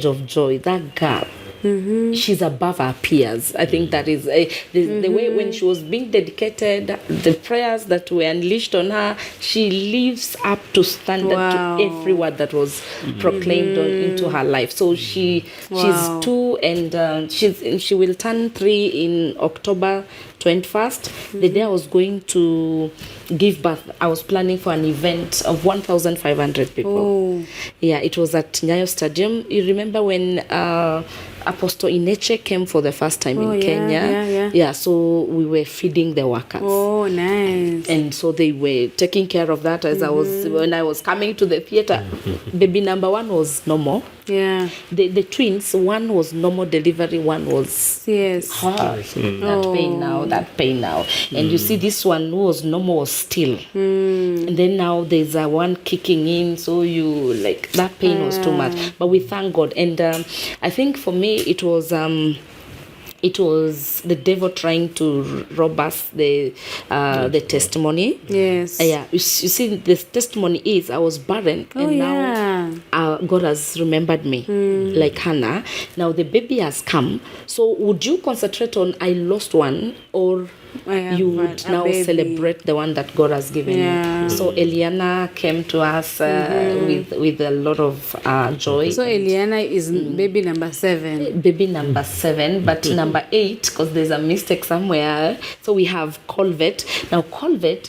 Speaker 4: of joy. That girl. She's above her peers. I think that is the way when she was being dedicated, the prayers that were unleashed on her, she lives up to standard to every word that was proclaimed into her life. So she's 2 and she will turn 3 in October 21st. The day I was going to give birth, I was planning for an event of 1,500 people. Yeah, it was at Nyayo Stadium. You remember when Apostle Ineche came for the first time in Kenya? Yeah, so we were feeding the workers.
Speaker 3: Oh, nice.
Speaker 4: And so they were taking care of that as when I was coming to the theater. Baby number 1 was normal.
Speaker 3: Yeah.
Speaker 4: The twins, one was normal delivery, one was hard. That pain now. And you see this one who was normal was still. And then now there's one kicking in, so you like that pain was too much. But we thank God. And I think for me it was the devil trying to rob us the testimony.
Speaker 3: Yes.
Speaker 4: You see, the testimony is I was barren, and now God has remembered me, like Hannah. Now the baby has come. So would you concentrate on I lost one, or you would now celebrate the one that God has given you? So Eliana came to us with a lot of joy.
Speaker 3: So Eliana is baby number 7.
Speaker 4: Baby number 7, but number 8, because there's a mistake somewhere. So we have Colvet. Now Colvet,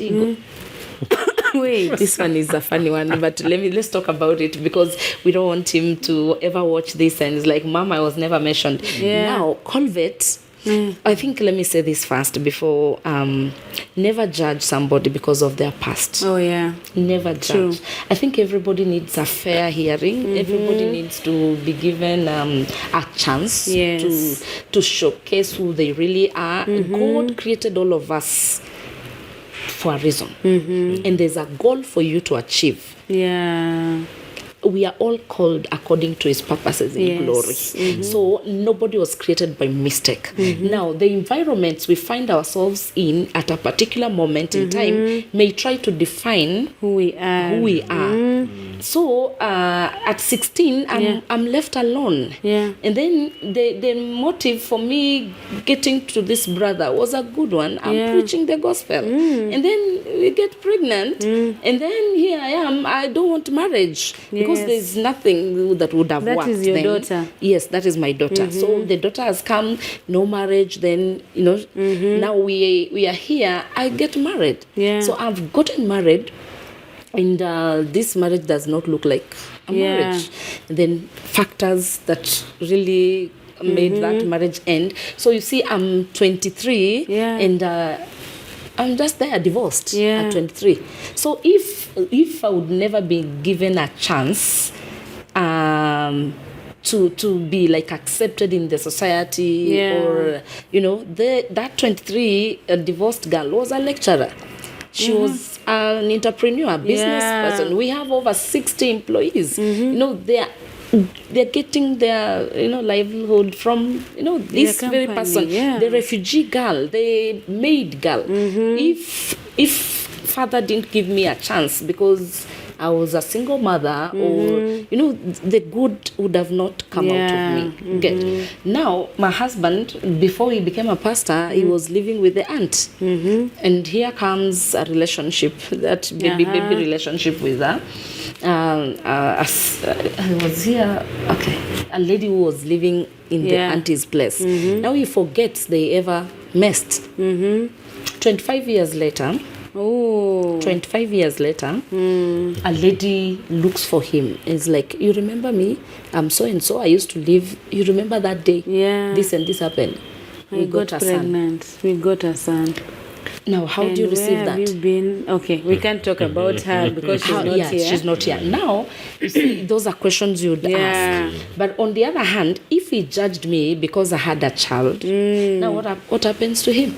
Speaker 3: Wait,
Speaker 4: this one is a funny one, but let's talk about it, because we don't want him to ever watch this and it's like, Mom, I was never mentioned. Now Colvet, I think, let me say this first before, never judge somebody because of their past. Never judge.
Speaker 3: True.
Speaker 4: I think everybody needs a fair hearing. Everybody needs to be given a chance to showcase who they really are. God created all of us for a reason. And there's a goal for you to achieve. We are all called according to his purposes in glory. So nobody was created by mistake. Now, the environments we find ourselves in at a particular moment in time may try to define
Speaker 3: who we are.
Speaker 4: So at 16, I'm left alone. And then the motive for me getting to this brother was a good one. I'm preaching the gospel. And then we get pregnant. And then here I am. I don't want marriage. Because there's nothing that would have worked.
Speaker 3: That is your daughter.
Speaker 4: Yes, that is my daughter. So the daughter has come, no marriage, then, now we are here. I get married. So I've gotten married. And this marriage does not look like a marriage. And then factors that really made that marriage end. So you see, I'm 23 and I'm just there, divorced at 23. So if I would never be given a chance to be like accepted in the society, or that 23 divorced girl was a lecturer. She was an entrepreneur, business person. We have over 60 employees. They're getting their livelihood from this very person, the refugee girl, the maid girl. If father didn't give me a chance, because I was a single mother, or the good would have not come out of me. Get now my husband, before he became a pastor, he was living with the aunt, and here comes a relationship, that baby relationship with her. I was here, a lady who was living in the auntie's place. Now he forgets they ever messed. 25 years later, 25 years later, a lady looks for him. It's like, you remember me? I'm so and so. I used to live. You remember that day?
Speaker 3: Yeah.
Speaker 4: This and this happened.
Speaker 3: We got pregnant. We got a son.
Speaker 4: Now, how do you receive that?
Speaker 3: Where have you been? Okay, we can't talk about her because she's not here.
Speaker 4: She's not here. Now, you see, those are questions you'd ask. But on the other hand, if he judged me because I had a child, now what happens to him?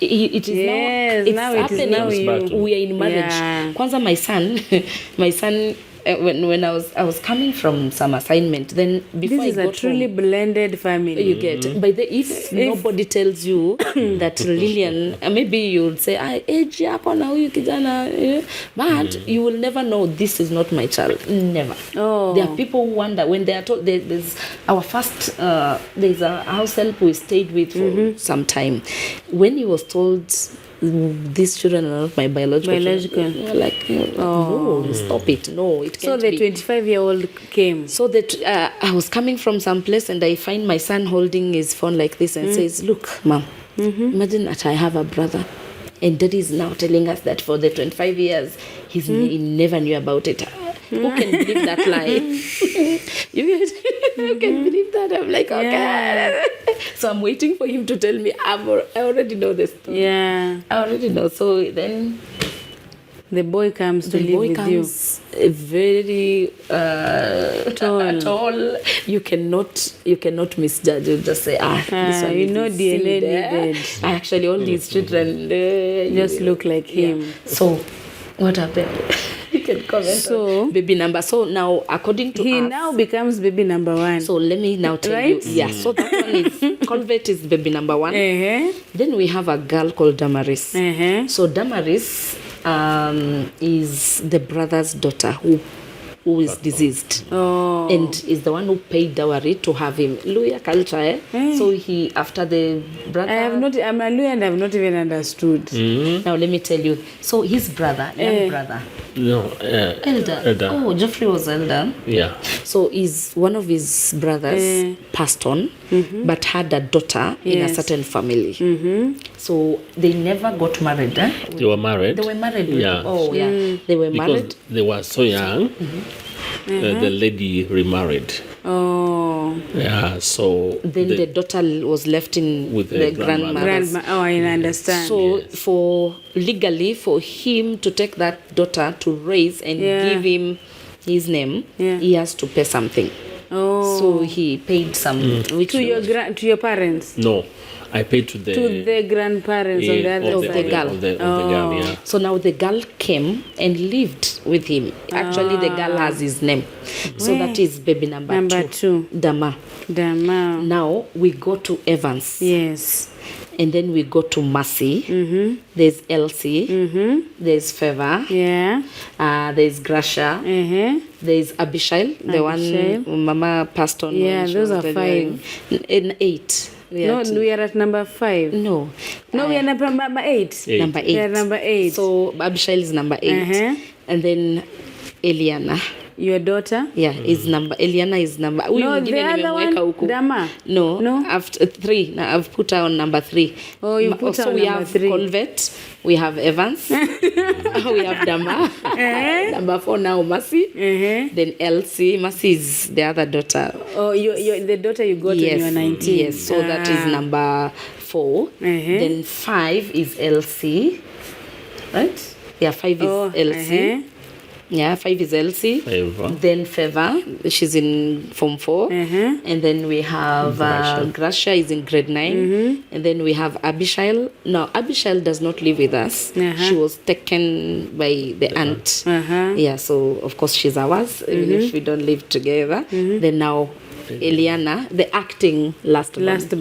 Speaker 4: It is now happening. We are in marriage. Kwanza, my son, when I was coming from some assignment, then before
Speaker 3: this is a truly blended family.
Speaker 4: You get, but if nobody tells you that Lillian, maybe you'll say, age yako na huyu kijana, but you will never know this is not my child. Never. There are people who wonder when they are told. There's our first. There's a house help we stayed with for some time. When he was told, these children are not my biological. We're like, no, stop it. No, it can't be.
Speaker 3: So the 25-year-old came.
Speaker 4: So that I was coming from some place and I find my son holding his phone like this and says, look, Mom, imagine that I have a brother. And Daddy is now telling us that for the 25 years, he never knew about it. Who can believe that lie? You can believe that? I'm like, okay. Yeah. So I'm waiting for him to tell me. I already know the story.
Speaker 3: Yeah.
Speaker 4: I already know. So then
Speaker 3: the boy comes to live with you.
Speaker 4: Very tall. You cannot misjudge. You just say, this one is
Speaker 3: DNA needed.
Speaker 4: Actually, all these children
Speaker 3: just look like him.
Speaker 4: So what happened? You can comment.
Speaker 3: So
Speaker 4: on baby number. So now, according to
Speaker 3: he
Speaker 4: us,
Speaker 3: now becomes baby number 1.
Speaker 4: So let me now tell you. Yeah. So that one is Colvette is baby number 1. Then we have a girl called Damaris. So Damaris is the brother's daughter who is deceased. And is the one who paid dowry to have him. Luya culture, So he, after the brother...
Speaker 3: I'm a Luya and I have not even understood.
Speaker 4: Now let me tell you. So his brother, young brother.
Speaker 5: No,
Speaker 4: elder. Oh, Geoffrey was elder.
Speaker 5: Yeah.
Speaker 4: So one of his brothers passed on, but had a daughter in a certain family. So they never got married.
Speaker 5: They were married.
Speaker 4: They were married.
Speaker 5: Yeah.
Speaker 4: They were married.
Speaker 5: Because they were so young, the lady remarried. Yeah, so...
Speaker 4: Then the daughter was left with the grandmother.
Speaker 3: I understand.
Speaker 4: So for legally, for him to take that daughter to raise and give him his name, he has to pay something. So he paid some...
Speaker 3: To your parents?
Speaker 5: No. I paid to the
Speaker 3: grandparents on the other side.
Speaker 4: Of the
Speaker 5: girl, yeah.
Speaker 4: So now the girl came and lived with him. Actually, the girl has his name. So that is baby number 2. Dama. Now we go to Evans.
Speaker 3: Yes.
Speaker 4: And then we go to Mercy. There's Elsie. There's Favor.
Speaker 3: Yeah.
Speaker 4: There's Gracia. There's Abishail, the one Mama passed on.
Speaker 3: Yeah, those are 5.
Speaker 4: And 8.
Speaker 3: We are at number 5.
Speaker 4: No,
Speaker 3: we are number 8.
Speaker 4: Number 8.
Speaker 3: We are number 8.
Speaker 4: So Abishail is number 8. And then Eliana.
Speaker 3: Your daughter?
Speaker 4: Yeah, is number... Eliana is number...
Speaker 3: No, the other one, Dama?
Speaker 4: No, after 3. Now I've put her on number 3.
Speaker 3: Oh, you put her on number 3.
Speaker 4: So we have Colvette, we have Evans, we have Dama, number 4 now, Mercy, then Elsie. Mercy is the other daughter.
Speaker 3: Oh, the daughter you got when you were 19.
Speaker 4: Yes, so that is number 4. Then 5 is Elsie, right? Yeah, 5 is Elsie. Yeah, 5 is Elsie. Then Favor, she's in Form 4. And then we have Gracia is in grade 9. And then we have Abishail. No, Abishail does not live with us. She was taken by the aunt. Yeah, so of course she's ours, even if we don't live together. Then now Eliana, the acting last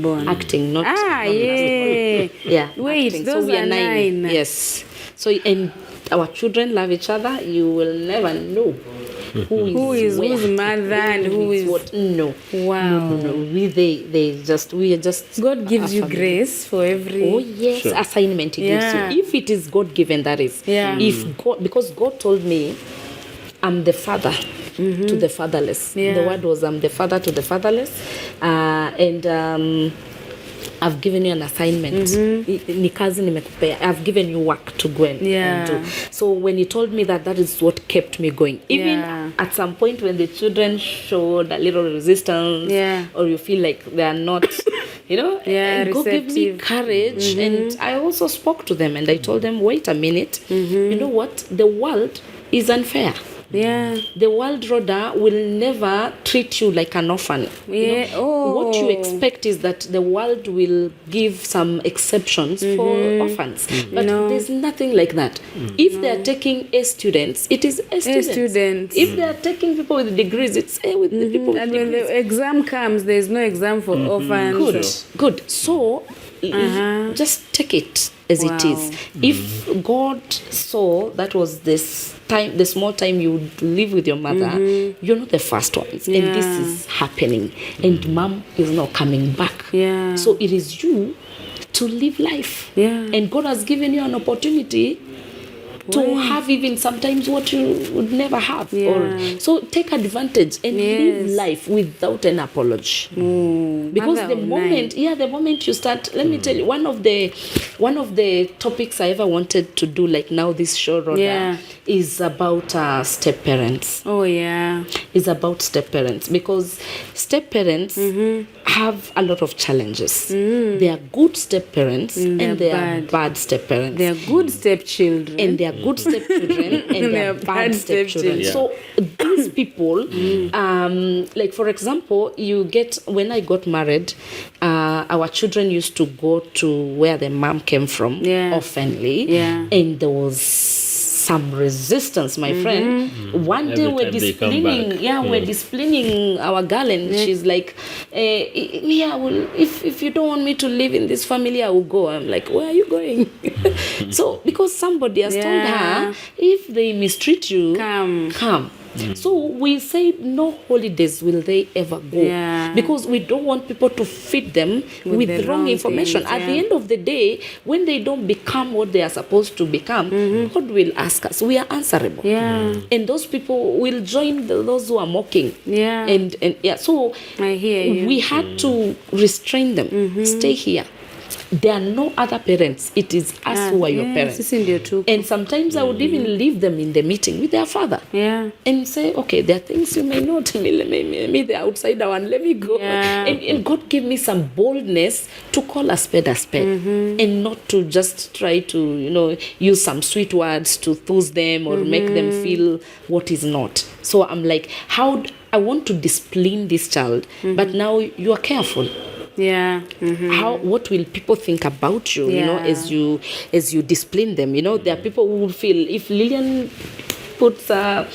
Speaker 3: born.
Speaker 4: Acting, not
Speaker 3: yeah.
Speaker 4: yeah.
Speaker 3: Wait,
Speaker 4: acting.
Speaker 3: those
Speaker 4: so we
Speaker 3: are
Speaker 4: are 9.
Speaker 3: 9.
Speaker 4: Yes. So and our children love each other. You will never know who is where,
Speaker 3: whose mother and who is
Speaker 4: what. No.
Speaker 3: Wow.
Speaker 4: No. We are just
Speaker 3: God gives
Speaker 4: a
Speaker 3: you
Speaker 4: family.
Speaker 3: grace for every.
Speaker 4: Oh yes,
Speaker 5: Sure.
Speaker 4: assignment He gives
Speaker 3: Yeah.
Speaker 4: you. If it is God given, that is.
Speaker 3: Yeah.
Speaker 4: If God, because God told me, I'm the father to the fatherless.
Speaker 3: Yeah.
Speaker 4: The word was, I'm the father to the fatherless, and I've given you an assignment. Ni kazi nimekupea. I've given you work to go and do. So when He told me that, that is what kept me going. Even at some point when the children showed a little resistance, or you feel like they are not, and God gave me courage. And I also spoke to them and I told them, wait a minute, you know what? The world is unfair.
Speaker 3: Yeah.
Speaker 4: The world, Rodah, will never treat you like an orphan.
Speaker 3: Yeah.
Speaker 4: What you expect is that the world will give some exceptions for orphans. But there's nothing like that. If they are taking A students, it is A students. If they are taking people with degrees, it's A with the people with
Speaker 3: And
Speaker 4: degrees.
Speaker 3: when the exam comes, there is no exam for orphans.
Speaker 4: Good. So just take it as it is. If God saw that was this time, the small time you would live with your mother, you're not the first ones, and this is happening, and mom is not coming back.
Speaker 3: Yeah.
Speaker 4: So it is you to live life.
Speaker 3: Yeah.
Speaker 4: And God has given you an opportunity to have even sometimes what you would never have. So take advantage and live life without an apology. Because
Speaker 3: Mother
Speaker 4: the
Speaker 3: of
Speaker 4: moment, the moment you start, let me tell you, one of the topics I ever wanted to do, like now this show, Rodah, is about step parents.
Speaker 3: Oh yeah.
Speaker 4: Is about step parents, because step parents have a lot of challenges. They are good step parents and they are bad step parents.
Speaker 3: They are good stepchildren.
Speaker 4: And they are good stepchildren and they are bad stepchildren.
Speaker 5: Yeah.
Speaker 4: So these people, like for example, you get, when I got married, our children used to go to where the mom came from oftenly, and there was some resistance, my friend. One day
Speaker 5: Every
Speaker 4: we're
Speaker 5: time they come back.
Speaker 4: we're disciplining our girl, and she's like, if you don't want me to live in this family, I will go. I'm like, where are you going? So because somebody has told her, if they mistreat you, come. So we say no holidays will they ever go, because we don't want people to feed them with
Speaker 3: the
Speaker 4: wrong
Speaker 3: wrong
Speaker 4: information.
Speaker 3: things,
Speaker 4: At the end of the day, when they don't become what they are supposed to become, God will ask us. We are answerable. And those people will join those who are mocking. And so
Speaker 3: I hear you.
Speaker 4: we had to restrain them. Stay here. There are no other parents. It is us who are your parents. And sometimes I would even leave them in the meeting with their father. And say, okay, there are things you may not, me the outsider one, let me go. And God gave me some boldness to call a spade and not to just try to, use some sweet words to those them or make them feel what is not. So I'm like, I want to discipline this child, but now you are careful. What will people think about you, as you discipline them? There are people who will feel, if Lillian puts a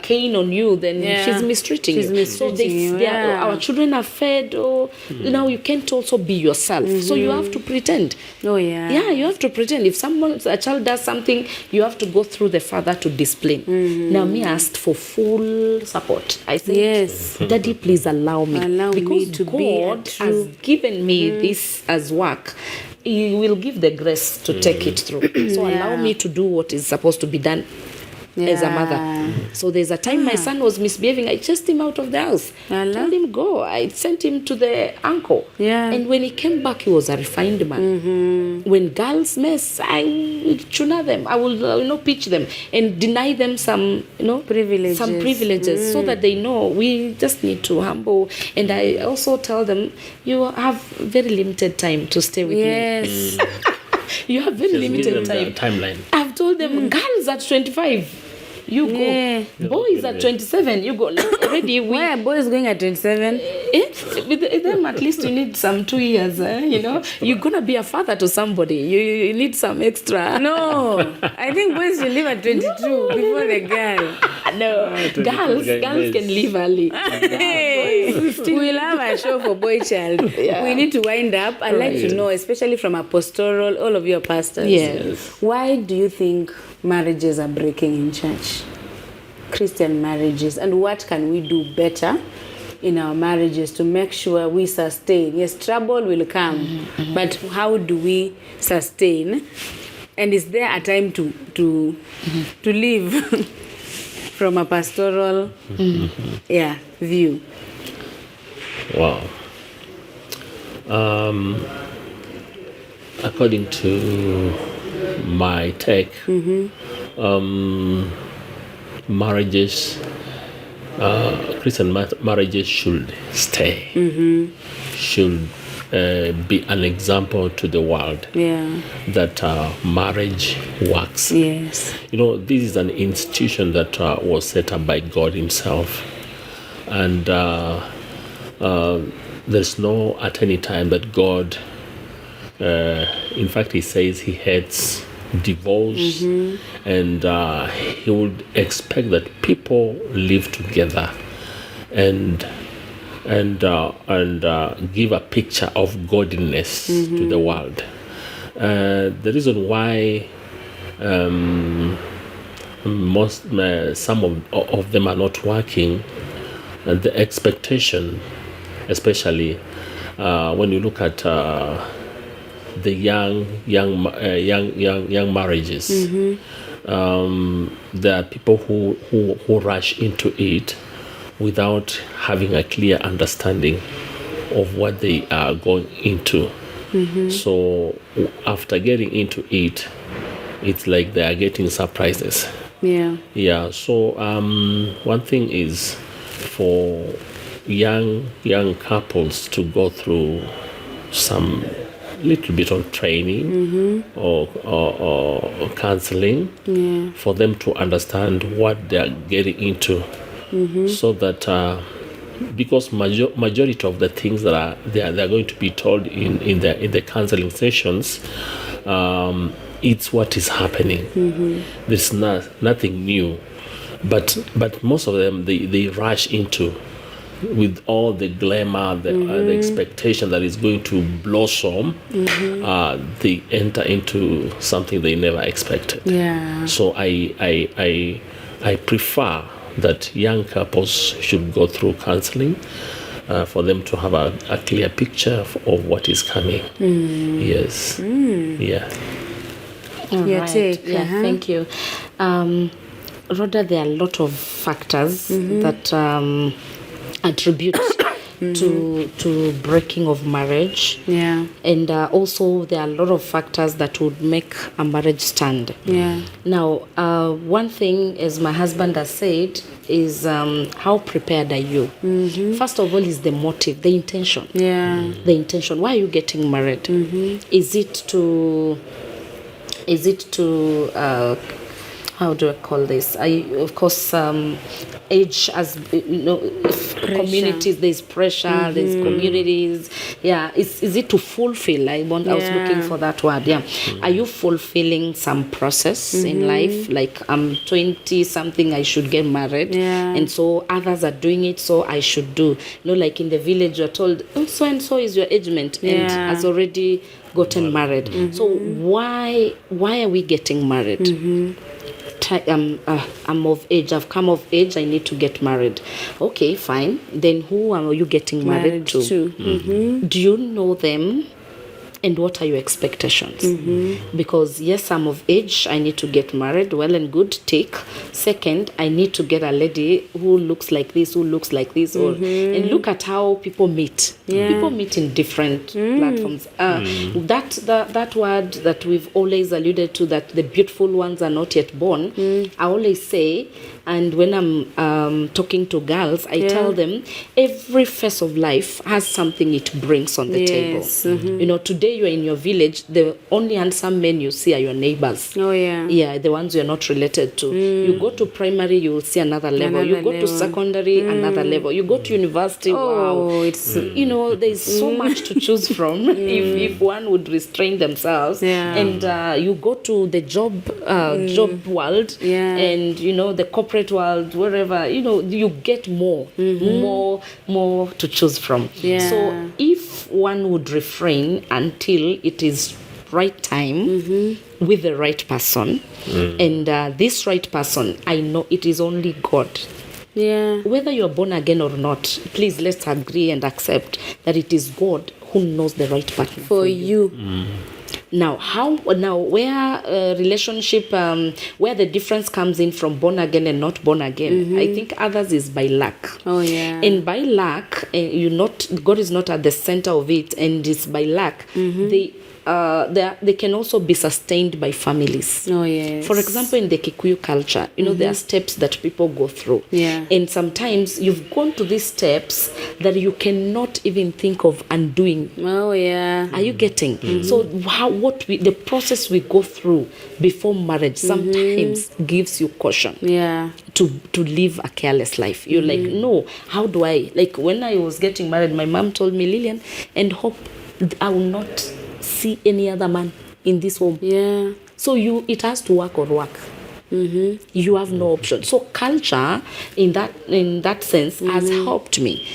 Speaker 4: cane on you, then she's mistreating you. So our children are fed, now you can't also be yourself. So you have to pretend. You have to pretend. If a child does something, you have to go through the father to discipline. Now me asked for full support. I said, Daddy, please allow me. Because God has given me this as work. He will give the grace to take it through. So allow me to do what is supposed to be done as a mother. So there's a time my son was misbehaving. I chased him out of the house. Told him go. I sent him to the uncle. And when he came back, he was a refined man. When girls mess, I will tuna them. I will pitch them and deny them some privileges, so that they know we just need to humble. And I also tell them, you have very limited time to stay with me. You have very limited time.
Speaker 5: Timeline.
Speaker 4: I've told them, girls at 25, You go.
Speaker 3: Yeah.
Speaker 4: Boys at 27, you go. Like, already we.
Speaker 3: Why are boys going at 27?
Speaker 4: With them, at least you need some 2 years, you know. You're going to be a father to somebody. You need some extra.
Speaker 3: No. I think boys should leave at 22 before the girl.
Speaker 4: No. Girls can leave early.
Speaker 3: Hey, we'll have a show for boy child.
Speaker 4: Yeah.
Speaker 3: We need to wind up. I'd like to know, especially from a pastoral, all of your pastors.
Speaker 4: Yes.
Speaker 3: Why do you think marriages are breaking in church? Christian marriages. And what can we do better in our marriages to make sure we sustain? Yes, trouble will come, but how do we sustain? And is there a time to live from a pastoral view?
Speaker 5: Wow. According to my take, marriages, Christian marriages should stay, should be an example to the world that marriage works.
Speaker 3: Yes.
Speaker 5: You know, this is an institution that was set up by God Himself, and there's no at any time that God, in fact, He says He hates divorce, and He would expect that people live together and give a picture of godliness to the world. The reason why some of them are not working, the expectation, especially when you look at the young marriages, there are people who rush into it without having a clear understanding of what they are going into. So after getting into it, it's like they are getting surprises. Yeah. So one thing is for young couples to go through some little bit of training or counseling for them to understand what they are getting into, so that because majority of the things that they are going to be told in the counseling sessions, it's what is happening. There's nothing new, but most of them they rush into with all the glamour, the expectation that is going to blossom. They enter into something they never expected. So I prefer that young couples should go through counseling for them to have a clear picture of what is coming. Yes. Yeah.
Speaker 3: Your
Speaker 4: Right.
Speaker 3: take.
Speaker 4: Yeah, thank you. Rodah, there are a lot of factors that attribute to breaking of marriage. And also there are a lot of factors that would make a marriage stand. Now, one thing, as my husband has said, is how prepared are you? First of all is the motive, the intention. The intention. Why are you getting married? Is it to how do I call this? Of course, age, as you know, if communities, there's pressure, there's communities. Is it to fulfill? I was looking for that word. Are you fulfilling some process in life? Like, I'm 20 something, I should get married, and so others are doing it, so I should do. You know, like in the village, you're told, oh, so and so is your age mate, and has already gotten married. So why are we getting married? I'm of age, I've come of age, I need to get married. Okay, fine. Then who are you getting married to? Do you know them? And what are your expectations? Because yes, I'm of age, I need to get married, well and good, take. Second, I need to get a lady who looks like this, and look at how people meet. People meet in different platforms. That word that we've always alluded to, that the beautiful ones are not yet born, I always say, and when I'm talking to girls, I tell them every phase of life has something it brings on the table. You know, today today you're in your village, the only handsome men you see are your neighbors.
Speaker 3: Oh, yeah.
Speaker 4: Yeah, the ones you're not related to. You go to primary, you will see another level. You go to secondary, another level. You go to university, wow.
Speaker 3: It's
Speaker 4: there's so much to choose from if one would restrain themselves.
Speaker 3: Yeah.
Speaker 4: And you go to the job world, and the corporate world, wherever, you get more to choose from.
Speaker 3: Yeah.
Speaker 4: So if one would refrain until it is right time with the right person, and this right person, I know it is only God.
Speaker 3: Yeah.
Speaker 4: Whether you're born again or not, please let's agree and accept that it is God who knows the right partner
Speaker 3: for you.
Speaker 4: Now, where relationship, where the difference comes in from born again and not born again, I think others is by luck.
Speaker 3: Oh, yeah.
Speaker 4: And by luck, God is not at the center of it, and it's by luck. They can also be sustained by families.
Speaker 3: Oh, yes.
Speaker 4: For example, in the Kikuyu culture, there are steps that people go through.
Speaker 3: Yeah.
Speaker 4: And sometimes you've gone to these steps that you cannot even think of undoing.
Speaker 3: Oh, yeah.
Speaker 4: Are you getting? So the process we go through before marriage sometimes gives you caution.
Speaker 3: Yeah.
Speaker 4: To live a careless life. You're like, no, how do I? Like when I was getting married, my mom told me, Lillian, and hope I will not see any other man in this home.
Speaker 3: Yeah.
Speaker 4: So it has to work or work. You have no option. So culture in that sense has helped me.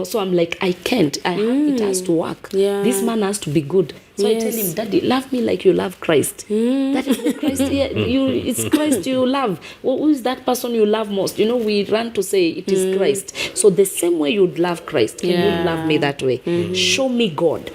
Speaker 4: So I'm like, I can't. It has to work.
Speaker 3: Yeah.
Speaker 4: This man has to be good. So I tell him, Daddy, love me like you love Christ. That is the Christ. Yeah, it's Christ you love. Who is that person you love most? We run to say it is Christ. So the same way you'd love Christ, can you love me that way? Show me God.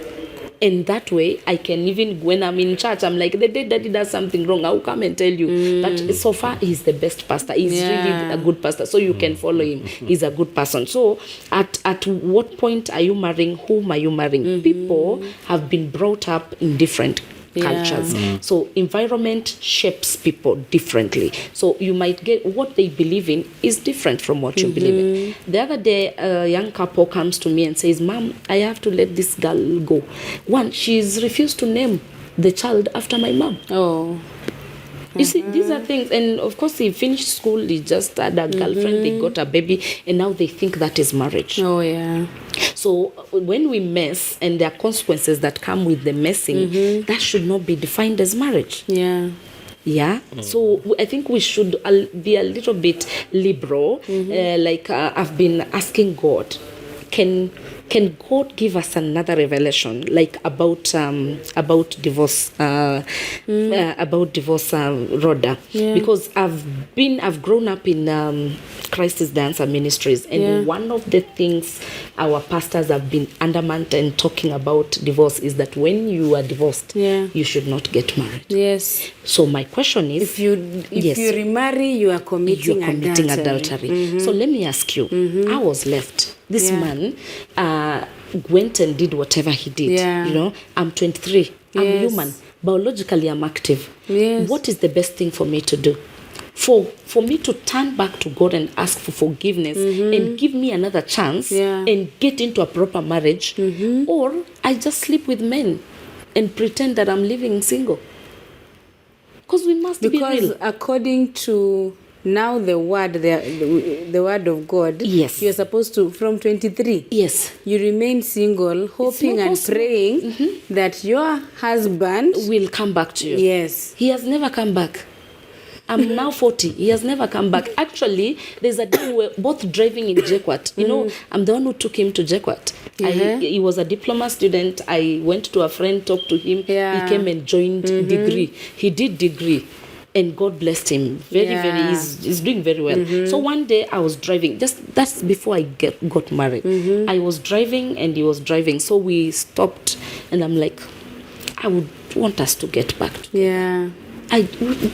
Speaker 4: And that way, I can even, when I'm in church, I'm like, the day Daddy does something wrong, I'll come and tell you. But so far, he's the best pastor. He's really a good pastor. So you can follow him. He's a good person. So at what point are you marrying? Whom are you marrying? People have been brought up in different cultures. So environment shapes people differently. So you might get what they believe in is different from what you believe in. The other day, a young couple comes to me and says, Mom, I have to let this girl go. One, she's refused to name the child after my mom.
Speaker 3: Oh.
Speaker 4: You see, these are things, and of course he finished school, he just had a girlfriend, they got a baby, and now they think that is marriage.
Speaker 3: Oh, yeah.
Speaker 4: So when we mess, and there are consequences that come with the messing, that should not be defined as marriage.
Speaker 3: Yeah.
Speaker 4: Yeah. So I think we should be a little bit liberal. I've been asking God, can God give us another revelation, like about divorce, Rodah?
Speaker 3: Yeah.
Speaker 4: Because I've grown up in Christ is the Answer Ministries, and one of the things our pastors have been adamant and talking about divorce is that when you are divorced, you should not get married.
Speaker 3: Yes.
Speaker 4: So my question is,
Speaker 3: if you remarry, you are committing adultery.
Speaker 4: So let me ask you, I was left. This man went and did whatever he did.
Speaker 3: Yeah.
Speaker 4: I'm 23. I'm human. Biologically, I'm active.
Speaker 3: Yes.
Speaker 4: What is the best thing for me to do? For me to turn back to God and ask for forgiveness and give me another chance and get into a proper marriage, or I just sleep with men and pretend that I'm living single. Because we must be real.
Speaker 3: Because according to now the word of God,
Speaker 4: yes,
Speaker 3: you're supposed to, from 23,
Speaker 4: yes,
Speaker 3: you remain single, hoping and praying that your husband
Speaker 4: will come back to you.
Speaker 3: Yes.
Speaker 4: He has never come back. I'm now 40. He has never come back. Actually, there's a day we're both driving in JKUAT. I'm the one who took him to JKUAT. He was a diploma student. I went to a friend, talked to him.
Speaker 3: Yeah.
Speaker 4: He came and joined degree. He did degree. And God blessed him. He's doing very well. So one day I was driving. That's before I got married. I was driving and he was driving. So we stopped and I'm like, I would want us to get back together.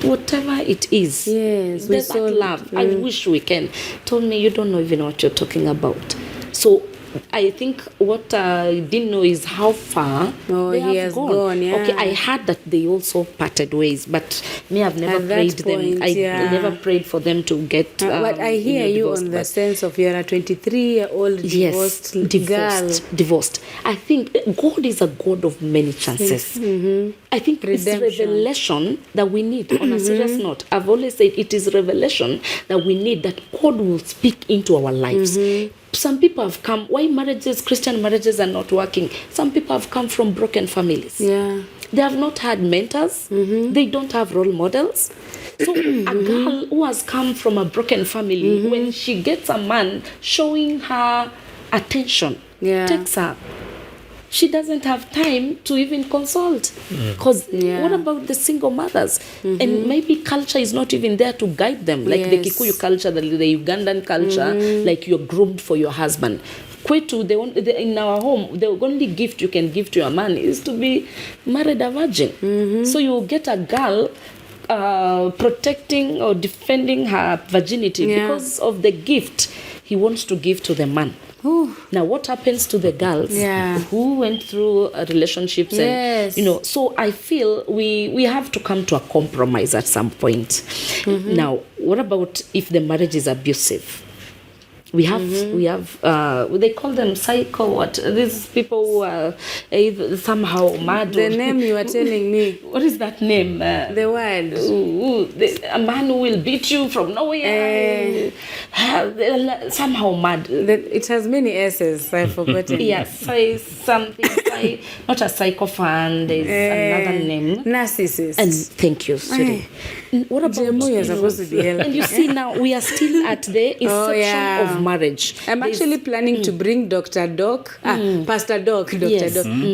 Speaker 4: Whatever it is, there's that love. I wish we can. Told me, you don't know even what you're talking about. So I think what I didn't know is how far they
Speaker 3: he
Speaker 4: have
Speaker 3: has
Speaker 4: gone.
Speaker 3: gone, yeah.
Speaker 4: Okay, I heard that they also parted ways, but me, I've never
Speaker 3: At that
Speaker 4: prayed
Speaker 3: point,
Speaker 4: them. I
Speaker 3: yeah.
Speaker 4: never prayed for them to get.
Speaker 3: But I hear you
Speaker 4: divorced,
Speaker 3: on the
Speaker 4: but-
Speaker 3: sense of you're a 23-year-old divorced girl.
Speaker 4: Divorced. I think God is a God of many chances. I think
Speaker 3: Redemption.
Speaker 4: it's revelation that we need. On a serious note, I've always said it is revelation that we need, that God will speak into our lives. Some people have come, why Christian marriages are not working? Some people have come from broken families.
Speaker 3: Yeah.
Speaker 4: They have not had mentors. They don't have role models. So a girl who has come from a broken family, when she gets a man showing her attention, takes her, she doesn't have time to even consult. Because what about the single mothers? And maybe culture is not even there to guide them, like the Kikuyu culture, the Ugandan culture, like you're groomed for your husband. Kwetu, in our home, the only gift you can give to your man is to be married a virgin. So you get a girl protecting or defending her virginity because of the gift he wants to give to the man. Now, what happens to the girls who went through relationships? And, so I feel we have to come to a compromise at some point. Now, what about if the marriage is abusive? We have they call them these people who are somehow mad.
Speaker 3: The name you are telling me.
Speaker 4: What is that name?
Speaker 3: The word.
Speaker 4: A man who will beat you from nowhere. Somehow mad.
Speaker 3: It has many S's. I've forgotten.
Speaker 4: Yes, something. Not a psychophant. There's another name.
Speaker 3: Narcissist.
Speaker 4: And thank you, sorry. What about
Speaker 3: you're supposed to be helping.
Speaker 4: And you see now we are still at the inception of marriage.
Speaker 3: I'm actually planning to bring Pastor Doc. Pastor Doc.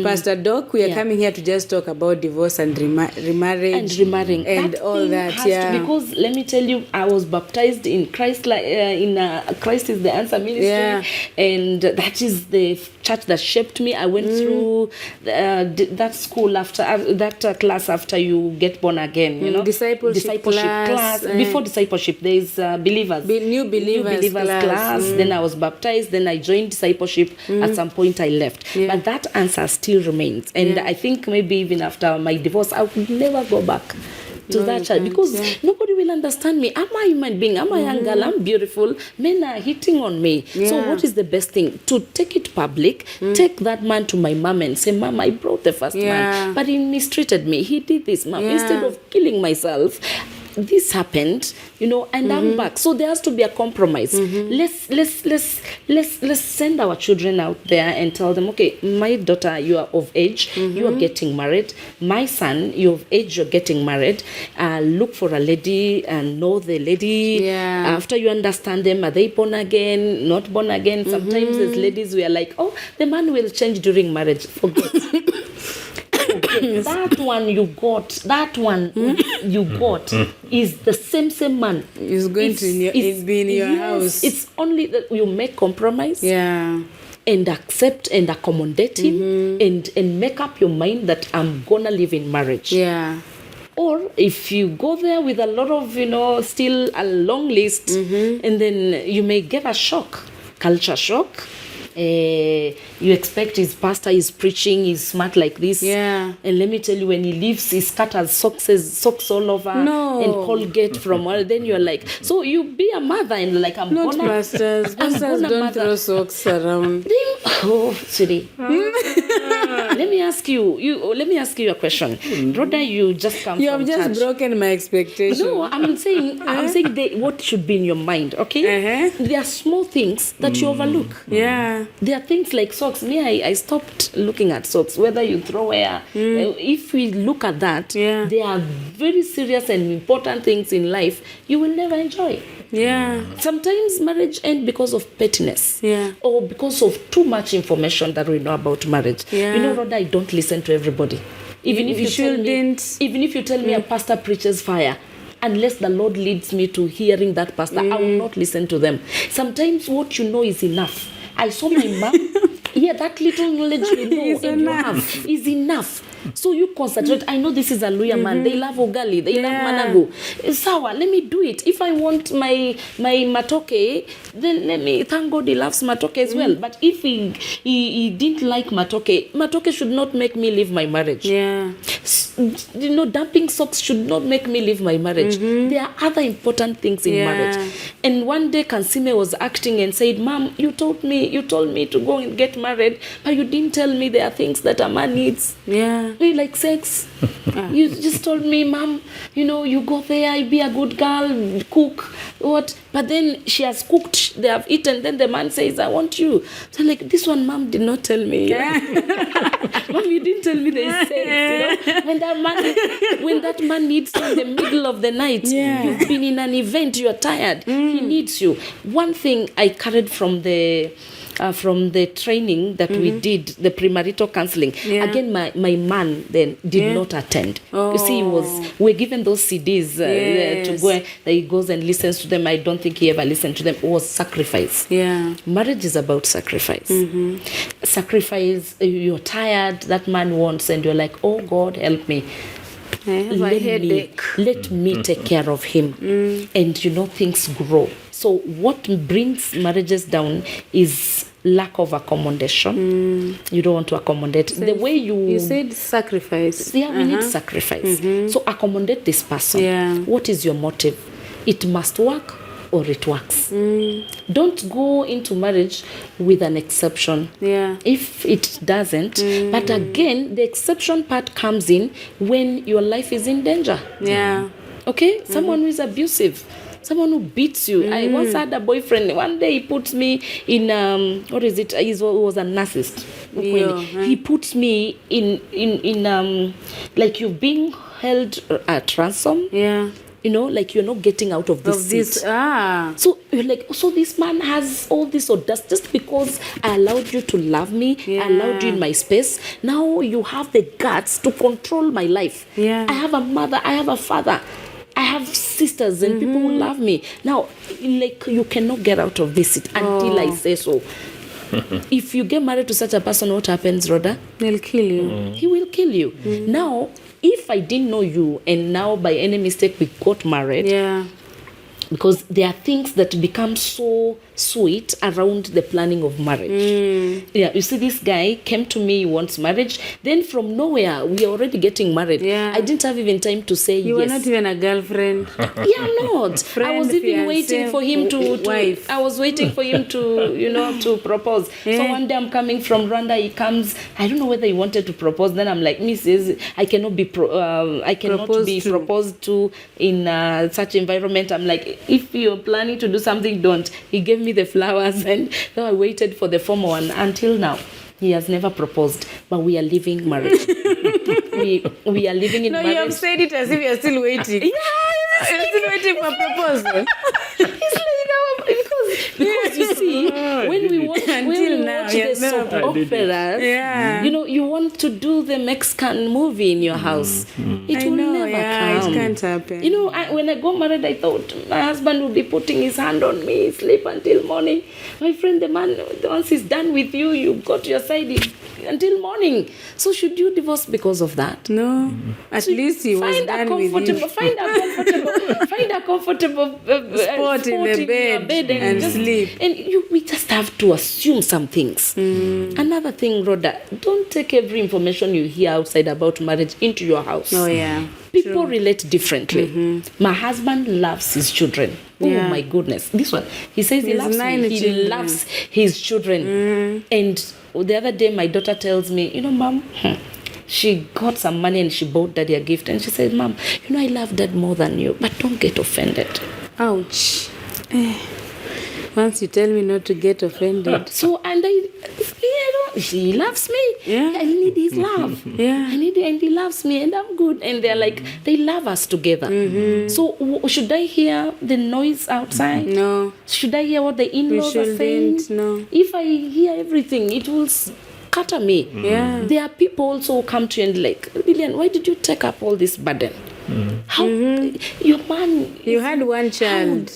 Speaker 3: Pastor Doc, we are coming here to just talk about divorce and remarrying and all that.
Speaker 4: Because let me tell you, I was baptized in Christ, Christ is the Answer ministry, and that is the church that shaped me. I went through that school after that class after you get born again. Discipleship class. Before discipleship, there is new believers class. Then I was baptized. Then I joined discipleship. At some point, I left. But that answer still remains. And I think maybe even after my divorce, I would never go back to that child, because nobody will understand me. I'm a human being. I'm a young girl. I'm beautiful. Men are hitting on me. So what is the best thing? To take it public, take that man to my mom and say, Mom, I brought the first man, but he mistreated me. He did this, Mom. Instead of killing myself, this happened, and I'm back. So there has to be a compromise. Let's send our children out there and tell them, okay, my daughter, you are of age, you are getting married. My son, you're of age, you're getting married. Look for a lady and know the lady. After you understand them, are they born again, not born again? Sometimes as ladies, we are like, oh, the man will change during marriage. Forget. That one you got is the same man.
Speaker 3: It's going to be in your house.
Speaker 4: It's only that you make compromise. And accept and accommodate him and make up your mind that I'm gonna live in marriage. Or if you go there with a lot of, still a long list, and then you may get a shock, culture shock. You expect his pastor is preaching, he's smart like this. And let me tell you, when he leaves, he scatters socks all over and Colgate from all. Then you're like, so you be a mother and like,
Speaker 3: pastors don't throw socks around.
Speaker 4: Sweetie. Let me ask you a question. Rhoda, you just come
Speaker 3: you
Speaker 4: from
Speaker 3: have just
Speaker 4: church.
Speaker 3: broken my expectation.
Speaker 4: No, I'm saying what should be in your mind, okay? There are small things that you overlook. There are things like socks. Me, I stopped looking at socks, whether you throw hair. If we look at that, there are very serious and important things in life you will never enjoy. Sometimes marriage ends because of pettiness. Or because of too much information that we know about marriage. Rhoda, I don't listen to everybody. Even if you tell me a pastor preaches fire, unless the Lord leads me to hearing that pastor, I will not listen to them. Sometimes what you know is enough. I saw my mom. That little knowledge you know and you have is enough. So you concentrate. I know this is a Luya man. They love ugali. They love managu. Sawa, let me do it. If I want my matoke, then let me, thank God he loves matoke as well. But if he didn't like matoke should not make me leave my marriage.
Speaker 3: Yeah.
Speaker 4: Dumping socks should not make me leave my marriage. There are other important things in marriage. And one day Kansime was acting and said, Mom, you told me to go and get married, but you didn't tell me there are things that a man needs.
Speaker 3: Yeah.
Speaker 4: Like sex. You just told me, Mom, you go there, be a good girl, cook, what? But then she has cooked, they have eaten, then the man says, I want you. So like, this one Mom did not tell me. Mom, you didn't tell me there is sex. When that man needs you in the middle of the night, you've been in an event, you are tired, he needs you. One thing I carried from the training that we did, the premarital counseling. Again, my man then did not attend. You see, we're given those CDs to go, that he goes and listens to them. I don't think he ever listened to them. It was sacrifice. Yeah. Marriage is about sacrifice. Sacrifice, you're tired, that man wants, and you're like, oh God, help me.
Speaker 3: I have a headache.
Speaker 4: Let me take care of him. And things grow. So what brings marriages down is lack of accommodation. You don't want to accommodate. So the way you
Speaker 3: said sacrifice.
Speaker 4: Yeah, we need sacrifice. So accommodate this person.
Speaker 3: Yeah.
Speaker 4: What is your motive? It must work or it works. Don't go into marriage with an exception. Yeah. If it doesn't, but again, the exception part comes in when your life is in danger. Yeah. Okay? Someone who is abusive. Someone who beats you. I once had a boyfriend. One day he put me in what is it? He was a narcissist. He put me in like you're being held at ransom. Yeah. Like you're not getting out of this seat. So you're like, so this man has all this audacity just because I allowed you to love me, I allowed you in my space. Now you have the guts to control my life. Yeah. I have a mother, I have a father. I have sisters and people who love me. Now, like, you cannot get out of this until I say so. If you get married to such a person, what happens, Rodah?
Speaker 3: They'll kill you.
Speaker 4: He will kill you. Now, if I didn't know you and now by any mistake we got married, because there are things that become so sweet around the planning of marriage. Yeah, you see, this guy came to me, he wants marriage. Then from nowhere, we are already getting married. Yeah. I didn't have even time to say yes.
Speaker 3: You were not even a girlfriend.
Speaker 4: Yeah, not. Friend,
Speaker 3: I
Speaker 4: was even waiting for him to
Speaker 3: wife.
Speaker 4: I was waiting for him to, to propose. Yeah. So one day I'm coming from Rwanda, he comes. I don't know whether he wanted to propose. Then I'm like, Mrs., I cannot be proposed to in such environment. I'm like, if you're planning to do something, don't. He gave me the flowers and then I waited for the formal one. Until now, he has never proposed, but we are living marriage. we are living in marriage.
Speaker 3: You have said it as if you're still waiting.
Speaker 4: Yeah,
Speaker 3: you're still waiting for a proposal.
Speaker 4: It's like, because you see, when we watch the soap operas, you want to do the Mexican movie in your house. It will never come.
Speaker 3: It can't happen.
Speaker 4: When I got married, I thought my husband would be putting his hand on me, sleep until morning. My friend, the man, once he's done with you, you go to your side until morning. So should you divorce because of that?
Speaker 3: No. At least he was done with you.
Speaker 4: Find a comfortable
Speaker 3: spot in the bed and sleep.
Speaker 4: And we just have to assume some things. Another thing, Rodah, don't take every information you hear outside about marriage into your house.
Speaker 3: Oh, yeah.
Speaker 4: People relate differently. My husband loves his children. Oh my goodness. This one, he says he loves me. He loves his children. And the other day, my daughter tells me, Mom, she got some money and she bought Daddy a gift. And she said, Mom, I love Dad more than you, but don't get offended.
Speaker 3: Ouch. Once you tell me not to get offended.
Speaker 4: So, and he loves me. Yeah. I need his love.
Speaker 3: Yeah.
Speaker 4: And he loves me and I'm good. And they're like, they love us together. So, should I hear the noise outside?
Speaker 3: No.
Speaker 4: Should I hear what the in-laws are saying?
Speaker 3: No.
Speaker 4: If I hear everything, it will scatter me.
Speaker 3: Yeah.
Speaker 4: There are people also who come to you and like, Lillian, why did you take up all this burden? How your man?
Speaker 3: You had one child.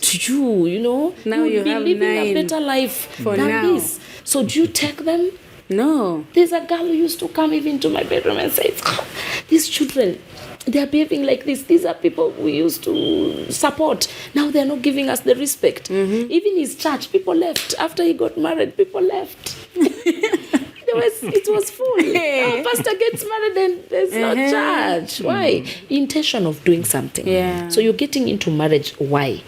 Speaker 4: Now
Speaker 3: you
Speaker 4: be
Speaker 3: have
Speaker 4: living
Speaker 3: 9
Speaker 4: a better life
Speaker 3: for
Speaker 4: than
Speaker 3: now.
Speaker 4: this. So do you take them
Speaker 3: No.
Speaker 4: There's a girl who used to come even to my bedroom and say, these children, they are behaving like this. These are people we used to support. Now they're not giving us the respect. Even his church, people left. After he got married, people left. It was full. Our pastor gets married and there's no church. Why? Intention of doing something.
Speaker 3: Yeah.
Speaker 4: So you're getting into marriage. Why?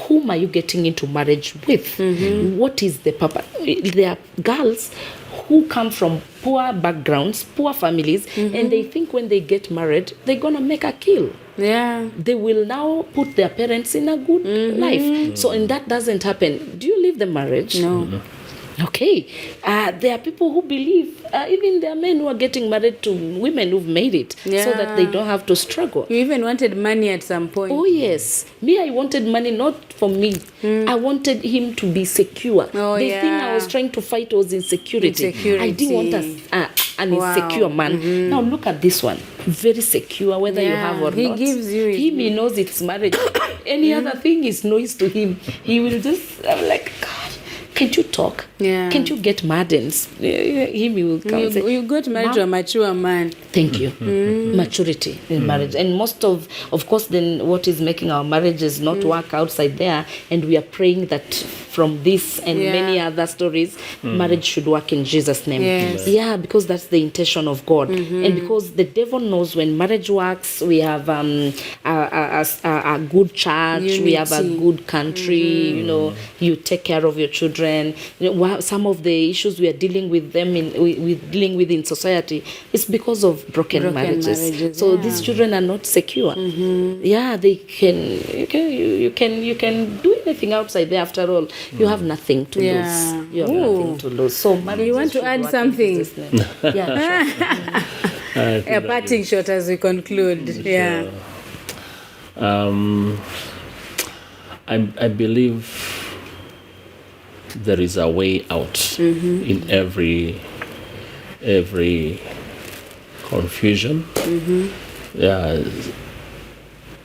Speaker 4: Whom are you getting into marriage with? What is the purpose? There are girls who come from poor backgrounds, poor families, and they think when they get married, they're going to make a kill.
Speaker 3: Yeah.
Speaker 4: They will now put their parents in a good life. So, and that doesn't happen. Do you leave the marriage?
Speaker 3: No.
Speaker 4: Okay. There are people who believe, even there are men who are getting married to women who've made it so that they don't have to struggle.
Speaker 3: You even wanted money at some point.
Speaker 4: Oh, yes. Me, I wanted money not for me. I wanted him to be secure.
Speaker 3: Oh,
Speaker 4: the thing I was trying to fight was insecurity. I didn't want an insecure man. Now look at this one. Very secure, whether you have or not.
Speaker 3: He gives you.
Speaker 4: He knows it's marriage. Any other thing is noise to him. He will just, I'm like, God. Can't you talk?
Speaker 3: Yeah.
Speaker 4: Can't you get mad and he will come and say,
Speaker 3: you got married to a mature man.
Speaker 4: Thank you. Maturity in marriage. And most of course, then what is making our marriages not work outside there, and we are praying that from this and many other stories, marriage should work in Jesus' name.
Speaker 3: Yes.
Speaker 4: Yeah, because that's the intention of God. And because the devil knows when marriage works, we have a good church, we have a good country, you know, you take care of your children. You know, some of the issues we are dealing with in society is because of broken marriages. So these children are not secure. Yeah, they you can do anything outside there. After all, you have nothing to lose. You have nothing to lose. So
Speaker 3: you want to add something?
Speaker 4: Yeah, sure.
Speaker 3: A parting shot as we conclude. Yeah.
Speaker 5: I believe there is a way out in every confusion. Yeah,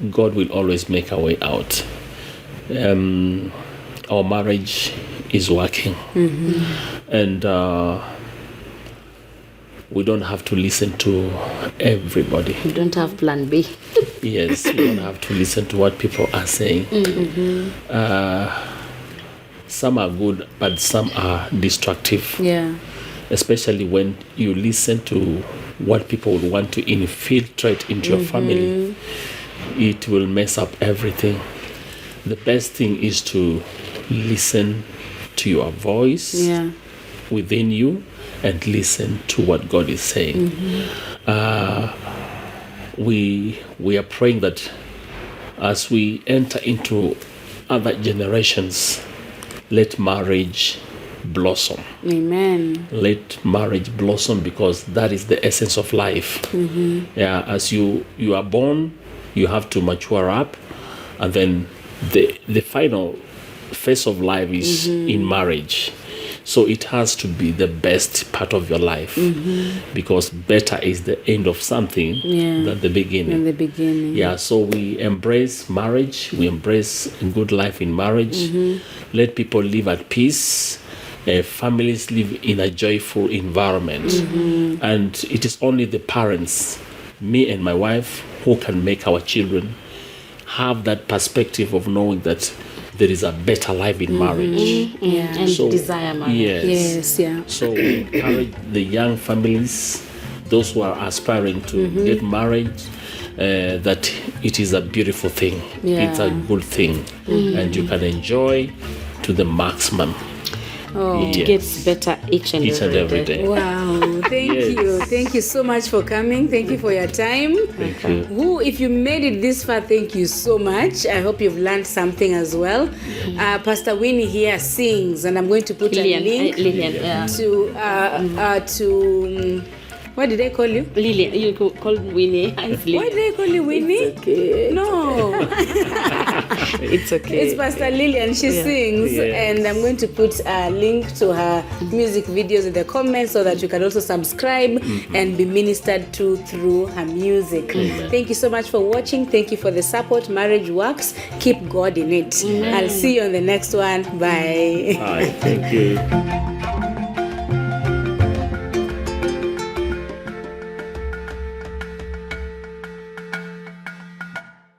Speaker 5: God will always make a way out. Our marriage is working, and we don't have to listen to everybody.
Speaker 4: You don't have plan B.
Speaker 5: Yes, we don't have to listen to what people are saying. Some are good, but some are destructive.
Speaker 3: Yeah.
Speaker 5: Especially when you listen to what people would want to infiltrate into your family, it will mess up everything. The best thing is to listen to your voice within you and listen to what God is saying. We are praying that as we enter into other generations, let marriage blossom.
Speaker 3: Amen.
Speaker 5: Let marriage blossom, because that is the essence of life. Yeah, as you are born, you have to mature up, and then the final phase of life is in marriage. So it has to be the best part of your life, because better is the end of something than the beginning. Yeah, so we embrace marriage. We embrace a good life in marriage. Let people live at peace. Families live in a joyful environment. And it is only the parents, me and my wife, who can make our children have that perspective of knowing that there is a better life in marriage.
Speaker 4: And so, desire marriage.
Speaker 3: Yes, yeah.
Speaker 5: So we encourage the young families, those who are aspiring to get married, that it is a beautiful thing. It's a good thing. And you can enjoy to the maximum.
Speaker 4: It gets better each and every day.
Speaker 3: Wow, thank you. Thank you so much for coming. Thank you for your time.
Speaker 5: Thank you.
Speaker 3: If you made it this far, thank you so much. I hope you've learned something as well. Pastor Winnie here sings, and I'm going to put a link to what did I call you?
Speaker 4: Lillian. You could call Winnie.
Speaker 3: Why did I call you Winnie?
Speaker 4: It's okay.
Speaker 3: No.
Speaker 4: It's okay.
Speaker 3: It's Pastor Lillian. She sings, and I'm going to put a link to her music videos in the comments so that you can also subscribe and be ministered to through her music. Thank you so much for watching. Thank you for the support. Marriage works. Keep God in it. I'll see you on the next one. Bye.
Speaker 5: Bye. Thank you.